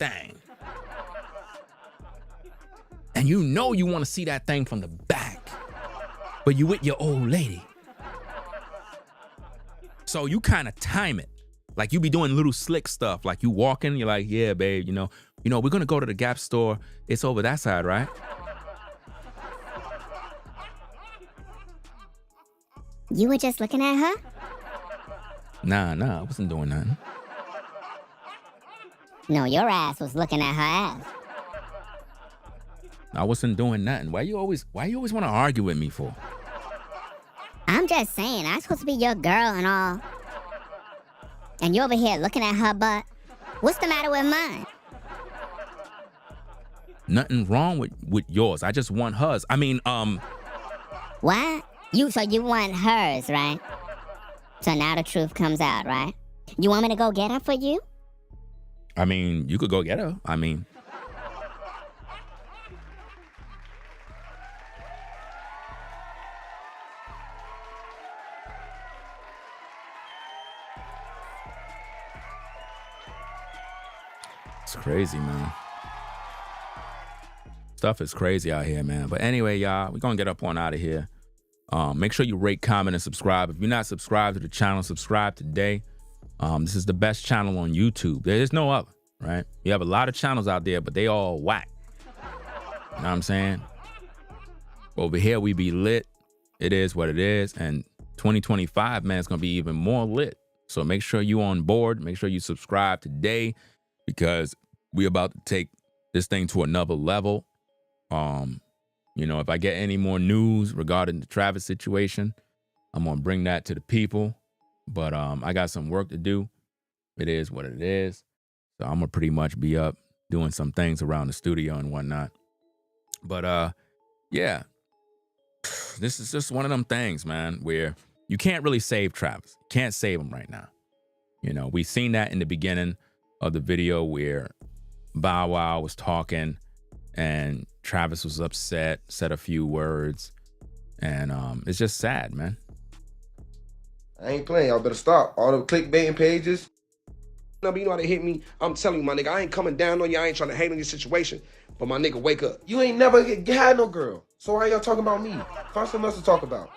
And you want to see that thing from the back, but you with your old lady. So you kind of time it. Like you be doing little slick stuff. Like you walking, you're like, yeah, babe, we're going to go to the Gap store. It's over that side, right? You were just looking at her? Nah, I wasn't doing nothing. No, your ass was looking at her ass. I wasn't doing nothing. Why you always want to argue with me for? I'm just saying, I'm supposed to be your girl and all. And you over here looking at her butt. What's the matter with mine? Nothing wrong with yours. I just want hers. I mean, What? So you want hers, right? So now the truth comes out, right? You want me to go get her for you? I mean, you could go get her. I mean, it's crazy, man. Stuff is crazy out here, man. But anyway, y'all, we're going to get up on out of here. Make sure you rate, comment, and subscribe. If you're not subscribed to the channel, subscribe today. This is the best channel on YouTube. There's no other, right? You have a lot of channels out there, but they all whack. You know what I'm saying? Over here, we be lit. It is what it is. And 2025, man, it's going to be even more lit. So make sure you on board. Make sure you subscribe today because we're about to take this thing to another level. You know, if I get any more news regarding the Travis situation, I'm going to bring that to the people. But I got some work to do. It is what it is. So I'm going to pretty much be up doing some things around the studio and whatnot. But yeah, this is just one of them things, man, where you can't really save Travis. You can't save him right now. You know, we seen that in the beginning of the video where Bow Wow was talking and Travis was upset, said a few words, and it's just sad, man. I ain't playing. Y'all better stop. All the clickbaiting pages. No, but you know how they hit me? I'm telling you, my nigga, I ain't coming down on you. I ain't trying to hate on your situation. But my nigga, wake up. You ain't never had no girl. So why y'all talking about me? Find something else to talk about.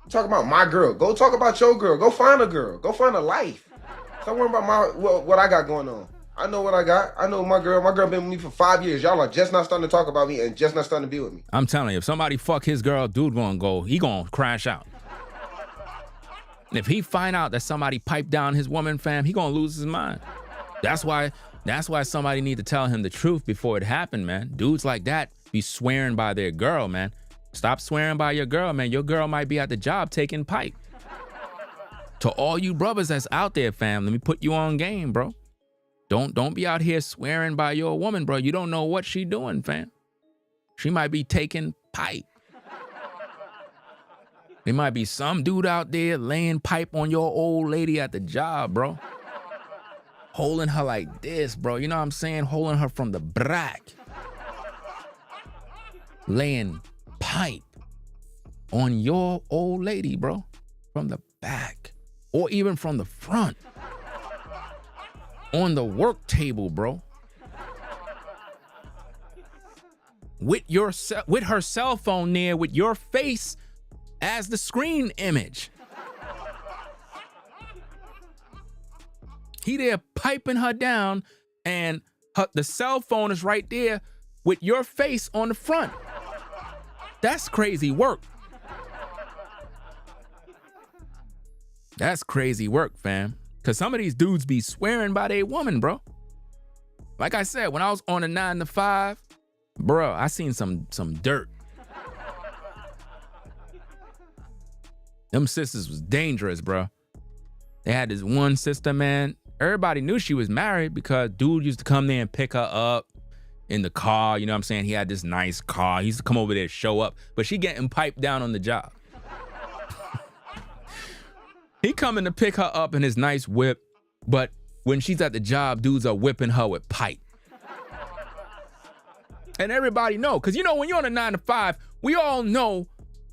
Talk about my girl. Go talk about your girl. Go find a girl. Go find a life. Stop worrying about what I got going on. I know what I got. I know my girl. My girl been with me for 5 years. Y'all are just not starting to talk about me and just not starting to be with me. I'm telling you, if somebody fuck his girl, dude he gonna crash out. And if he find out that somebody piped down his woman, fam, he gonna lose his mind. That's why somebody need to tell him the truth before it happened, man. Dudes like that be swearing by their girl, man. Stop swearing by your girl, man. Your girl might be at the job taking pipe. To all you brothers that's out there, fam, let me put you on game, bro. Don't be out here swearing by your woman, bro. You don't know what she doing, fam. She might be taking pipe. There might be some dude out there laying pipe on your old lady at the job, bro. Holding her like this, bro. You know what I'm saying? Holding her from the back. Laying pipe on your old lady, bro. From the back. Or even from the front. On the work table, bro. With her cell phone there with your face as the screen image. He there piping her down and the cell phone is right there with your face on the front. That's crazy work. That's crazy work, fam. Cause some of these dudes be swearing by their woman, bro. Like I said, when I was on a 9 to 5, bro, I seen some dirt. Them sisters was dangerous, bro. They had this one sister, man. Everybody knew she was married because dude used to come there and pick her up in the car. You know what I'm saying? He had this nice car. He used to come over there to show up, but she getting piped down on the job. He coming to pick her up in his nice whip, but when she's at the job, dudes are whipping her with pipe. And everybody know, because you know, when you're on a 9 to 5, we all know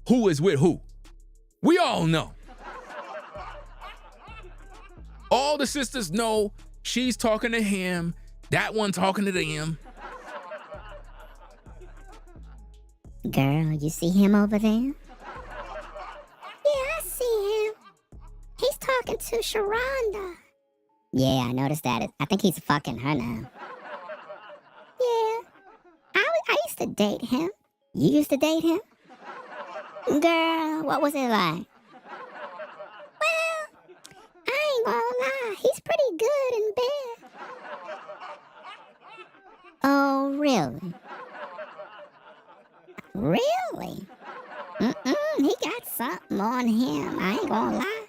who is with who. We all know. All the sisters know she's talking to him, that one talking to them. Girl, you see him over there? Yeah, I see him. He's talking to Sharonda. Yeah, I noticed that. I think he's fucking her now. Yeah, I used to date him. You used to date him? Girl, what was it like? Well, I ain't gonna lie. He's pretty good in bed. Oh, really? Really? He got something on him. I ain't gonna lie.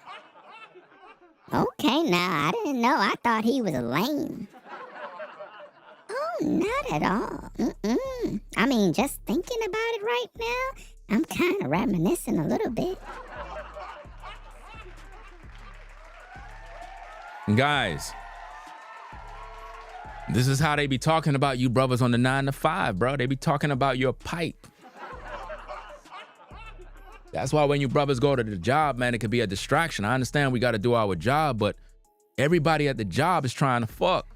Okay, now, I didn't know. I thought he was lame. Oh, not at all. I mean, just thinking about it right now, I'm kind of reminiscing a little bit. Guys, this is how they be talking about you brothers on the 9 to 5, bro. They be talking about your pipe. That's why when you brothers go to the job, man, it could be a distraction. I understand we got to do our job, but everybody at the job is trying to fuck.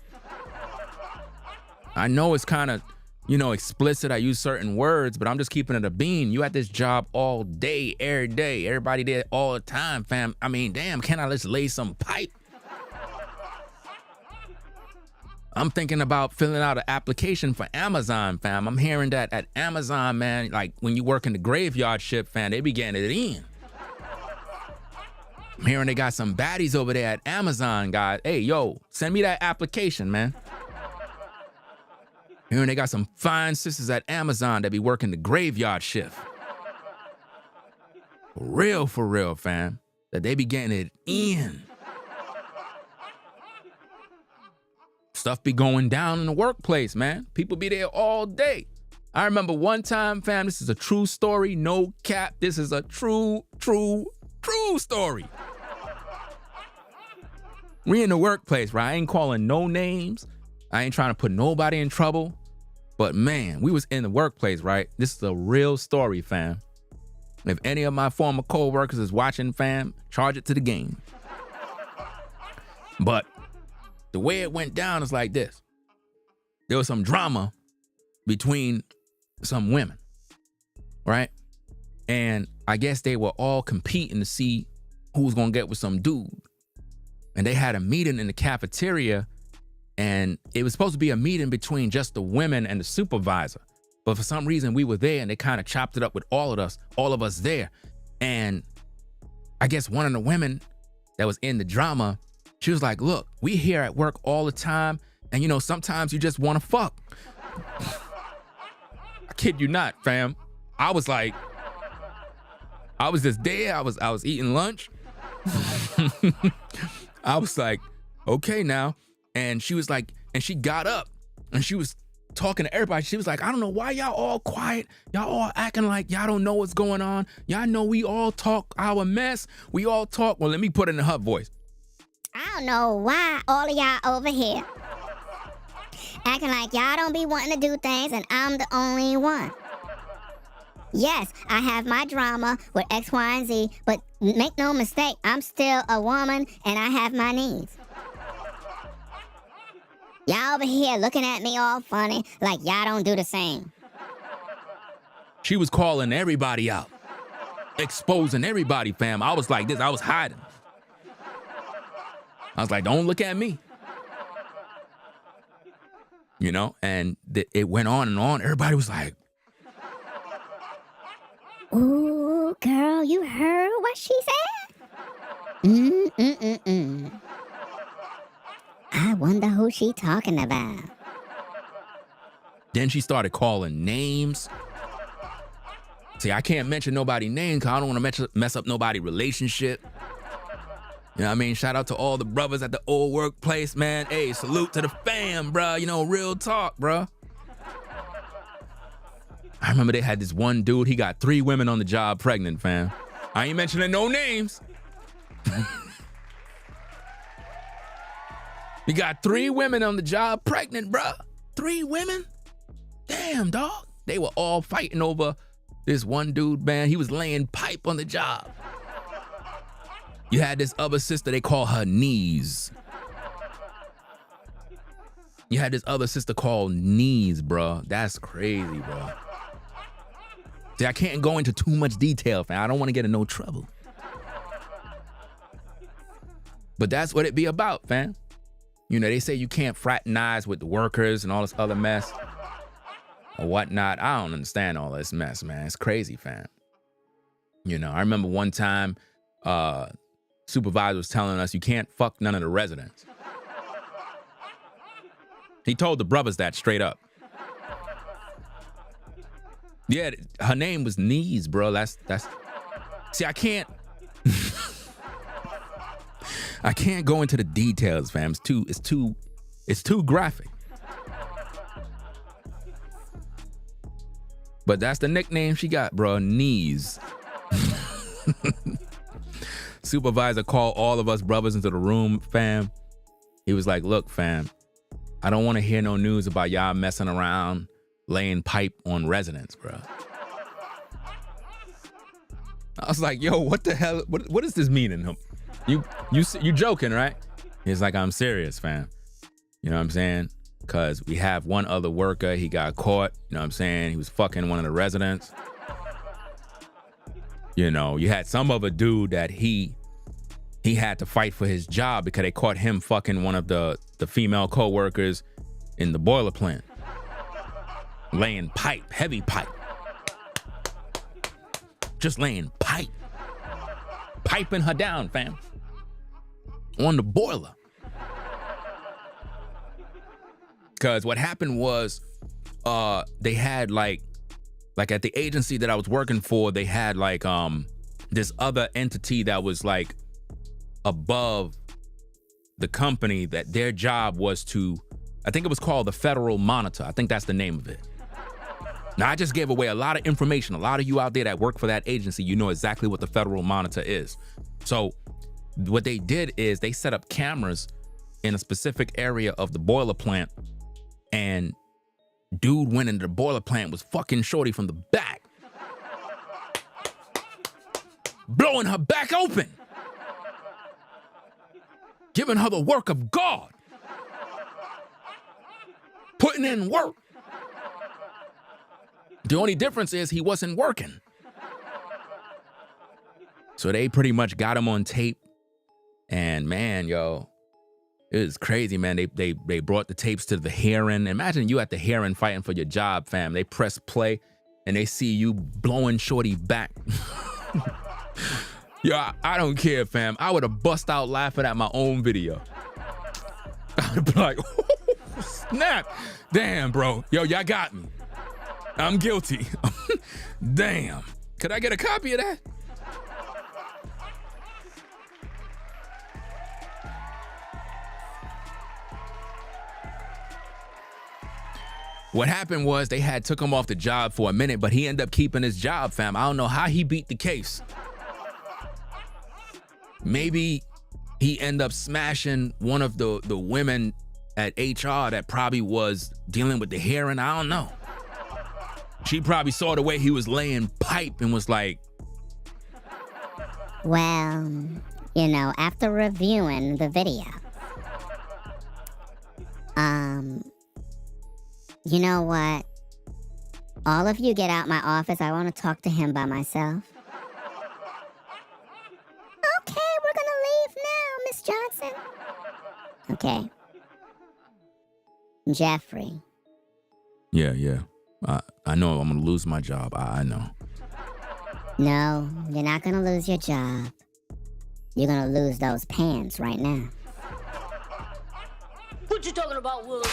I know it's kind of you know, explicit. I use certain words, but I'm just keeping it a bean. You at this job all day, every day. Everybody there all the time, fam. I mean, damn, can I just lay some pipe? I'm thinking about filling out an application for Amazon, fam. I'm hearing that at Amazon, man, like when you work in the graveyard shift, fam, they be getting it in. I'm hearing they got some baddies over there at Amazon, guys. Hey, yo, send me that application, man. Hearing they got some fine sisters at Amazon that be working the graveyard shift. For real, fam. That they be getting it in. Stuff be going down in the workplace, man. People be there all day. I remember one time, fam, this is a true story, no cap. This is a true story. We in the workplace, right? I ain't calling no names. I ain't trying to put nobody in trouble. But man, we was in the workplace, right? This is a real story, fam. If any of my former co-workers is watching, fam, charge it to the game. But the way it went down is like this. There was some drama between some women, right? And I guess they were all competing to see who was gonna get with some dude. And they had a meeting in the cafeteria, and it was supposed to be a meeting between just the women and the supervisor. But for some reason we were there and they kind of chopped it up with all of us there. And I guess one of the women that was in the drama, she was like, look, we here at work all the time. And you know, sometimes you just want to fuck. I kid you not, fam. I was just there. I was eating lunch. I was like, okay now. And she was like, and she got up and she was talking to everybody. She was like, I don't know why y'all all quiet. Y'all all acting like y'all don't know what's going on. Y'all know we all talk our mess. We all talk. Well, let me put it in her voice. I don't know why all of y'all over here acting like y'all don't be wanting to do things and I'm the only one. Yes, I have my drama with X, Y, and Z, but make no mistake, I'm still a woman and I have my needs. Y'all over here looking at me all funny like y'all don't do the same. She was calling everybody out, exposing everybody, fam. I was like this, I was hiding. I was like, don't look at me. You know, and it went on and on. Everybody was like, ooh, girl, you heard what she said? I wonder who she talking about. Then she started calling names. See, I can't mention nobody's name because I don't want to mess up nobody's relationship. You know what I mean? Shout out to all the brothers at the old workplace, man. Hey, salute to the fam, bro. You know, real talk, bro. I remember they had this one dude, he got 3 women on the job pregnant, fam. I ain't mentioning no names. He got 3 women on the job pregnant, bruh. 3 women? Damn, dog. They were all fighting over this one dude, man. He was laying pipe on the job. You had this other sister, they call her Knees. You had this other sister called Knees, bruh. That's crazy, bruh. See, I can't go into too much detail, fam. I don't want to get in no trouble. But that's what it be about, fam. You know, they say you can't fraternize with the workers and all this other mess or whatnot. I don't understand all this mess, man. It's crazy, fam. You know, I remember one time, supervisor was telling us you can't fuck none of the residents. He told the brothers that straight up. Yeah, her name was Knees, bro. That's. See, I can't. I can't go into the details, fam. It's too graphic. But that's the nickname she got, bro. Knees. Supervisor called all of us brothers into the room, fam. He was like, look, fam, I don't want to hear no news about y'all messing around, laying pipe on residents, bro. I was like, yo, what the hell? What does this mean in him? You joking, right? He's like, I'm serious, fam. You know what I'm saying? because we have one other worker. He got caught. You know what I'm saying? He was fucking one of the residents. You know, you had some other dude that he had to fight for his job because they caught him fucking one of the female co-workers in the boiler plant. Laying pipe, heavy pipe. Just laying pipe. Piping her down, fam. On the boiler. Because what happened was they had like at the agency that I was working for, they had like this other entity that was like above the company, that their job was to, I think it was called the Federal Monitor. I think that's the name of it. Now, I just gave away a lot of information. A lot of you out there that work for that agency, you know exactly what the Federal Monitor is. So what they did is they set up cameras in a specific area of the boiler plant, and dude went into the boiler plant, was fucking shorty from the back, blowing her back open, giving her the work of God, putting in work. The only difference is he wasn't working. So they pretty much got him on tape. And man, yo, it was crazy, man. They brought the tapes to the hearing. Imagine you at the hearing fighting for your job, fam. They press play and they see you blowing shorty back. Yo, I don't care, fam. I would have bust out laughing at my own video. I would be like, oh, snap. Damn, bro. Yo, y'all got me. I'm guilty. Damn. Could I get a copy of that? What happened was they had took him off the job for a minute, but he ended up keeping his job, fam. I don't know how he beat the case. Maybe he ended up smashing one of the women at HR that probably was dealing with the hearing. I don't know. She probably saw the way he was laying pipe and was like, well, you know, after reviewing the video, you know what? All of you get out my office. I want to talk to him by myself. Okay, we're gonna leave now, Miss Johnson. Okay. Jeffrey. Yeah. I know I'm gonna lose my job. I know. No, you're not gonna lose your job. You're gonna lose those pants right now. What you talking about, Will?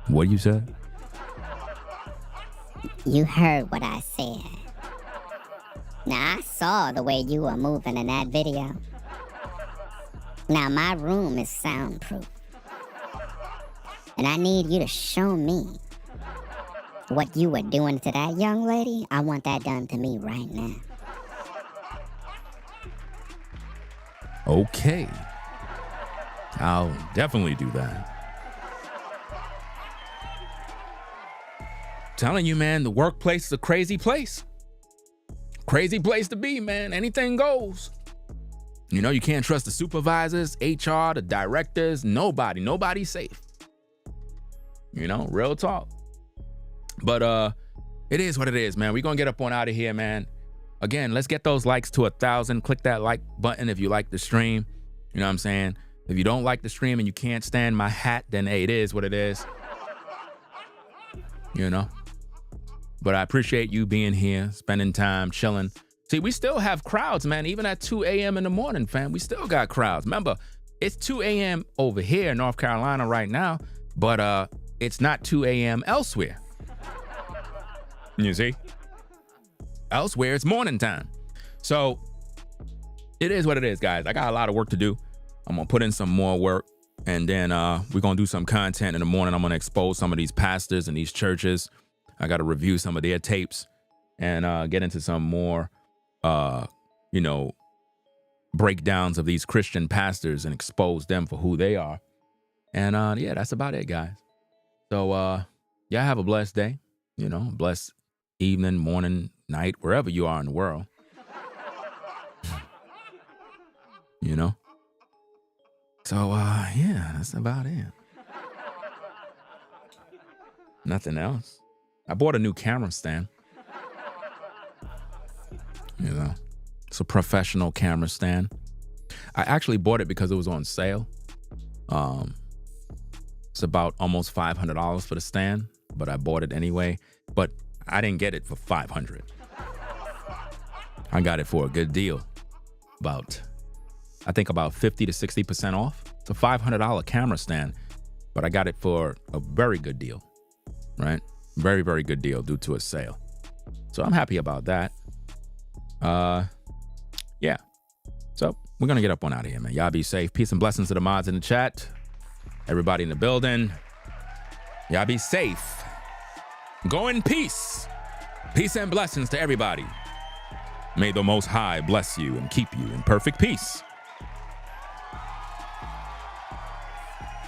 What you said? You heard what I said. Now, I saw the way you were moving in that video. Now, my room is soundproof. And I need you to show me what you were doing to that young lady. I want that done to me right now. Okay. I'll definitely do that. Telling you, man, the workplace is a crazy place. Crazy place to be, man. Anything goes. You know, you can't trust the supervisors, HR, the directors, nobody. Nobody's safe. You know, real talk. But it is what it is, man. We're gonna get up on out of here, man. Again, let's get those likes to 1,000. Click that like button if you like the stream. You know what I'm saying? If you don't like the stream and you can't stand my hat, then hey, it is what it is. You know? But I appreciate you being here, spending time, chilling. See, we still have crowds, man. Even at 2 a.m. in the morning, fam, we still got crowds. Remember, it's 2 a.m. over here in North Carolina right now, but it's not 2 a.m. elsewhere. You see? Elsewhere, it's morning time. So it is what it is, guys. I got a lot of work to do. I'm going to put in some more work, and then we're going to do some content in the morning. I'm going to expose some of these pastors and these churches. I got to review some of their tapes and get into some more, breakdowns of these Christian pastors and expose them for who they are. And yeah, that's about it, guys. So y'all have a blessed day, blessed evening, morning, night, wherever you are in the world. So yeah, that's about it. Nothing else. I bought a new camera stand. You know, it's a professional camera stand. I actually bought it because it was on sale. It's about almost $500 for the stand, but I bought it anyway. But I didn't get it for $500. I got it for a good deal. I think about 50 to 60% off. It's a $500 camera stand, but I got it for a very good deal, right? Very, very good deal due to a sale. So I'm happy about that. Yeah. So we're going to get up on out of here, man. Y'all be safe. Peace and blessings to the mods in the chat. Everybody in the building. Y'all be safe. Go in peace. Peace and blessings to everybody. May the Most High bless you and keep you in perfect peace.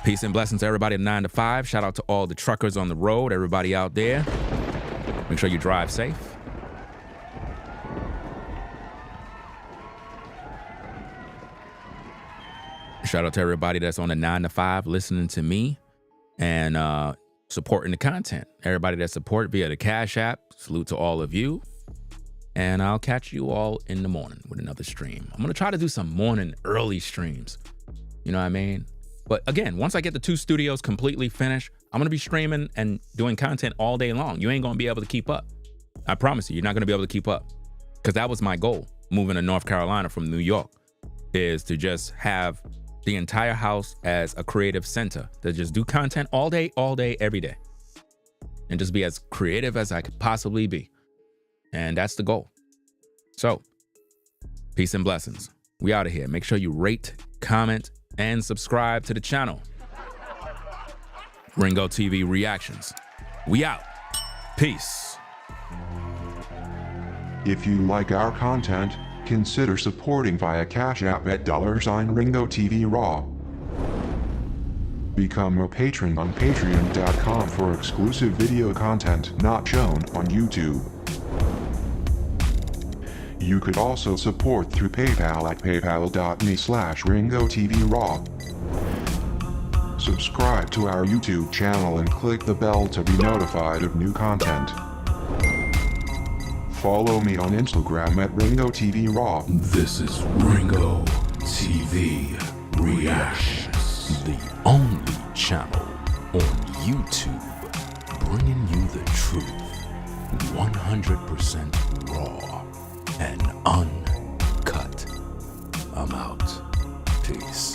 Peace and blessings to everybody at 9 to 5. Shout out to all the truckers on the road, everybody out there. Make sure you drive safe. Shout out to everybody that's on the 9 to 5 listening to me and supporting the content. Everybody that support via the Cash App, salute to all of you. And I'll catch you all in the morning with another stream. I'm going to try to do some morning early streams. You know what I mean? But again, once I get the 2 studios completely finished, I'm going to be streaming and doing content all day long. You ain't going to be able to keep up. I promise you, you're not going to be able to keep up. Because that was my goal, moving to North Carolina from New York, is to just have the entire house as a creative center, to just do content all day, every day. And just be as creative as I could possibly be. And that's the goal. So, peace and blessings. We out of here. Make sure you rate, comment, and subscribe to the channel. Ringo TV Reactions. We out. Peace. If you like our content, consider supporting via Cash App at $Ringo TV Raw. Become a patron on patreon.com for exclusive video content not shown on YouTube. You could also support through PayPal at paypal.me/Ringo TV Raw. Subscribe to our YouTube channel and click the bell to be notified of new content. Follow me on Instagram at Ringo TV Raw. This is Ringo TV Reactions, the only channel on YouTube bringing you the truth 100% raw and uncut. I'm out. Peace.